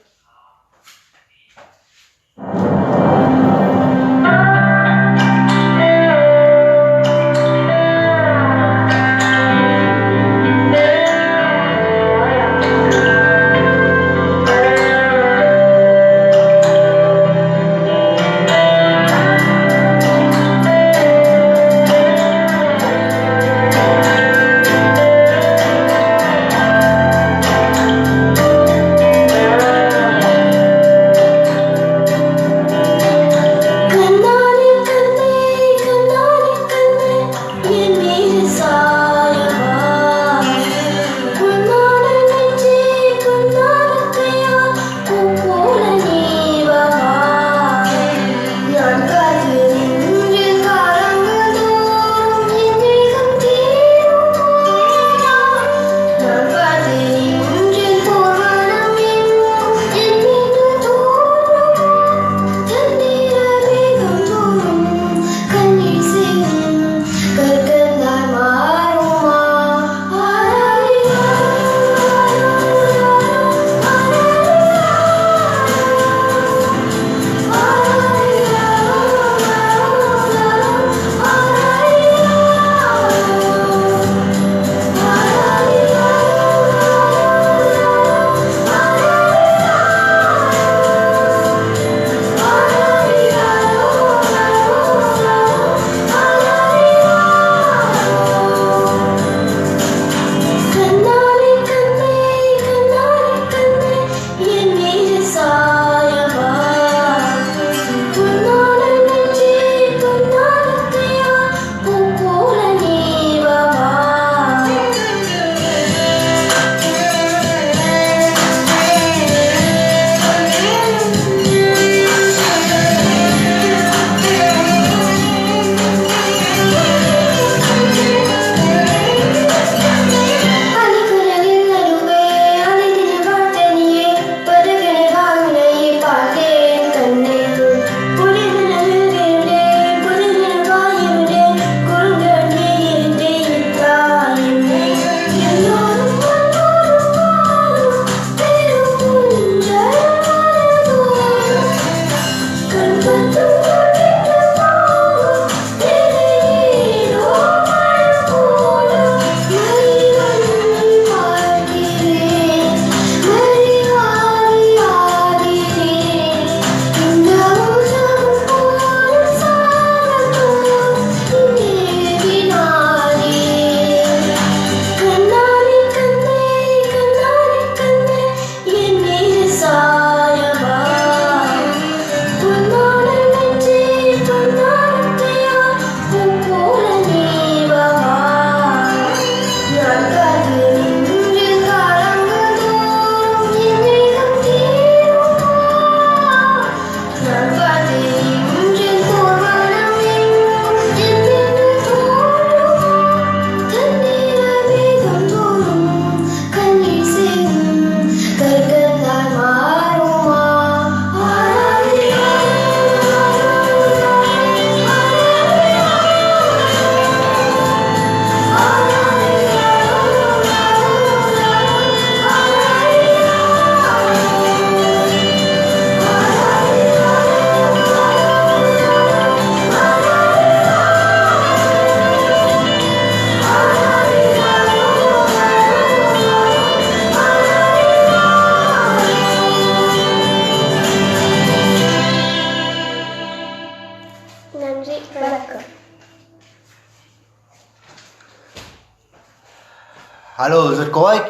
S11: Alors, vous êtes correct?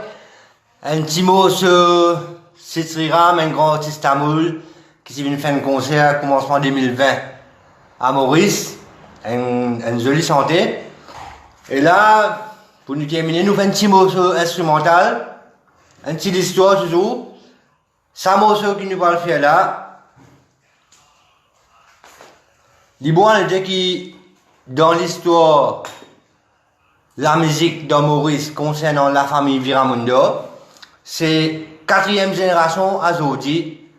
S11: Un petit mot sur Sitriram, un grand artiste tamoul qui vient faire un concert au commencement 2020 à Maurice. Une jolie santé. Et là, pour nous terminer, nous faisons un petit mot sur instrumental. Un petit histoire toujours. Ça morceau qui nous va le faire là. L'Iboan a dit que dans l'histoire, la musique dans Maurice concernant la famille Viramundo, c'est 4e génération à aujourd'hui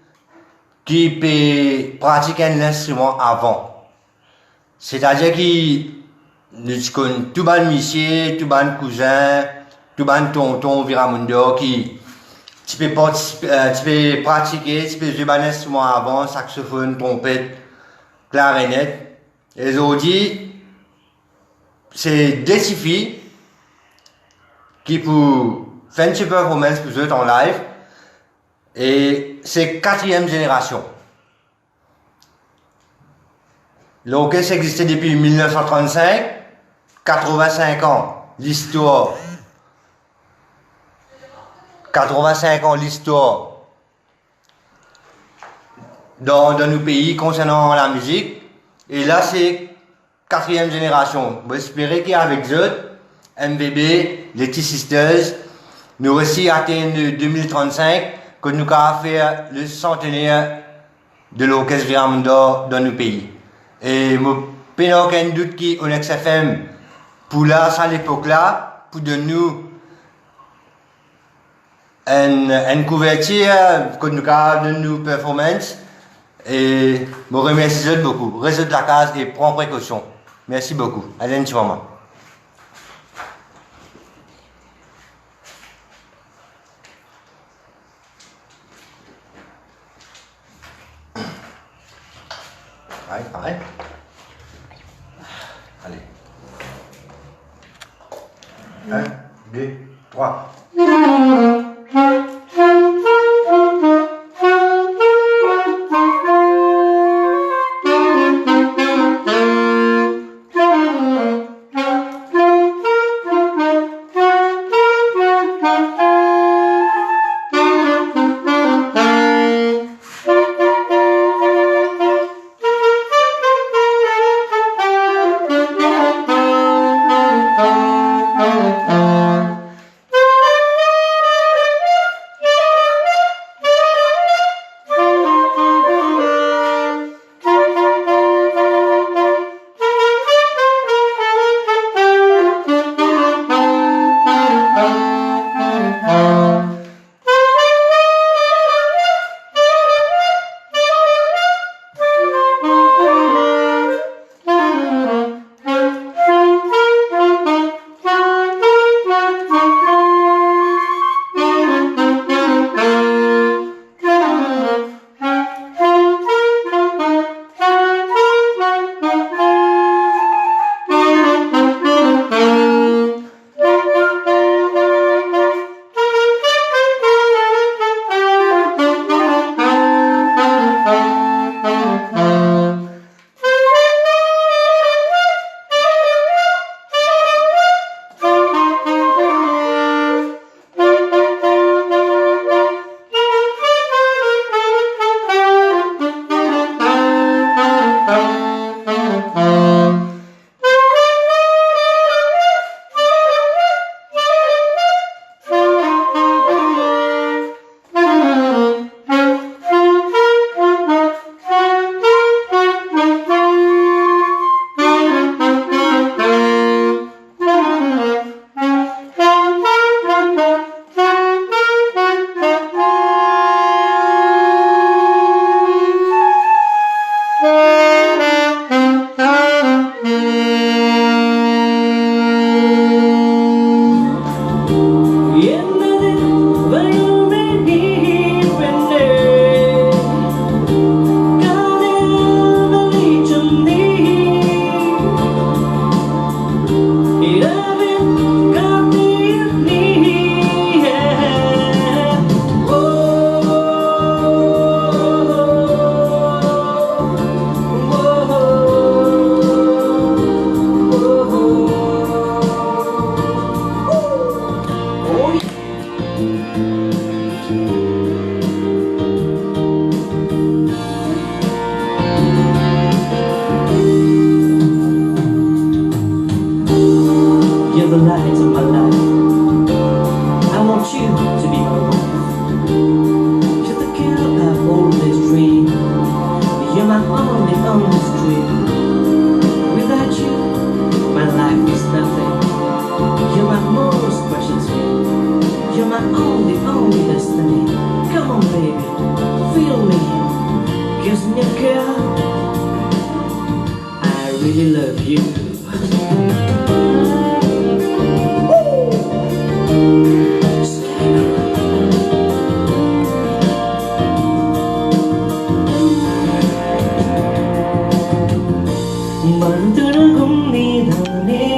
S11: qui peut pratiquer l'instrument avant. C'est-à-dire que nous connaissons tout le monsieur, tout le cousin, tout le tonton Viramundo qui tu peux pratiquer, tu peux jouer un instrument avant, saxophone, trompette, clarinette. Et aujourd'hui, c'est des filles qui pour faire une petite performance pour eux en live. Et c'est 4e génération. L'orchestre existait depuis 1935, 85 ans, l'histoire. 85 ans l'histoire dans nos pays concernant la musique. Et là, c'est 4e génération. J'espère qu'avec eux, MVB, les T-Sisters, nous réussissons à atteindre 2035, que nous allons faire le centenaire de l'orchestre Viramundo dans nos pays. Et je n'ai aucun doute que ONEX FM, pour là, à l'époque-là, pour de nous, une couverture que nous avons de nos performances. Et je vous remercie beaucoup. Reste de la case et prends précaution. Merci beaucoup. Allez, un petit moment. Allez. Allez. 1, 2, 3.
S13: feel me, kiss me girl, I really love you. மனதுருகும் நீதானே,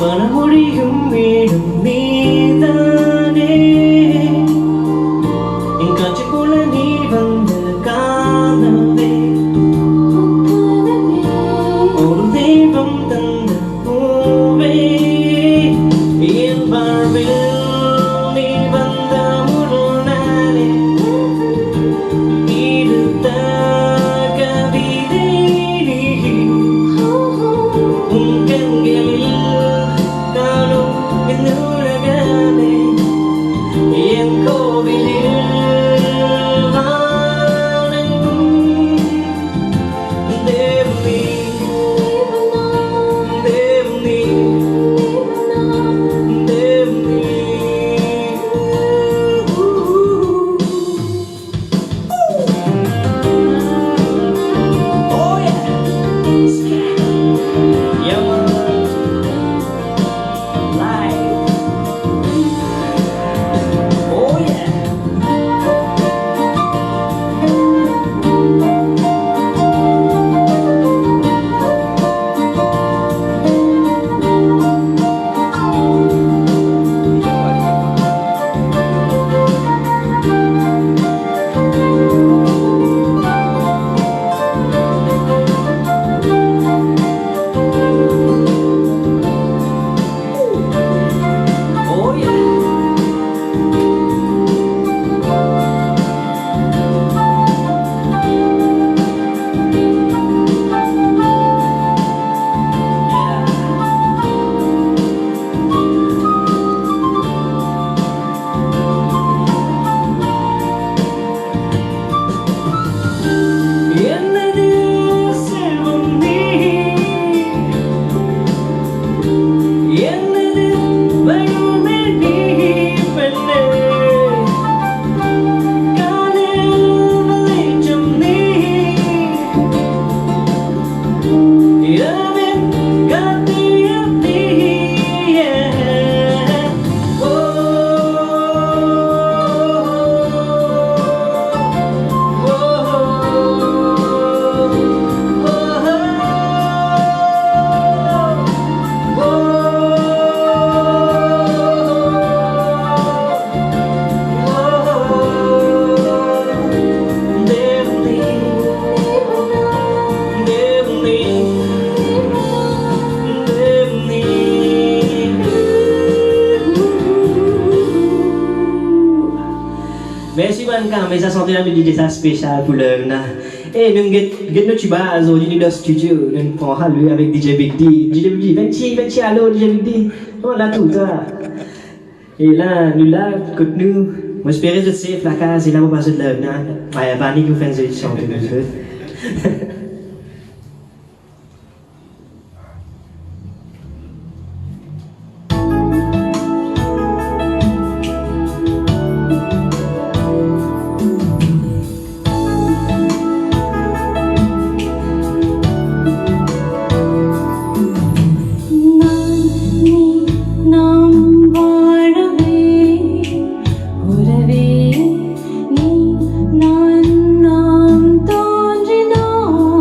S13: மனமொழியும் வீடும் நீதானே, என் காட்சி போல நீ வந்து காணவே, ஒரு தெய்வம் தந்த பூவே, என் வாழ்வில் நீ வந்த முழு நாளே ஈடுத்த கவிதை நீ, உன் கண்களில் காணும் இந்த உலகமே என் கோவிலில் வானெங்கும் தேவனே, தேவனே, தேவனே. Oh yeah, yeah man, live. Oh yeah. Oh yeah. என்னது செல்வம் நீ, என்னது வறுமை நீ பெண்ணே, காதல் வெளிச்சம் நீ, இரவின் காத்தியம் நீ. ஓ, Merci Banka, mais ça sentait la musique ça spécial pour l'heure. Et nous get notre base aujourd'hui dans le studio, nous prenons lui avec DJ Big D. DJ Big D, 20 allô DJ Big D. On a tout ça. Et là, nous là, côté nous, moi j'espère que c'est la case et là on passe de l'heure. Ouais, Vanny qui fait une édition de nous.
S7: உறவே நீ நான் தோன்றினோம்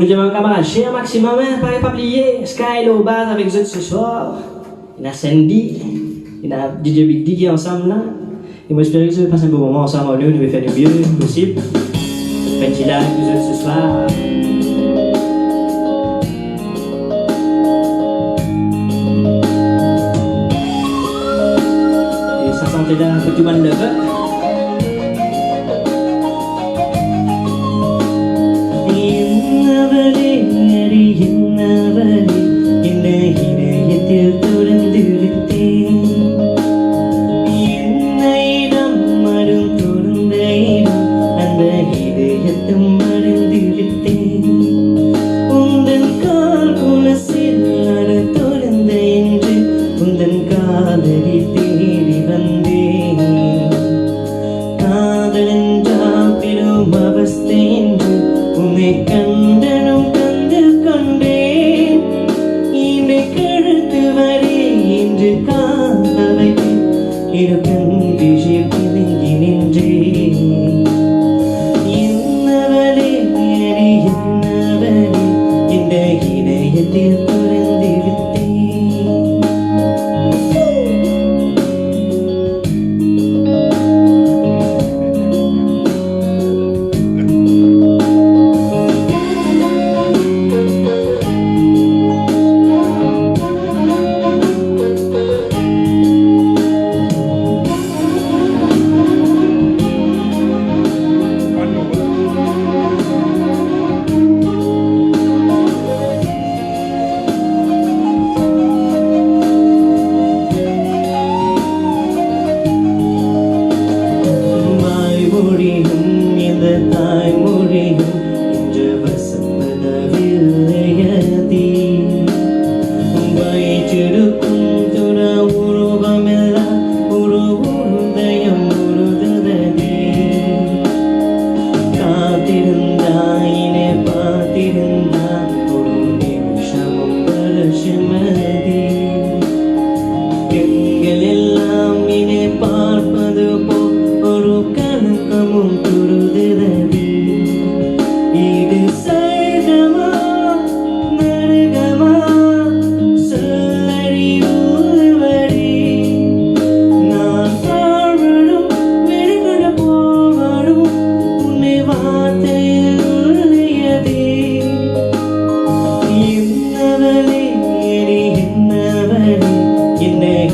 S13: vous dire, mon camarade, cher maximum, hein, pas oublier, Sky est au base avec eux ce soir. Il y a Sandy, il y a DJ Big D qui est ensemble là. Et moi, j'espère que vous allez passer un bon moment ensemble. Nous allons faire le mieux possible. Petit live avec eux ce soir. Et ça sentait là, petit man de feu.
S14: என்னை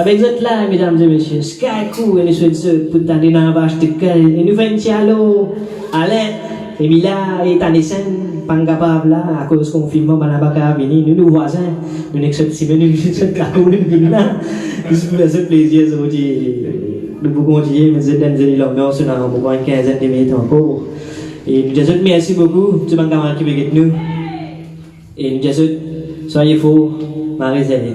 S13: Avec cette là, mesdames et messieurs, Sky Crew et nous souhaitons pour t'en donner un vache de cœur. Et nous faisons un tialo, Alain, Emilia et Tanesen, pas capable là, à cause du confinement, on n'a pas qu'à venir. Nous, nos voisins, nous n'acceptons pas, nous sommes là, nous venons là. Nous sommes là, c'est plaisir, nous pouvons continuer, mais c'est dans les l'ambiance, on a encore une quinzaine de minutes encore. Et nous disons merci beaucoup, tout le monde qui est avec nous. Et nous disons, soyez forts, Marie-Zélie.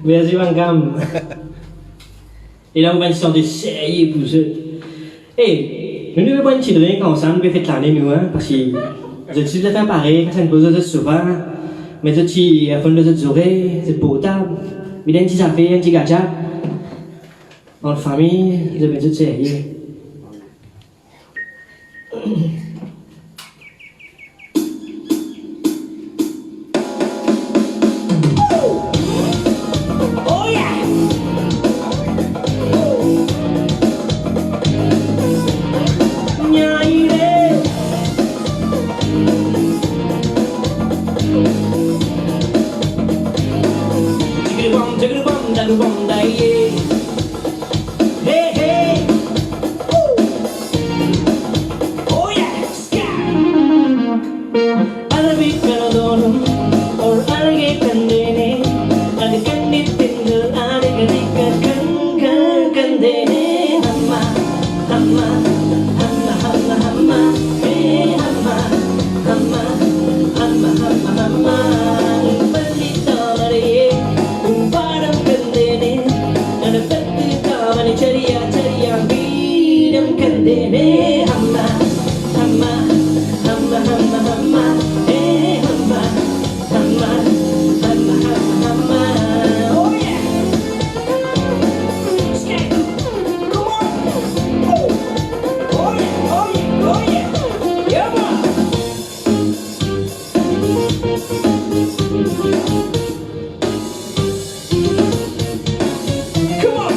S13: Merci Bangam. Et là, on va se sentir sérieux pour ça. Et nous devons prendre un petit drink ensemble et faire l'année, nous, hein, parce que je suis de faire pareil, quand ça nous pose souvent. Mais je suis à fond de cette oreilles, c'est potable. Mais il y a un petit affaire, un petit gadget. En famille, je vais être sérieux. baru bondai Hey hey Oh yeah Arabi karadonum or alage kandene ad kannit tingal adagari kan kandene hamma hamma hamma hamma hamma hey hamma hamma hamma hamma hamma pallitare param kandene ad petti kavani chariya chariya veedam kandene hamma hamma hamma hamma hamma hey hamma hamma hamma hamma hamma oh yeah skate come on oh yeah oh yeah oh yeah yeah man come on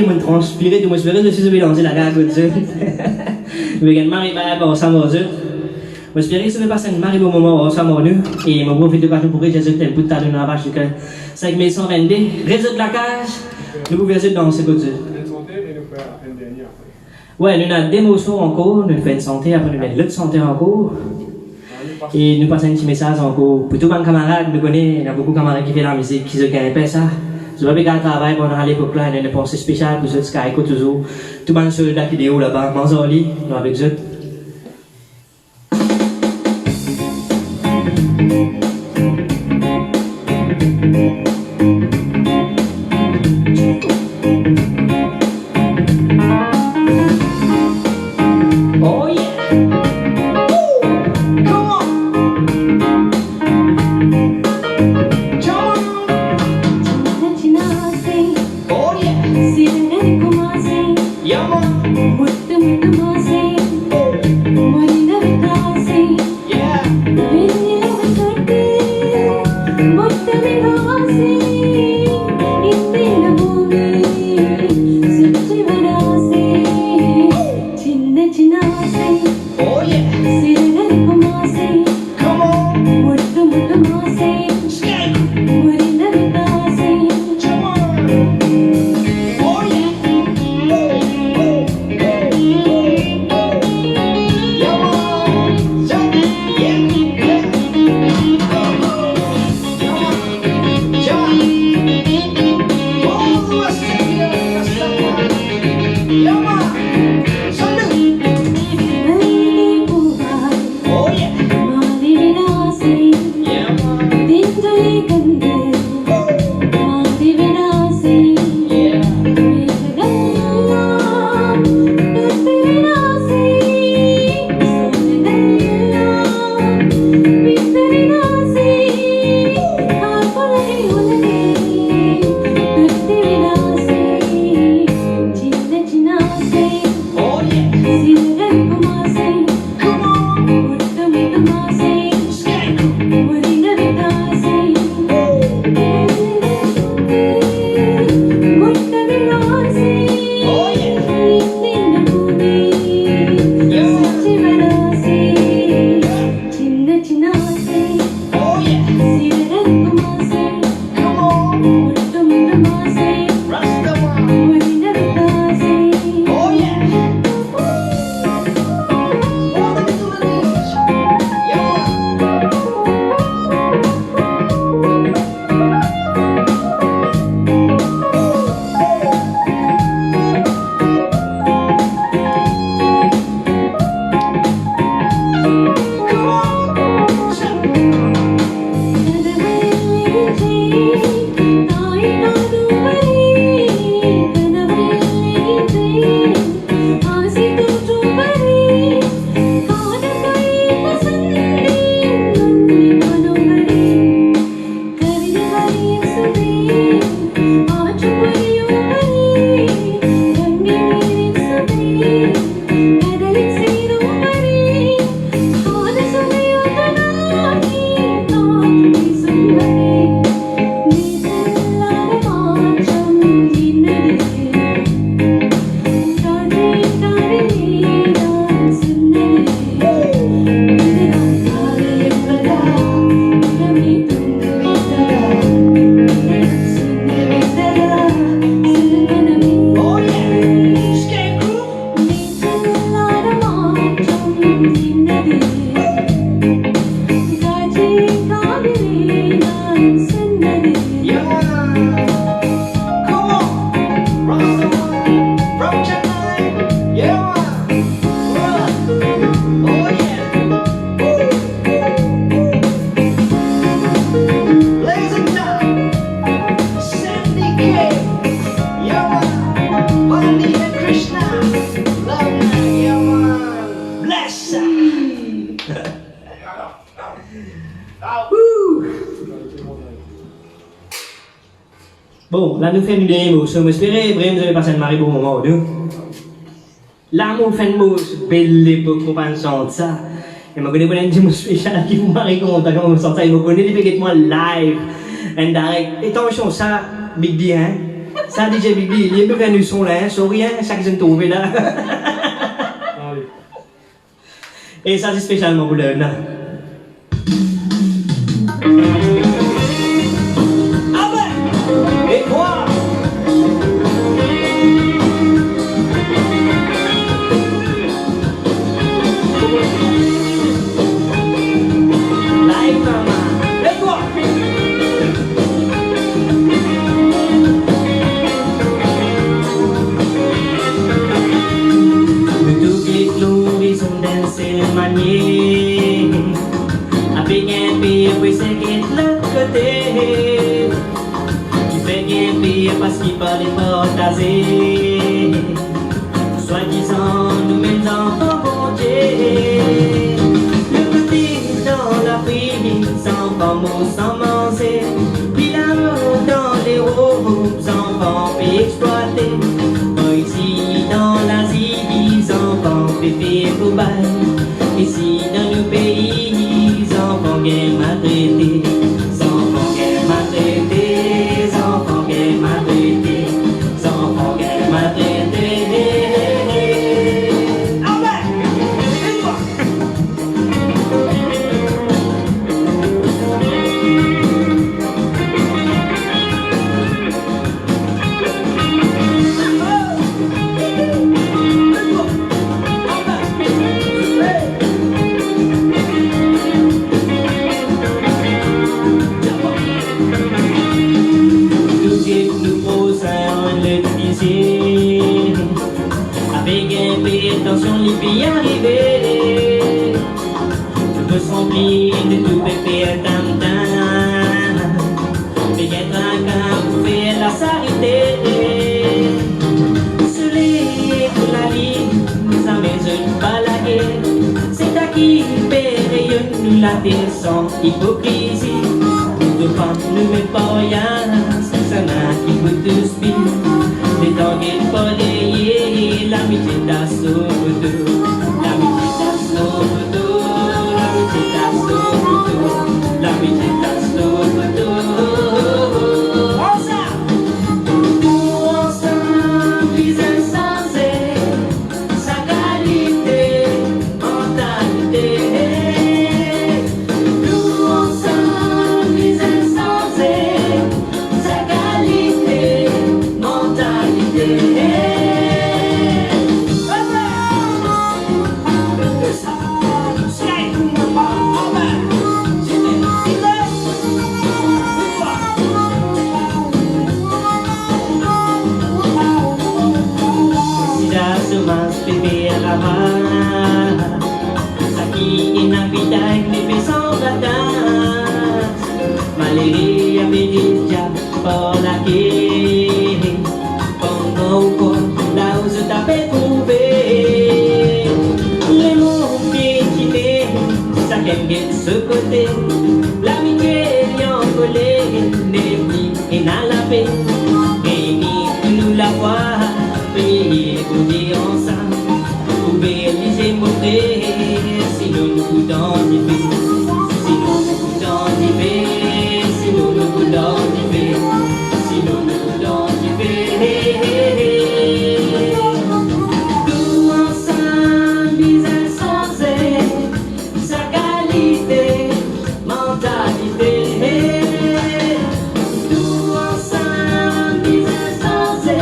S13: mình transpiré de moi espérer je suis mélangé la gare comme ça mais également il va avoir ça moi moi espérer que ça va passer un mari bon moment au sama nous et mon profite de partout pour que j'ai un PUTTHANDHU dans la page que 5122 réseau de la cage nous pouvons essayer de danser comme ça ouais nous avons des morceaux en cours nous faisons une santé après nous mettons l'autre santé en cours et nous passons un petit message en cours pour tous mes camarades nous connaissons il y a beaucoup de camarades qui font la musique qui se gagnent ça. Je vais bien travailler pendant l'époque là, il y a une pensée spéciale pour ceux qui écoutent toujours. Tout le monde sur la vidéo là-bas, Manzoli, avec eux. Oh yeah! Come on!
S7: Yeah.
S13: Bon, là nous faisons une dernière mousse. J'espère que vous avez passé un mari bon moment, nous. Là, nous faisons une mousse. Belle époque pour pas chanter ça. Et je connais pas une mousse spéciale qui vous marie comment vous sortez. Je connais les moi live and direct. Et attention, ça, Big D, hein. Ça, DJ Big D, il est venu son là, hein. Sans rien, ça qui s'est trouvé là. Et ça, c'est spécialement pour le là. Et quoi? Live mama, et quoi? Toutes les floraisons d'un seul manier, avec un pire, puis c'est qui de l'autre côté. Bien pire parce qu'il fallait partager. Soi-disant, nous-mêmes enfants bon Dieu. Le petit dans la prise, enfants mots sans manger. Puis l'amour dans les robes, enfants fait exploiter. Ici dans l'Asie, les enfants fait faire pour bail. Ici dans nos pays, les enfants gagnent maltraités. Enfants gagnent maltraités. Enfants gagnent maltraités. Enfants gagnent maltraités. Avec un peu d'attention, les filles arrivées. Je me sens pris de tout pépé à tam-tam. Mais un tracas pour faire la charité. Soleil pour la vie, nous amène pas la guerre. C'est à qui périllonne la terre sans hypocrisie. Nous ne pas nous mettre pas rien, c'est ça qui peut tout spire. Les temps qui pas derrière, l'amitié t'a sauvé. L'amitié t'a sauvé. L'amitié t'a sauvé. L'amitié t'a sauvé. Pour ensemble, puis insensé, sa qualité, mentalité. Nous l'amitié ayant collé, les filles et n'a la paix. Et ni nous la voir, payer pour dire ensemble, pour béliser montrer, si nous nous coudons d'y faire, si nous nous coudons d'y faire, si nous nous coudons d'y faire, si nous nous coudons d'y faire. Tout ensemble, ils ont sensé sa qualité, mentalité. Tout ensemble, ils ont sensé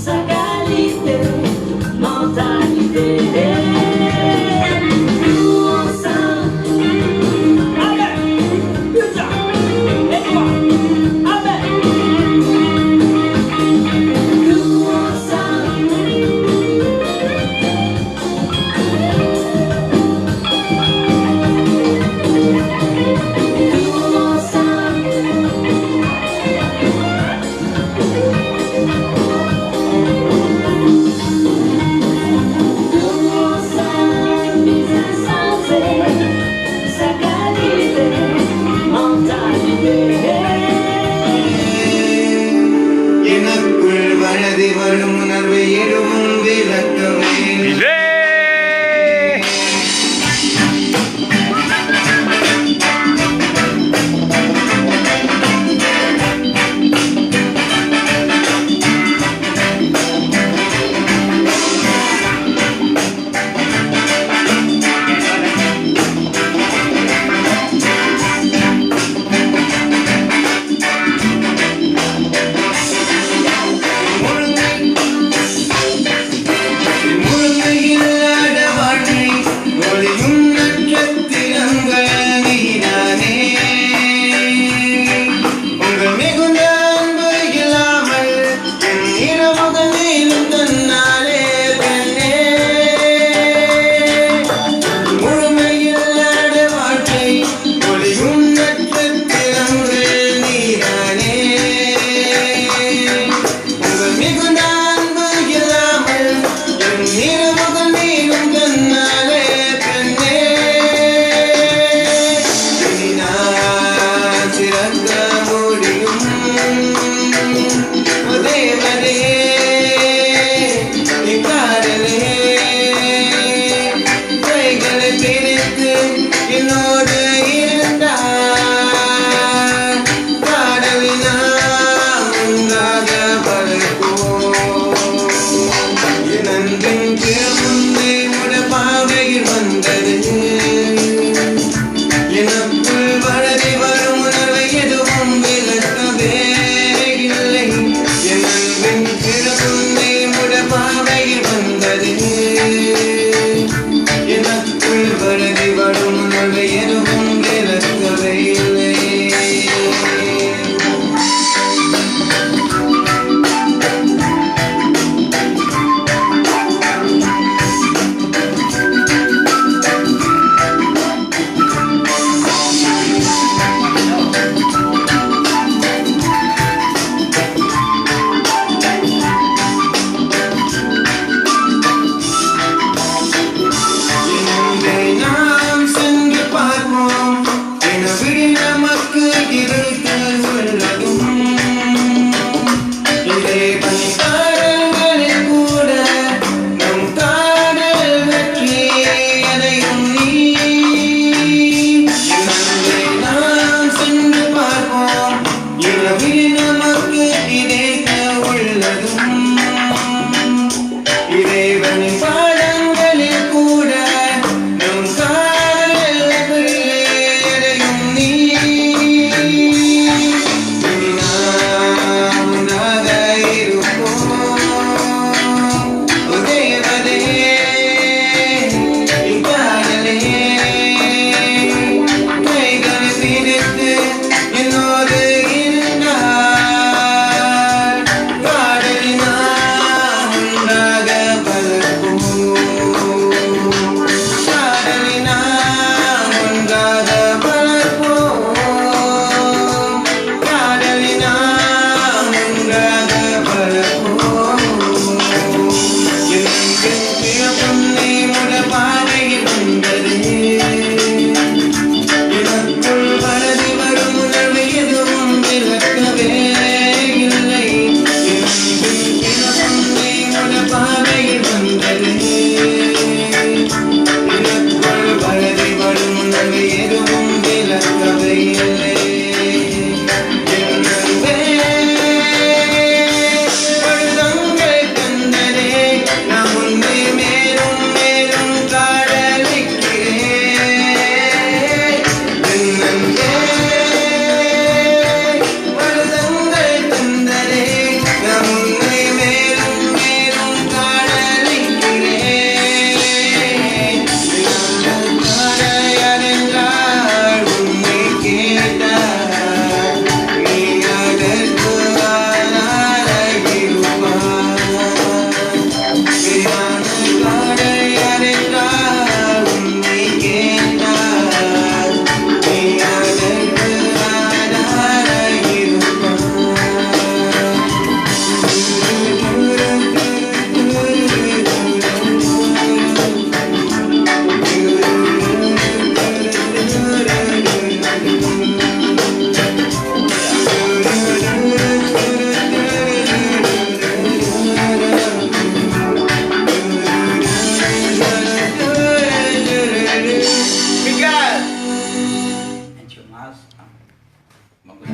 S13: sa qualité, mentalité. Tout ensemble, avec, putain, et toi, avec. Tout ensemble.
S6: எனக்குள் வளதி வரும் உணர்வை எதுவும் விளக்கவே முழுமையில்லாத வாழ்க்கை ஒளியும் நட்சத்திரங்கள் நீதானே. உங்கள் மிகுந்த அன்பு இல்லாமல் என் இரவுகள் நீளும் தன்னாலே பெண்ணே. முழுமையில்லாத வாழ்க்கை ஒளியும் நட்சத்திரங்கள் நீதானே. உங்கள் மிகுந்த அன்பு இல்லாமல் என் இரவுகள் நீளும் தன்னாலே பெண்ணே. இனி நான் சிறக்க முடியும் ஓ தேவனே, இக்காதலே கைகளை பிரித்து என்னோடு இருந்தார். காதலில் நாம் ஒன்றாக பறப்போம். என் அன்பின் பிறமுந்தை உட பாவையில் வந்தது. எனக்குள் வளரி வரும் உணர்வை எதுவும் விளக்கவே இல்லை. என் அன்பின் பிறமுந்தை உட பாவையில் வந்தது. எனக்குள் வளரி வரும் உணர்வை எதுவும் விளக்கவே இல்லை.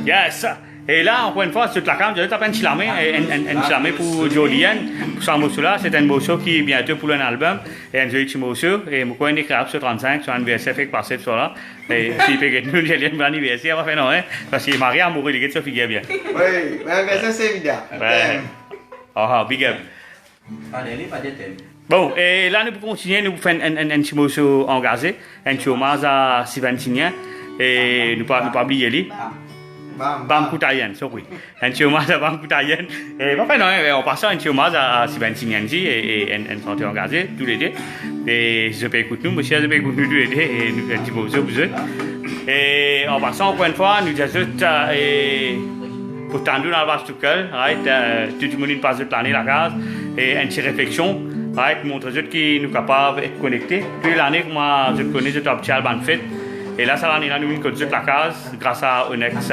S14: Yes. Et là, encore une fois, sur la cam, je vais taper un chilamé pour Jolienne. Pour ce morceau-là, c'est un morceau qui est bientôt pour un album. Et un joli morceau. Et je vais écrire sur 35, sur un anniversaire fait passer sur là. Et si peut être nous, Jolienne, bon anniversaire, on va faire non, hein. Parce qu'il est marié à mourir, il est figure bien.
S6: Oui, mais ça c'est évident.
S14: Ah, big up.
S6: Allez, pas de thème.
S14: Bon, et là, nous pouvons continuer, nous faisons un petit morceau engagé, un petit hommage à Sylvain. Et nous ne pas oublier lui. Bam Koutayen, sorry. Un petit hommage à Bam Koutayen. Et enfin, non, on passe un petit hommage à Sylvain et un santé engagé, tous les deux. Et je peux écouter nous, monsieur, je peux écouter nous tous les deux, et nous un petit morceau pour eux. Et en passant, encore une fois, nous disons PUTTHANDHU dans le vaste tout le monde passe de l'année la case, et une petite réflexion, montre qui nous capables d'être connectés. Depuis l'année que moi, je connais, je suis un fait. Et là, ça l'année, nous avons la case grâce à ONEX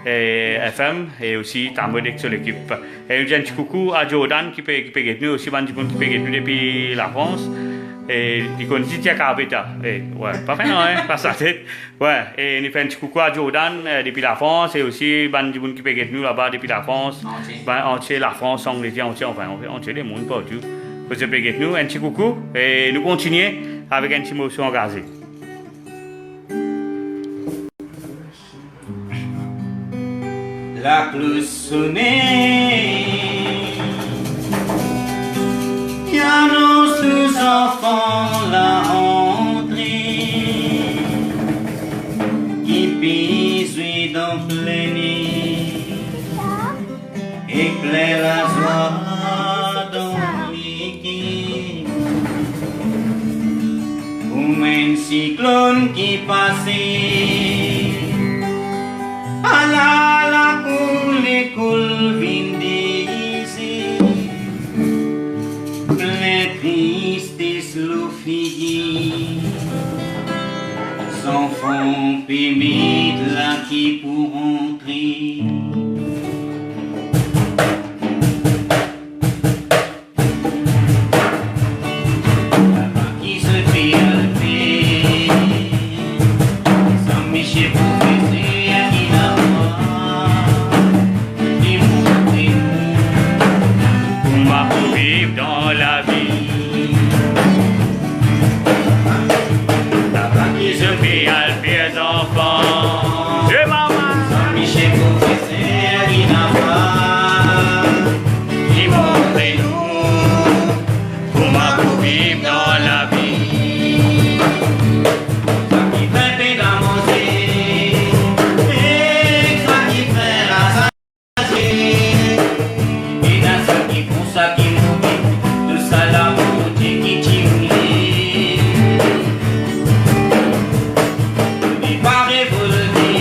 S14: FM et aussi Tamodek sur l'équipe. Et nous disons un petit coucou à Jordan qui peut être nous aussi, qui peut être nous depuis la France. Et il connaît Tia Carpeta. Ouais, pas fait non, hein, pas sa tête. Ouais, et nous faisons un petit coucou à Jordan depuis la France et aussi qui peut être nous là-bas depuis la France. Entier, la France, Angleterre, entier, enfin, entier les mondes partout. Vous peut être nous, un petit coucou. Et nous continuons avec un petit morceau engagé.
S15: La cloche sonnait, qui annonce aux enfants la rentrée, qui pise dans plein nez, éclaire la joie dans l'équipe, comme un cyclone qui passait. La coule vindisi, plein tristesse le figi, sans fond pémide là qui pour rentrer. Qui se fait alper, sans mécher pour baiser.
S14: Dans la vie, la femme qui se fait alper les enfants. Je maman,
S15: Michel professeur, il n'a pas,
S14: il montre nous comment vivre dans la vie.
S15: Qui fait pédamoser, et toi qui fait rassasier, et dans ceux qui font ça qui la beauté qui t'immoule, n'est pas révolté,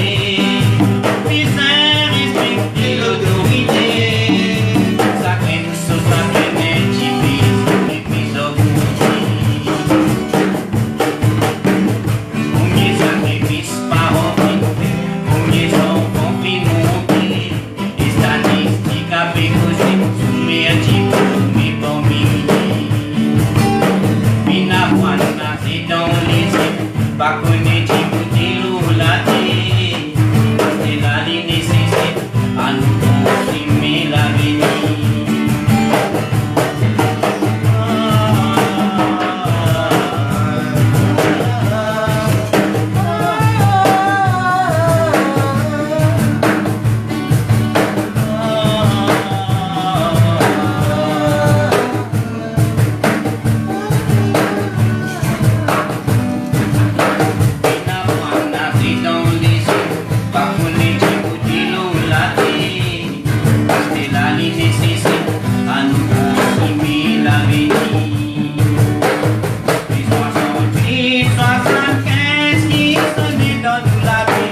S15: c'est dans les yeux, pas pour les yeux, pour dire l'eau la tête. Parce que la nécessité à nous consommer la vie. Les 68, 75 qui sont nés dans toute la vie.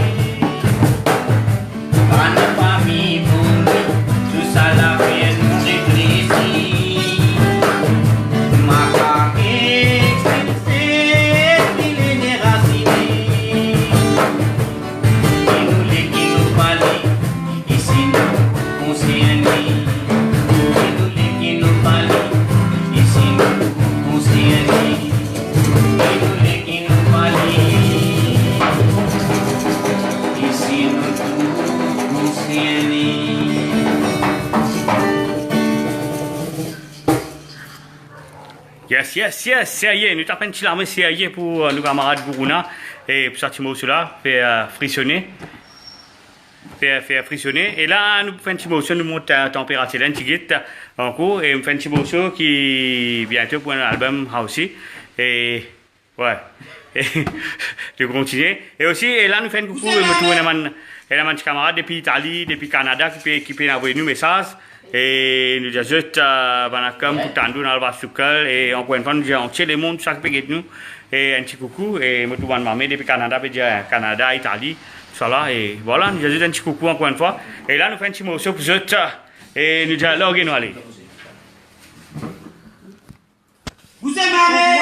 S15: Pas de famille pour nous, tout ça la fait nous réfléchir. Ma carrière, c'est qu'il est déraciné. Et nous les qui nous parlent, ici nous conscients. Et nous les qui nous parlent, ici nous conscients. Et nous les qui nous parlent, ici nous conscients.
S14: Yes, sérieux, nous t'appelons l'armée sérieux pour nos camarades Guruna et pour ça, cela fait frissonner. Fait frissonner. Et là, nous faisons une motion, nous montons la température d'un petit en cours et nous faisons une motion qui bientôt pour un album aussi. Et ouais, et, de continuer. Et aussi, et là, nous faisons coucou et nous trouvons un camarade depuis Italie, depuis Canada qui peut envoyer nous messages. Et nous disons juste, Banakam, PUTTHANDHU, Nalvastukal, et encore une fois, nous disons, entier le monde, chaque pays nous, et un petit coucou, et nous trouvons mamé depuis Canada, Canada, Italie, tout ça là, et voilà, nous disons juste un petit coucou encore une fois, et là, nous faisons un petit morceau pour eux, et nous disons, là, où nous allons.
S15: Vous êtes marrés!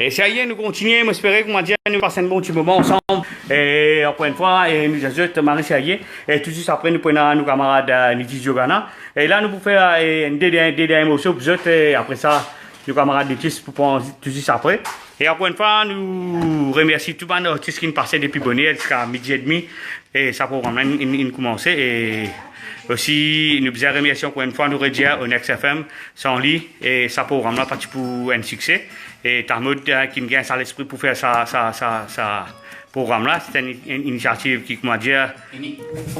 S14: Et sérieux, nous continuons, j'espère qu'on va dire, nous passons un bon petit moment ensemble. Et encore une fois, et nous ajoutons Marie sérieux. Et tout de suite après, nous prenons nos camarades Niti Jogana. Et là, nous pouvons faire une dernière émotion pour eux. Et après ça, nos camarades Niti pour prendre tout de suite après. Et encore une fois, nous remercions tout le monde qui nous passait depuis bonne heure jusqu'à midi et demi. Et ça programme, il commençait. Et aussi, nous vous remercions encore une fois, nous redire ONEX FM sans lui. Et ça programme là, parti pour un succès. Et Tahmoud qui me gagne à l'esprit pour faire ça programme là. C'est une initiative qui, comment dire,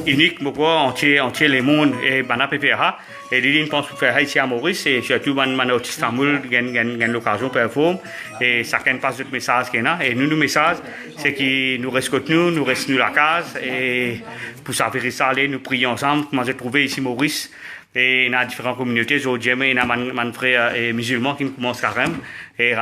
S14: unique, entier les mondes et Bana PPH. Et l'idée, pense pour faire ici à Maurice, et surtout, Mano Istanbul, gagne l'occasion de performer. Et chacun passe notre message qu'il y a. Et nous, nos messages, c'est que nous restons nous restons la case. Et pour savoir ça, nous prions ensemble. Comment j'ai trouvé ici Maurice. Et il y a différentes communautés. Aujourd'hui, il y a un frère musulman qui commence carême. Et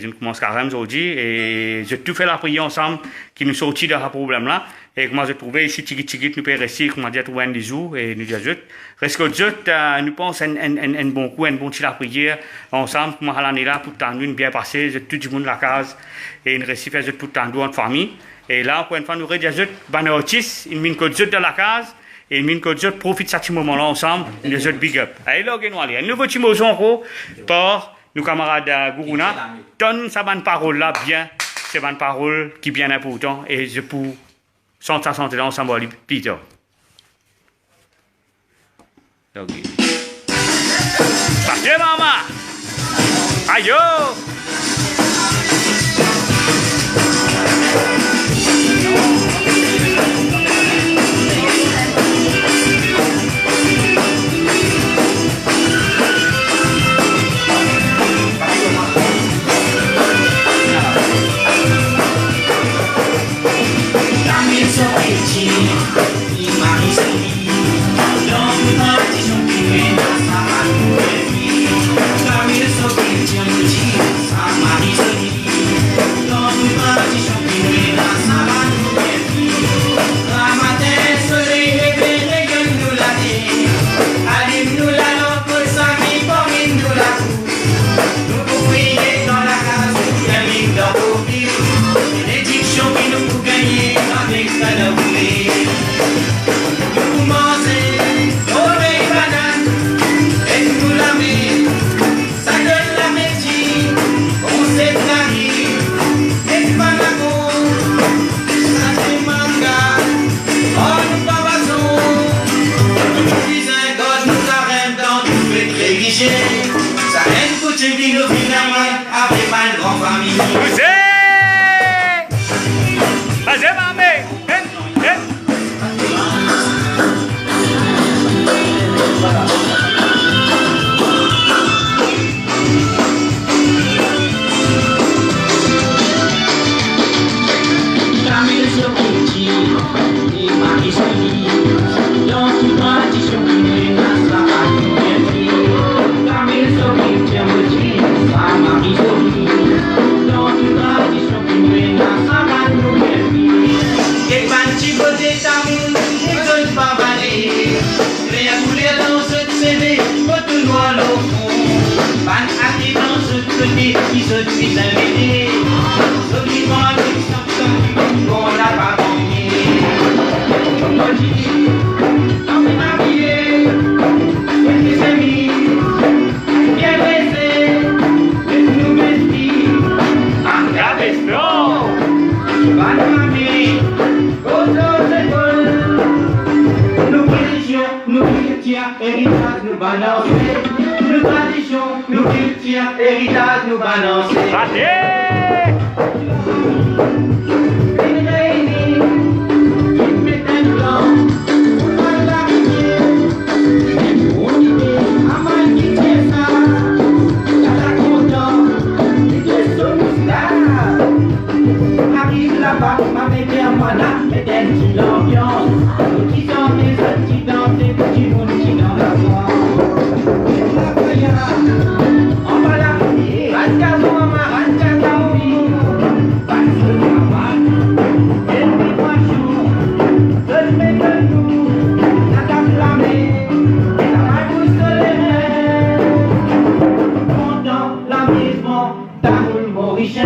S14: je commence carême aujourd'hui. Et j'ai tout fait la prière ensemble qui nous sortit de ce problème-là. Et comment j'ai trouvé ici, Tigit, nous pouvons rester, comment dire, trouver un des jours. Et nous disons, reste que nous pensons un bon coup, un bon petit la prière ensemble. Comment l'année là, pour t'en bien passé, tout le monde la case. Et nous restons faire pour t'en en famille. Et là, encore une fois, nous redisons, ben, artiste, une mine que de la case. Et mine que Dieu profite de ce moment-là ensemble, nous autres big up. Allez, là, un nouveau petit mot encore par nos camarades Gourouna. Donne sa bonne parole-là bien, c'est bonne parole qui est bien important. Et je peux sentir santé là ensemble, Peter. Partez, maman! Aïe!
S15: Tahmoud Maurice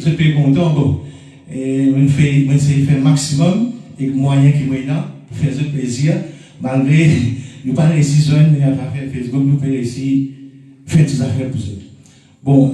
S10: J'espère que tu es content. Bon. On fait le maximum et le moyen qui est là pour faire ce plaisir. Malgré nous pas réussi à travers Facebook, nous pouvons réussir à faire des affaires pour eux. Bon,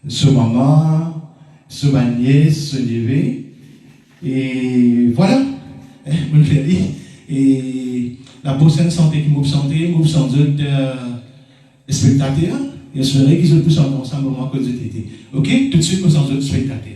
S10: son maman, son nièce, son neveu. Et voilà, je me l'ai dit. Et la prochaine santé qui m'a santé, m'a sans doute spectateur. Et je ferai qu'ils ont tous ensemble au moment que vous étiez. Ok, tout de suite, nous sans doute spectateur.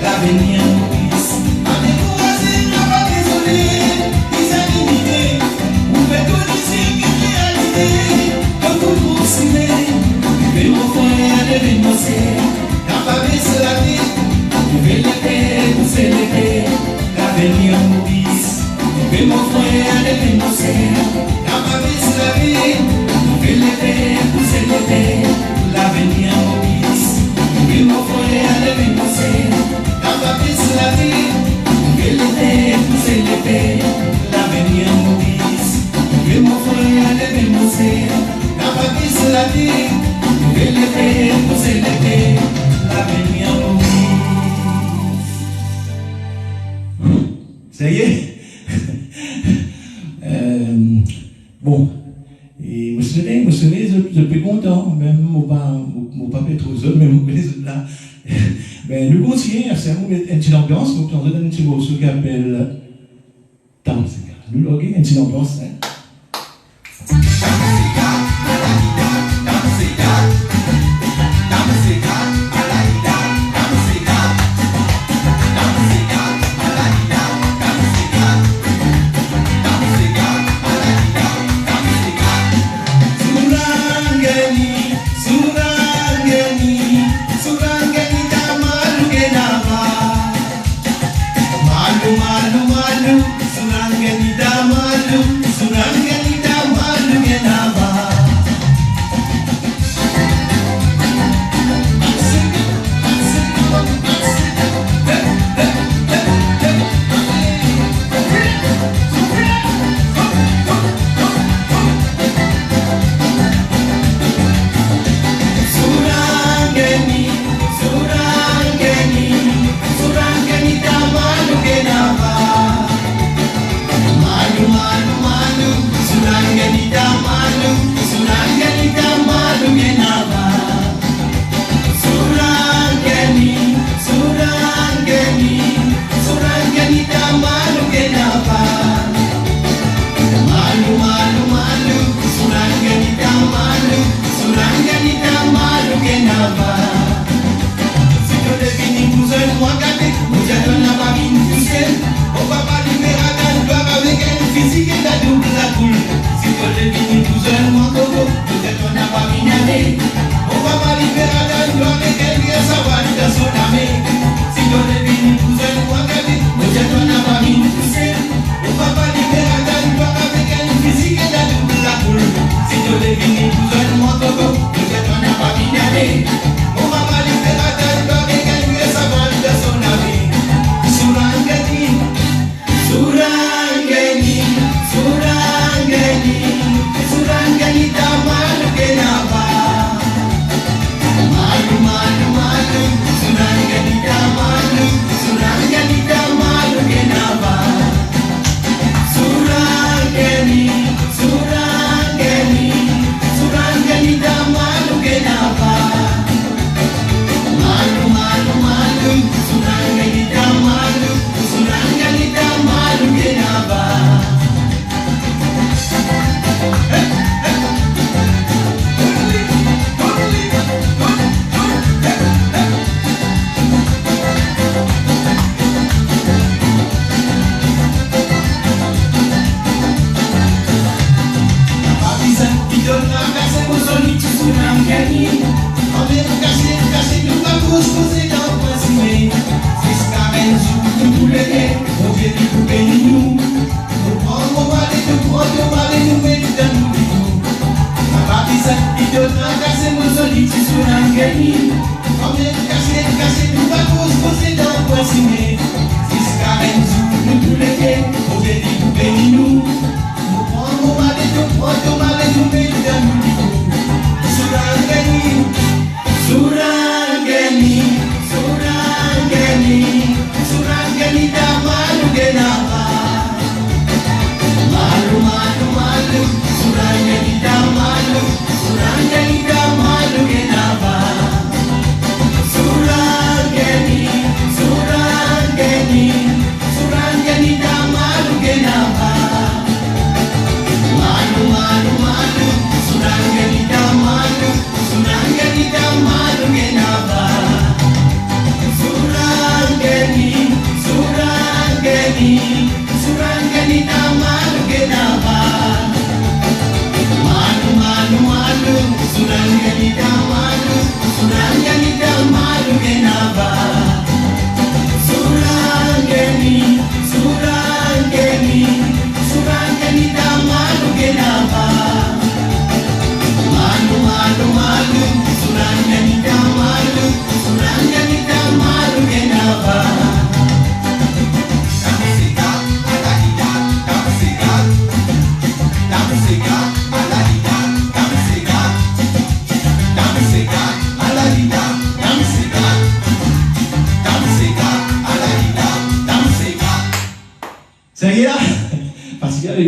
S6: L'avenir Zati, l'été, c'est l'été, l'avenir nous. Ça y est. Bon, et je suis content, même mon papa est trop heureux, même les autres là. Ben, nous continuons à faire une petite ambiance, nous avons un petit morceau qui s'appelle Tamsika. Nous avons une petite ambiance.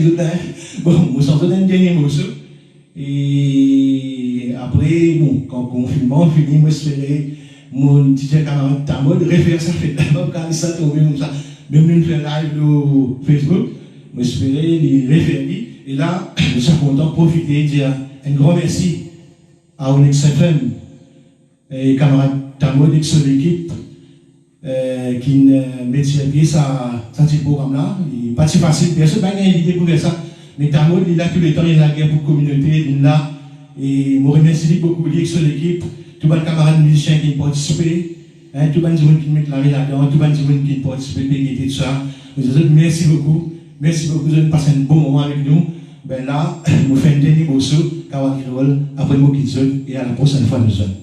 S10: les autres. Bon, nous sommes dans un dernier morceau. Et après, bon, quand le confinement finit, moi, j'espérais mon DJ camarade Tamod refaire ça fait d'abord quand ça tombe comme ça. Même nous faire live sur Facebook, moi, j'espérais les refaire. Et là, nous sommes contents de profiter et dire un grand merci à ONEX FM et camarade Tamod et son équipe qui met sur pied ça petit programme-là. Il n'est pas si facile, personne n'a invité pour faire ça. Mais Tamod, il a tout le temps, il a la guerre pour la communauté, il là. Et je remercie beaucoup de l'équipe, tous les camarades musiciens qui ont participé, tous les gens qui mettent la main là-dedans, tous les gens qui ont participé, qui tout ça. Merci beaucoup. Merci beaucoup de passer un bon moment avec nous. Ben là, nous faisons un dernier morceau, Kawaki Roll, après nous qui sommes, et à la prochaine fois nous sommes.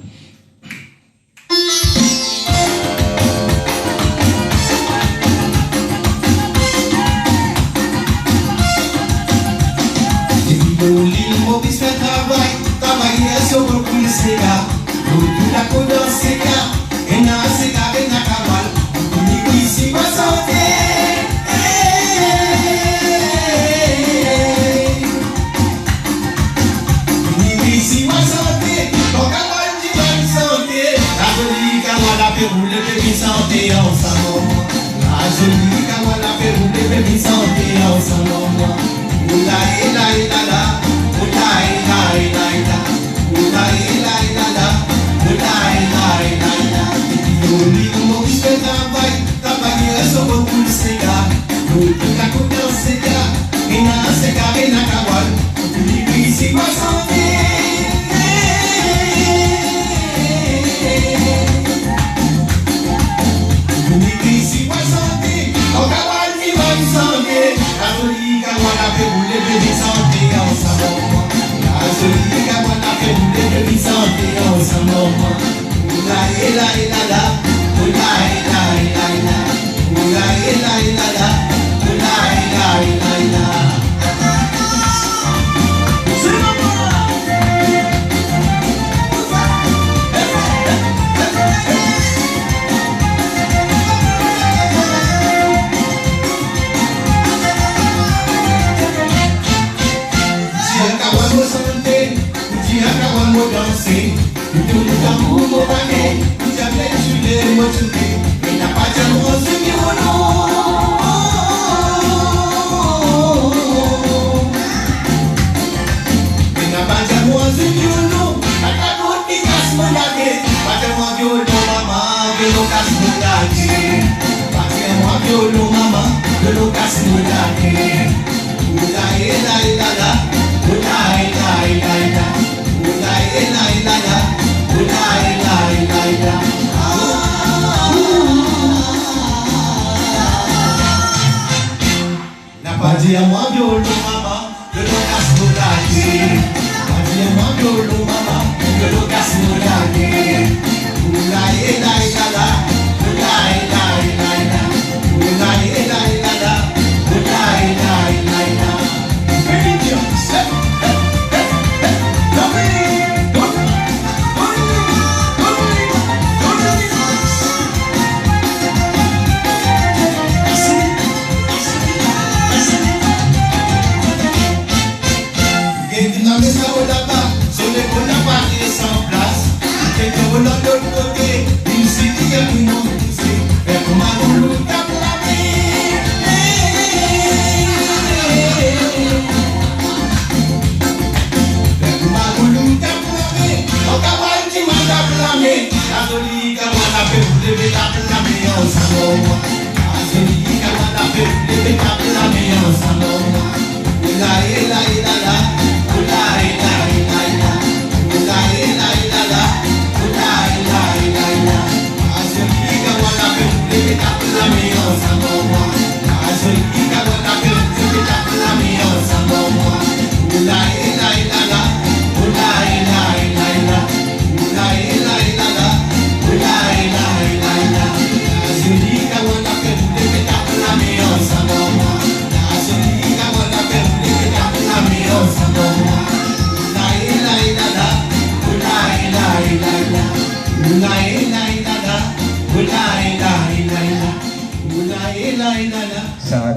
S16: I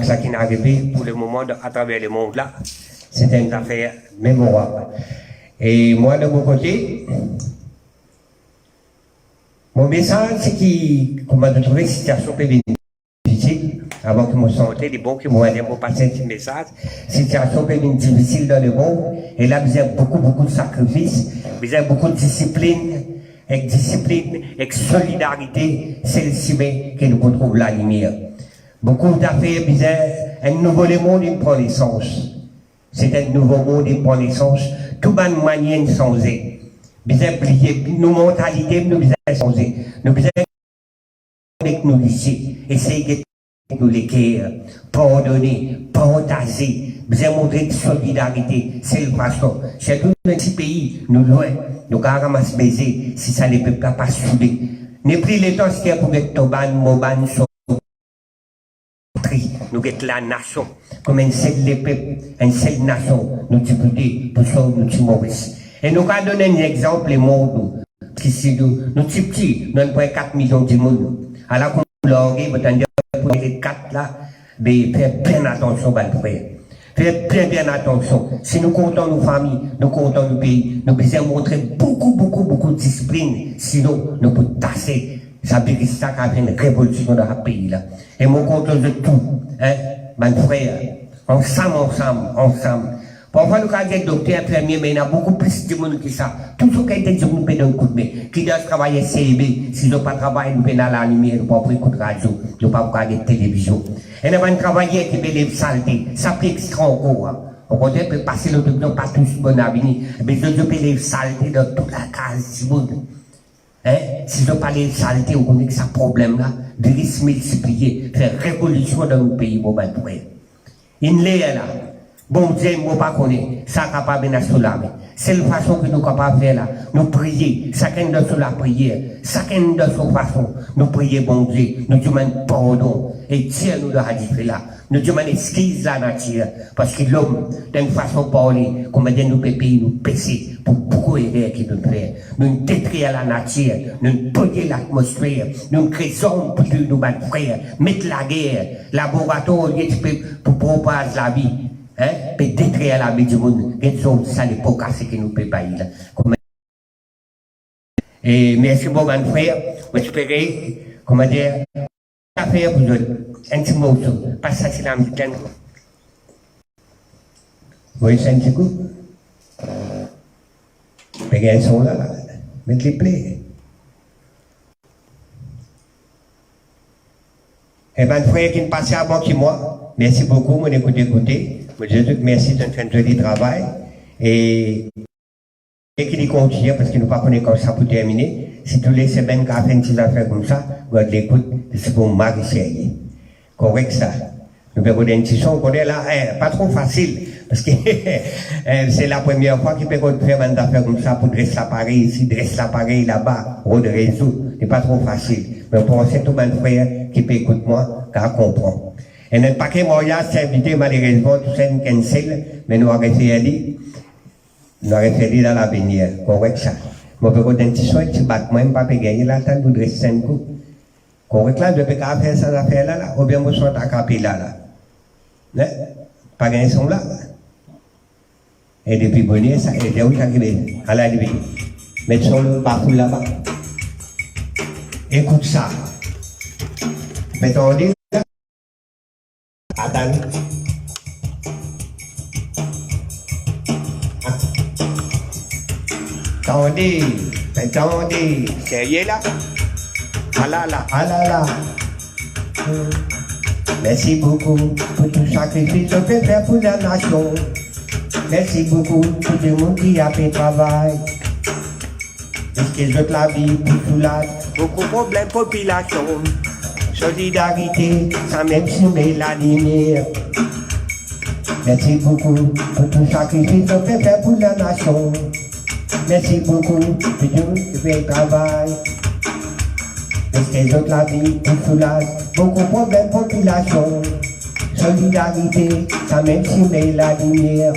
S16: avec ça qui est arrivé pour le moment à travers le monde là. C'est une affaire mémorable. Et moi, de mon côté, mon message, c'est qu'on m'a trouvé une situation difficile, avant que je sorte, les bons qui m'ont aidé pour passer un petit message. Situation difficile dans le monde, et là, vous avez beaucoup de sacrifices, vous avez beaucoup de discipline, avec solidarité, c'est le ciment que nous retrouvons la lumière. Beaucoup d'affaires, vous avez un nouveau monde, il prend naissance. C'est un nouveau monde, il prend naissance. Tout le monde manière de changer. Vous avez oublié, nos mentalités, nous avons changé. Nous avons avec nous ici, essayer de nous les cœurs, pardonner, partager. Vous avez montré de solidarité, c'est le façon. Chez tous les petits pays, nous loin, nous avons ramassé baiser si ça ne peut pas souder. N'est plus le temps ce qu'il y a pour être Toban, Moban, nous sommes la nation, comme un seul peuple, une seule nation, nous discutons pour ça, nous sommes Maurice. Et nous allons donner un exemple, le monde, qui si nous sommes petits, nous avons 4 millions de monde. Alors, comme vous l'avez dit, pour les 4 là, faites bien attention, frère. Faites bien attention. Si nous comptons nos familles, nous comptons nos pays, nous devons montrer beaucoup de discipline, sinon nous pouvons tasser. Ça veut dire que ça a fait une révolution dans le pays là. Et mon compte de tout, hein, mon frère, ensemble. Parfois, nous avons des docteurs, infirmiers, mais il y a beaucoup plus de monde que ça. Tout ce qui a été dit, nous pouvons donner un coup de main. Qui doit travailler CB, si nous ne pas travailler, nous pouvons aller à la lumière, nous ne pouvons pas écouter radio, nous ne pouvons pas regarder la télévision. Et nous avons travaillé qui peut les saletés. Ça peut extra encore. Hein. On peut passer le temps, pas tous bon avenir. Mais je peux les saletés dans toute la case du monde. Hein? Si je parle de saleté, on connaît que ce problème-là, de risque multiplier, faire révolution dans nos pays, mon frère. Il est là. Bon Dieu, moi pas connaître, ça capable de nous là. C'est la façon que nous capables de faire là. Nous prier, chacun de sous la prière, chacun de son façon, nous prier bon Dieu, nous demandons pardon, et Dieu nous a dit là. Nous demandons excuse la nature, parce que l'homme, d'une façon de parler, comme dit nous péper, nous pécher, pour beaucoup d'erreurs qu'il nous fait. Nous détruire la nature, nous polluer l'atmosphère, nous créons pour nous, nos frères, mettre la guerre, laboratoire, pour propager la vie. Hein, peut détruire la vie du monde, et ça n'est pas cassé que nous peut pas là. Et merci beaucoup, mon frère, j'espère, comment dire, faire pour vous, un petit mot, pas ça, c'est la musique. Vous voyez ça un petit coup? Pégez un son là, mettez les plaies. Et mon frère qui me passait avant que moi, merci beaucoup, mon écouté. Merci de faire un joli travail et qu'il continue parce qu'il nous pas connaît comme ça pour terminer. Si tous les semaines qu'on fait une petite affaire comme ça, vous l'écoute, c'est pour m'arrêter. Correct ça. Nous verrons une petite son qu'on est là, pas trop facile parce que c'est la première fois qu'il peut faire une affaire comme ça pour dresser l'appareil ici, dresser l'appareil là-bas, au réseau. C'est pas trop facile. Mais pour c'est tout mon frère qui peut écouter moi, car comprend. Et notre paquet moyen s'est invité malheureusement, tout ça nous cancel, mais nous avons référé dans l'avenir, correct ça. Moi, je peux dire que je suis battre, moi, je ne peux pas gagner là, tant de dresser un coup. Correct là, je ne peux pas faire cette affaire là, ou bien je suis à caper là. Pas gagner son là. Et depuis bonnet, ça, et de où ça arrive, à la limite. Mettre son partout là-bas. Écoute ça. Mettons dit. Attends. Attendez, sérieux là? Ah là. Merci beaucoup pour tout sacrifice que fait faire pour la nation. Merci beaucoup pour tout le monde qui a fait travail. Parce qu'ils ont la vie pour tout là. Beaucoup de problèmes population. Solidarité, ça m'exprime la lumière. Merci beaucoup pour tout sacrifice que fait faire pour la nation. Merci beaucoup pour tout qui fait le travail. Parce qu'ils ont la vie pour tout là. Beaucoup de problèmes population. Solidarité, ça m'exprime la lumière.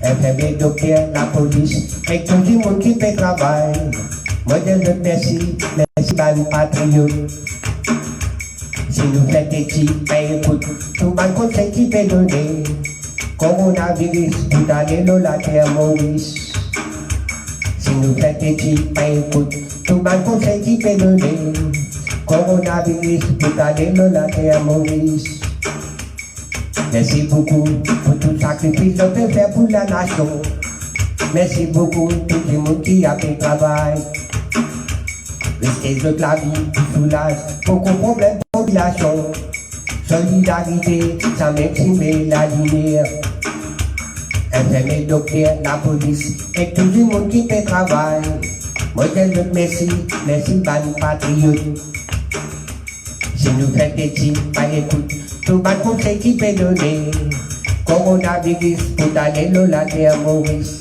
S16: Infirmiers, docteurs, la police, et tout le monde qui fait travail. Moi je te merci, merci, patriote. Si nous faites des types, ben écoute, tout le monde conseil qui peut donner. Coronavirus, pour d'aller la terre Maurice. Si nous faites des types, ben écoute, tout le monde conseil qui peut donner. Coronavirus, pour d'aller la terre Maurice. Merci beaucoup pour tout sacrifice que vous fait pour la nation. Merci beaucoup tout le monde qui a fait le travail. Restez de la vie, soulage, beaucoup de problèmes de population. Solidarité, ça m'exprime la lumière. Infirmiers, docteurs, la police, et tout le monde qui fait travail. Moi je le merci, merci ban patriote. Si nous faisons des types, pas écoute, tout le monde conseil qui peut donner. Coronavirus, pour d'aller la terre Maurice.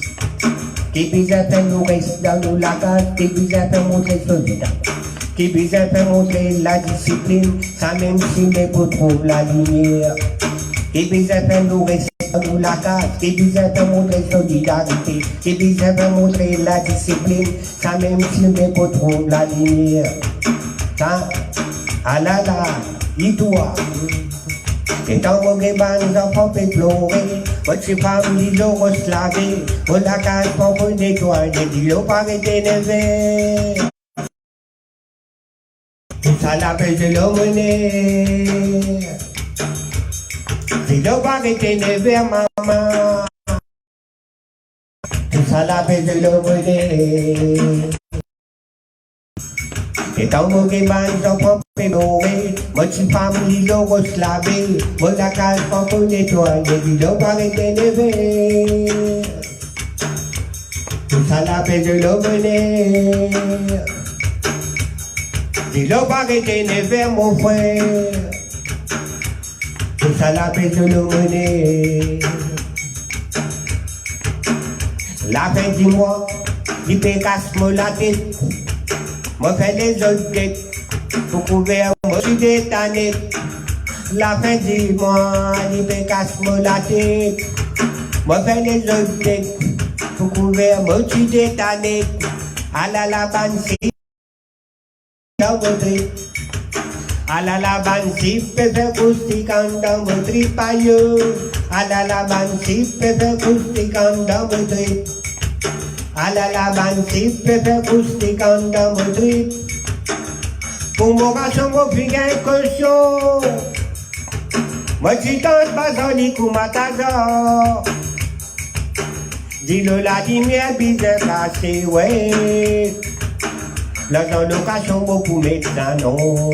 S16: Qui besoin de nous rester dans nos lagages, qui besoin de montrer solidarité, qui besoin de montrer la discipline, ça même si les pour trouver la lumière. Qui besoin de nous rester dans nos lagages, qui besoin de montrer solidarité, qui besoin de montrer la discipline, ça même si les pour trouver la lumière. Ça, ah là là, il doit. Et tant qu'on est ban, nous enfants peuvent pleurer. Votre femme dit l'eau laver. On la casse pour qu'on nettoie. Dit l'eau pas énervé. Tout ça la paix de l'eau menée. Dit l'eau pas énervé, maman. Tout ça la paix de l'eau menée. Et tant qu'on est ban, nous enfants peuvent pleurer. Votre femme dit l'eau laver. On la casse pour qu'on nettoie. Dit l'eau pas énervé. Tout ça la paix de l'eau menée. Dit l'eau pas énervé, mon frère. Tout ça la paix de l'eau menée. La fin du mois, il peut casser la tête. Moi fais les autres dettes, pour couvrir, moi je suis détané. La fin du mois, il peut casser la tête. Moi fais les autres dettes, pour couvrir, moi je suis détané. À la banque, si, dans votre trip. À la banque, si, peut faire cousticant dans votre trip, aïe. À la banque, si, peut faire cousticant dans votre trip. À la banque, si, peut faire cousticant dans votre trip. Pour mon garçon, mon fille, un cochon. Moi, je suis dans le bazar, les coups matazor. Dis-le la lumière, bizarre, cassé, ouais. Là, dans l'occasion, beaucoup médecins, non.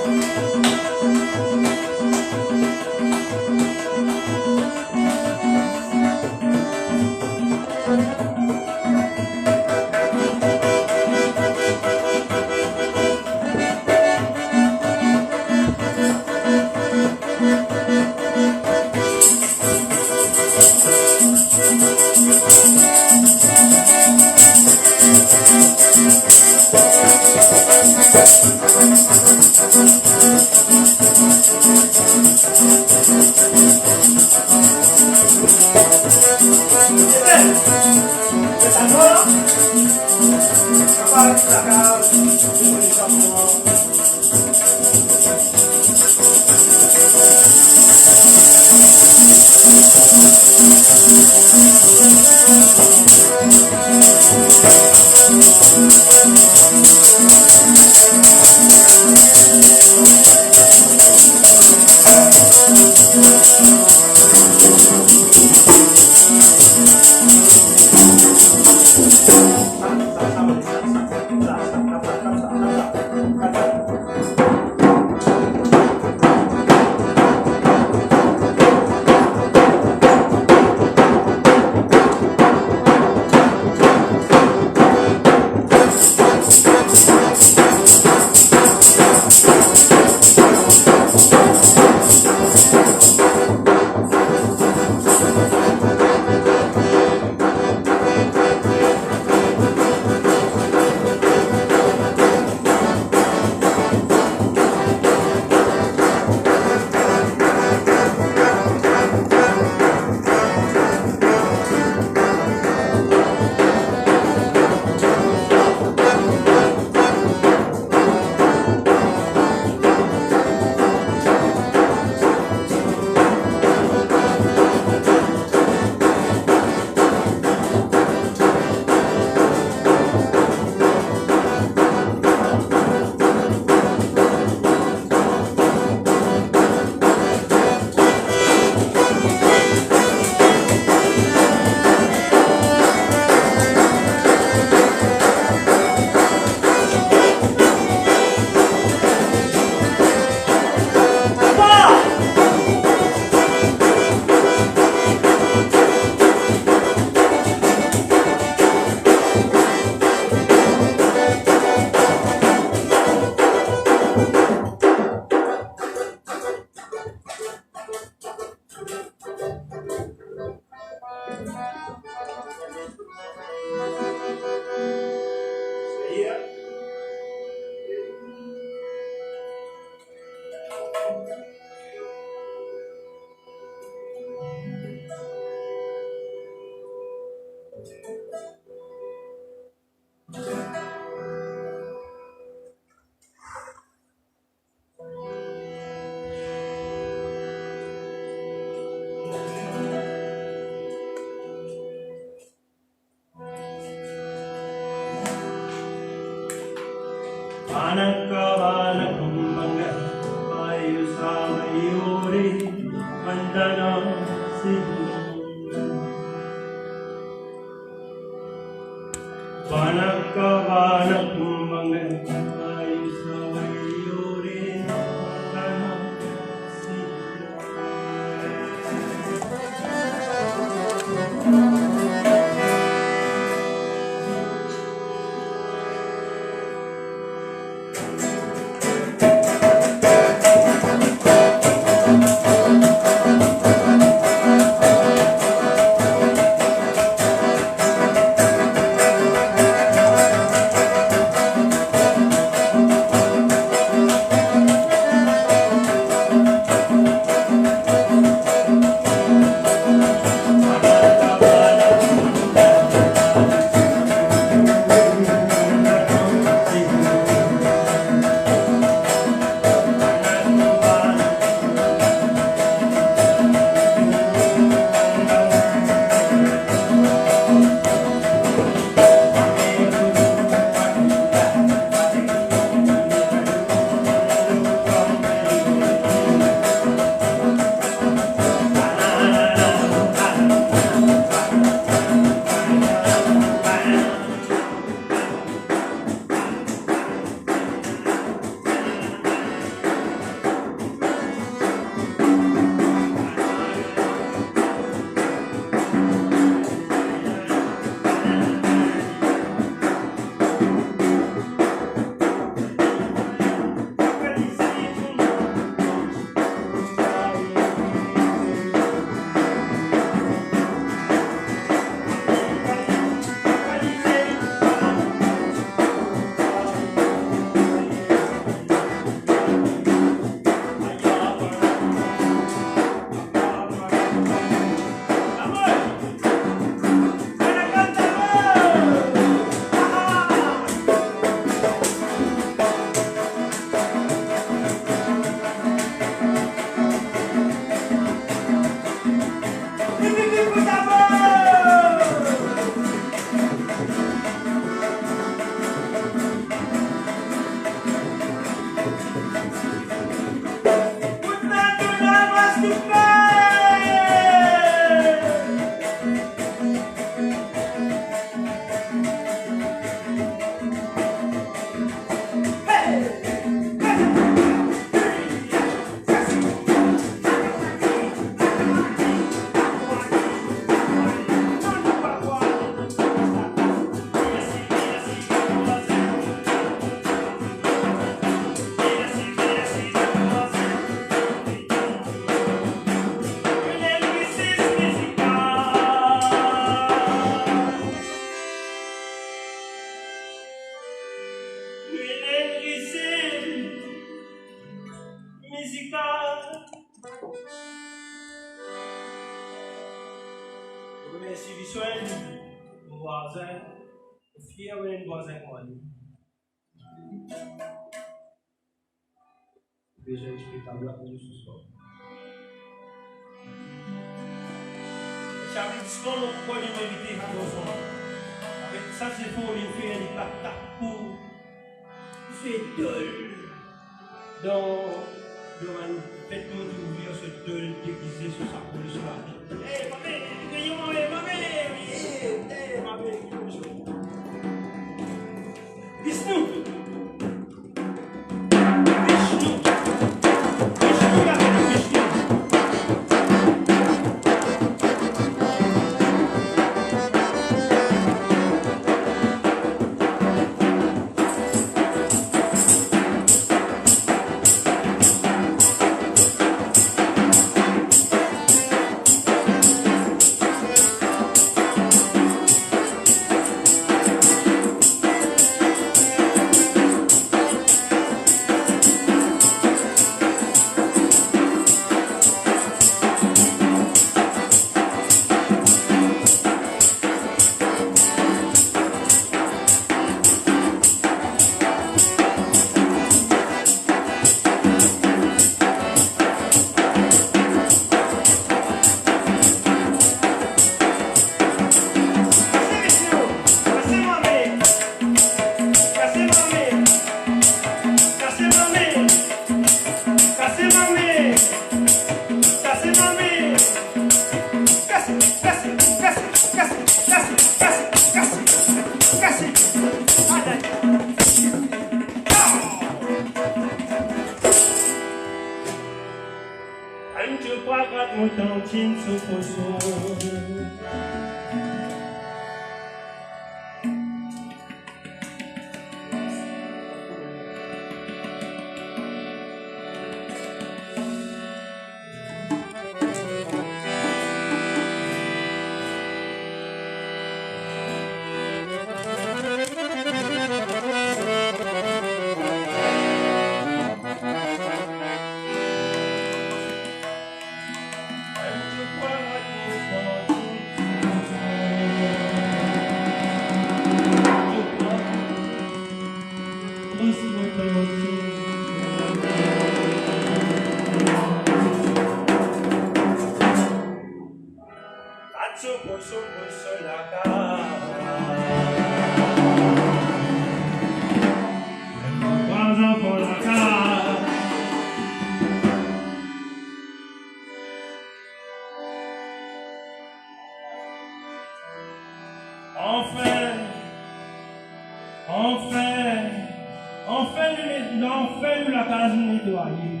S17: Enfin, la case nettoyée.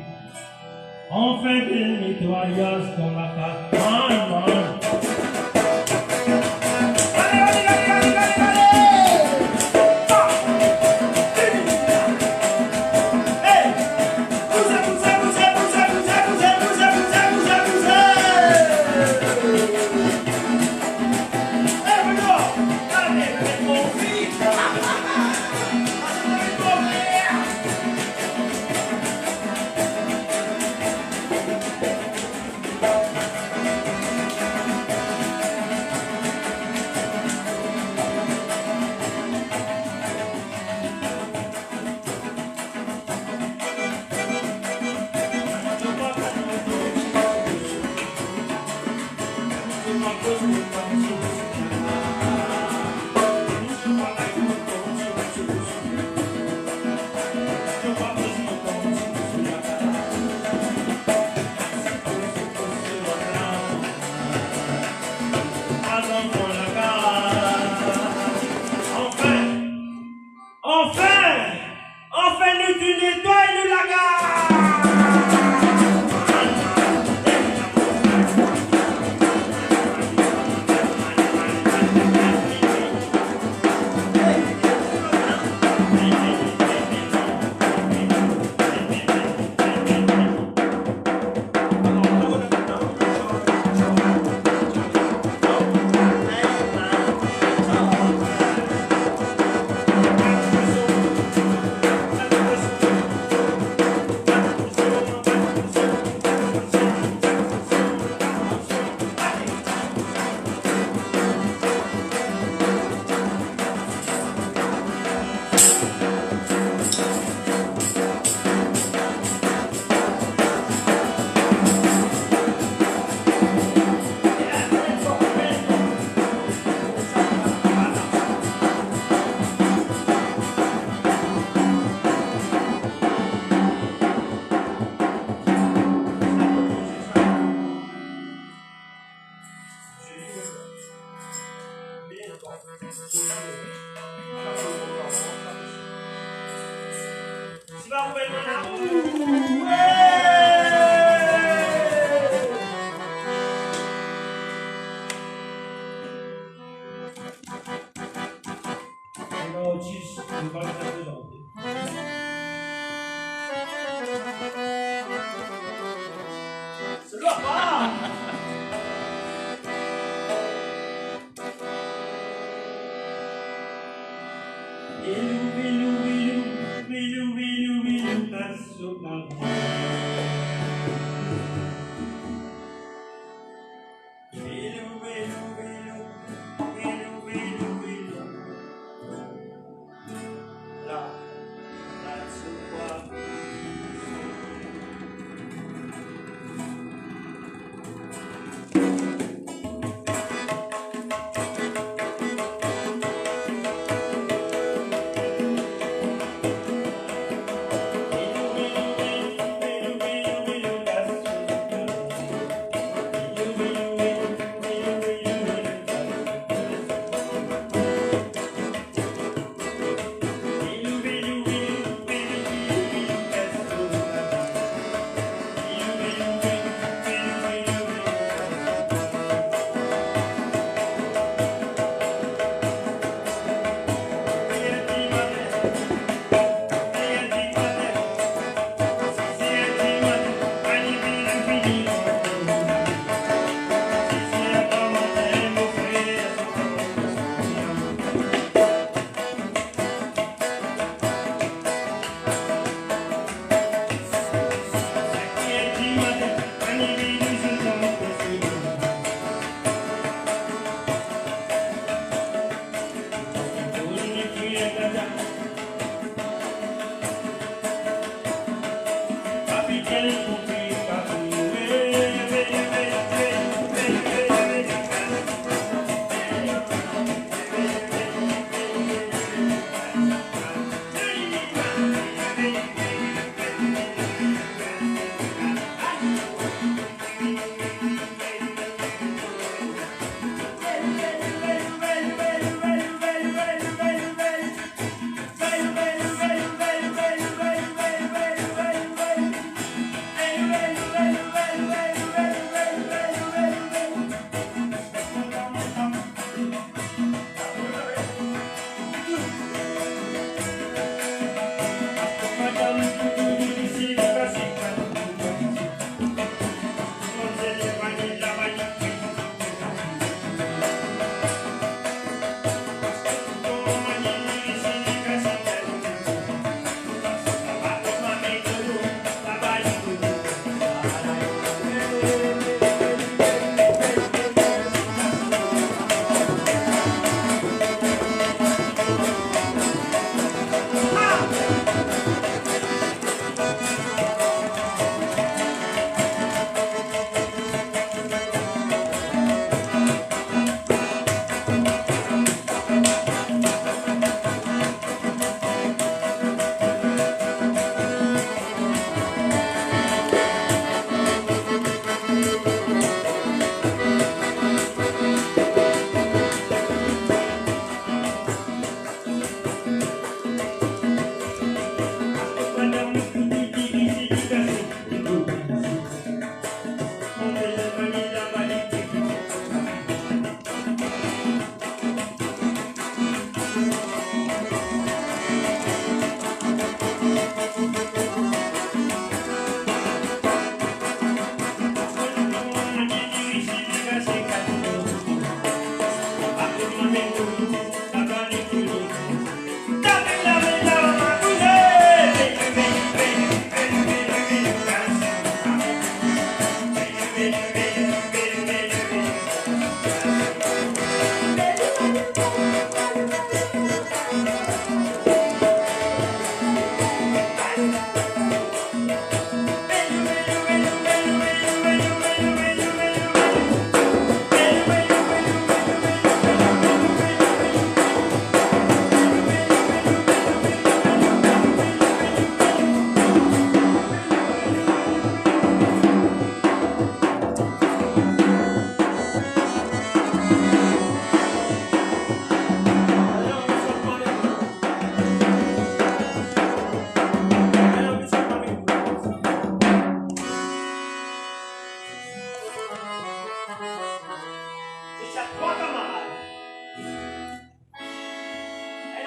S17: Enfin, le nettoyage dans la case.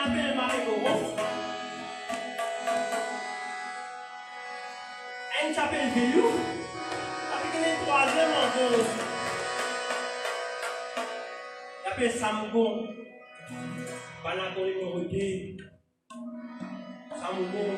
S17: appelle Mario. Elle s'appelle Vélo. Avec une troisième encore. Elle s'appelle Samgon. Pendant qu'on est requé. Samgon.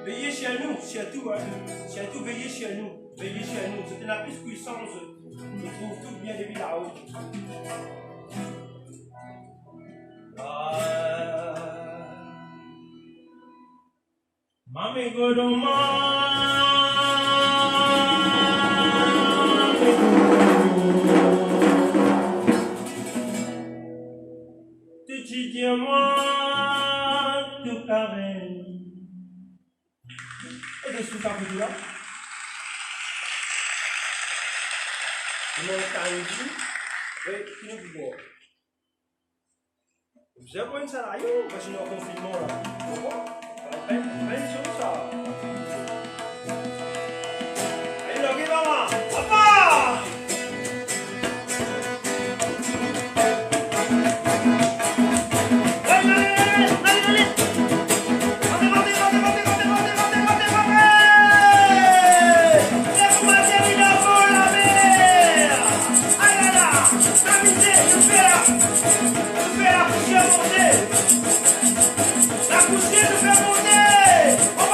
S17: Veillez chez nous, surtout veillez chez nous, c'est la plus puissance, ils trouvent tout bien depuis là-haut. Mami Godoma, tu dis-moi tout pareil. Qu'est-ce que tu as dit là? Mon candy, et qui nous voit. Vous avez un salarié, parce que nous avons confinement là. Pourquoi? Même sur ça. Allez, là, viens maman. Papa! La poussière nous fait monter.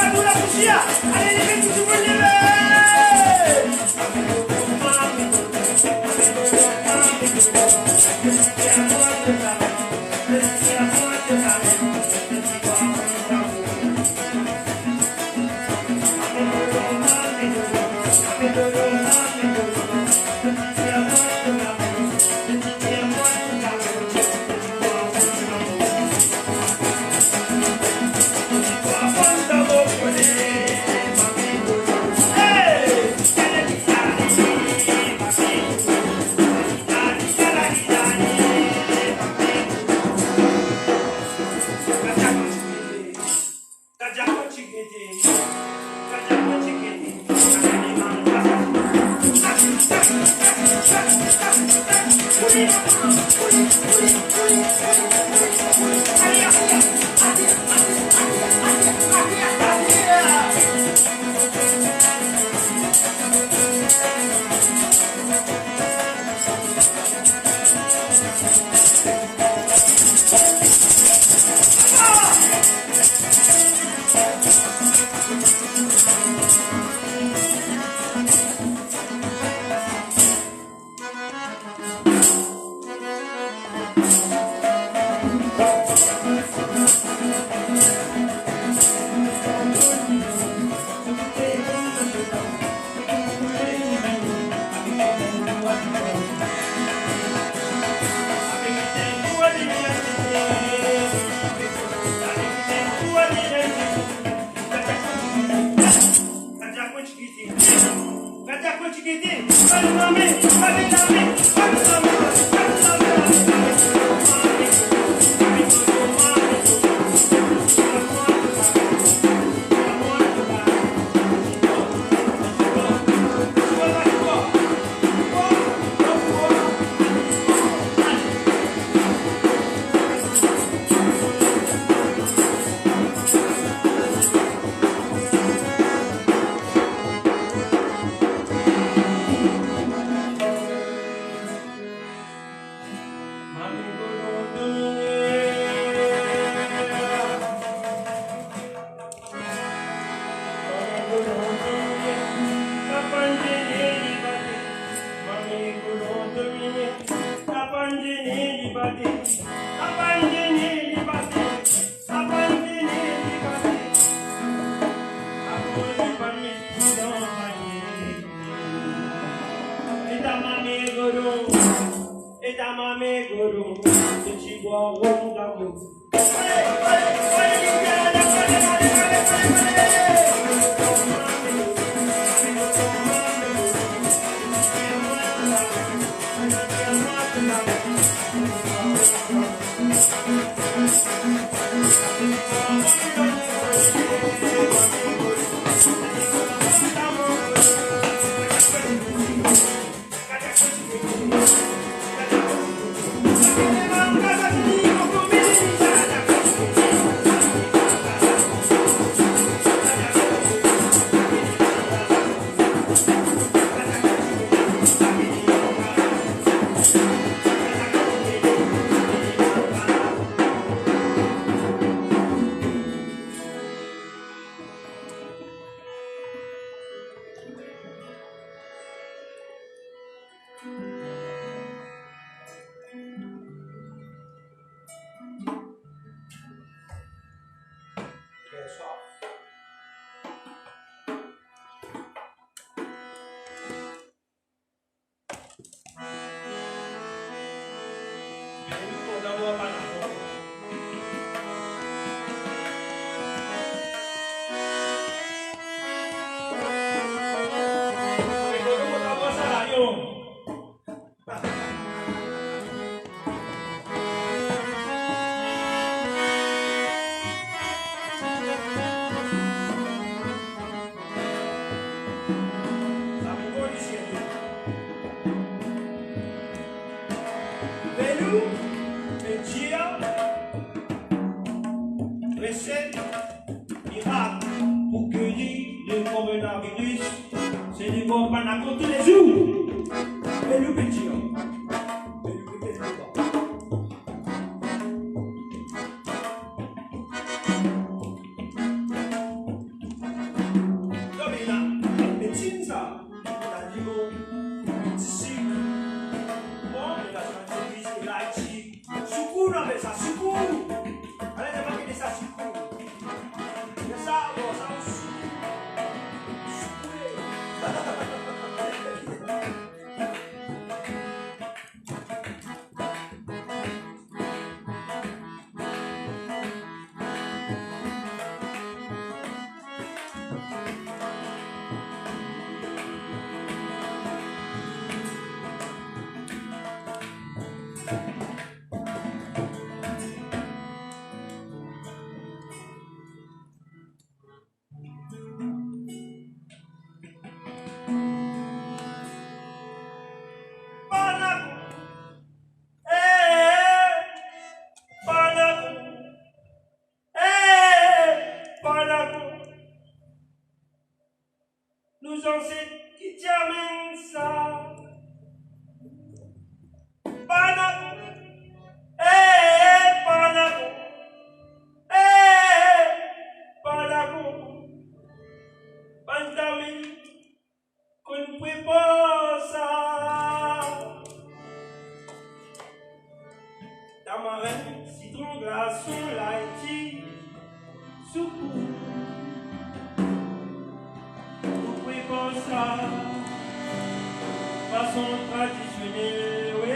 S17: Recette miracle pour guérir le coronavirus. C'est du bon panacot tous les jours. Et le petit homme. Nous ancêtres qui t'amènent ça. Panako, Panako, Panako, Pantamine, qu'on prépare ça. Tamarin, citron, glaçon, laïti, soucou. On prépare ça. Façon traditionnelle, oui.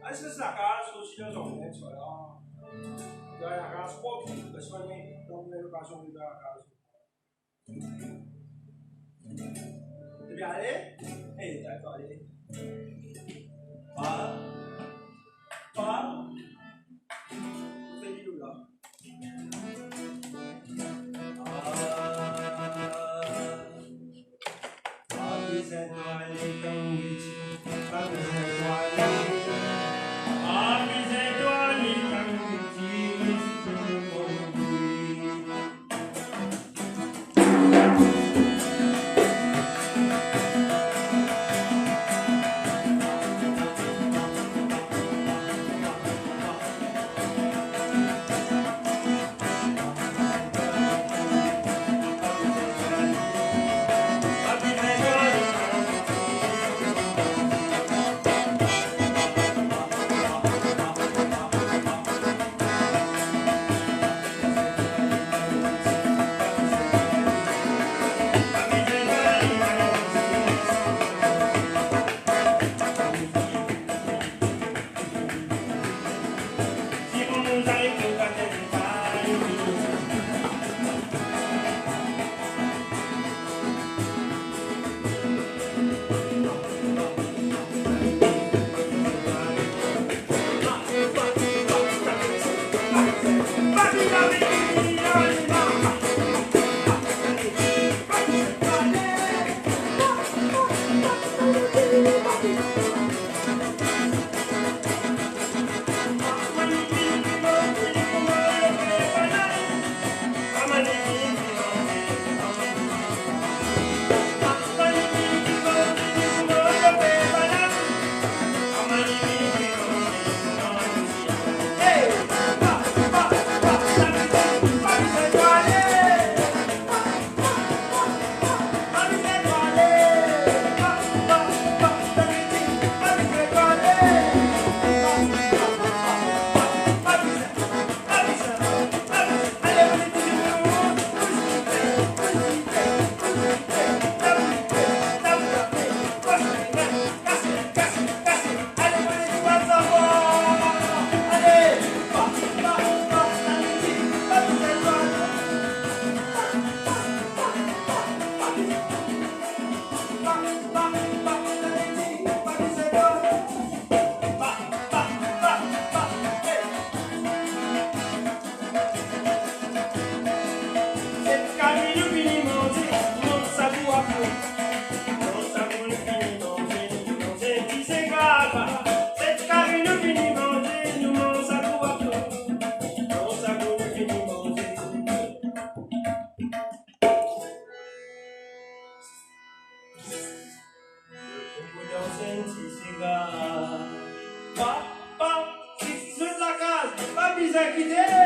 S17: Antes da casa, os filhos do ONEX, olha, a casa, pouquinho, principalmente, na primeira ocasião de dar a casa. Deve aller? Eh, d'accord, allez. Pas. Vous faites du là. Vous êtes allés comme vous c'est grave. Cette carine nous finit manger, nous mange ça tout à tout. Non, ça nous finit manger. Papa, si tu la case, pas bizarre quitter.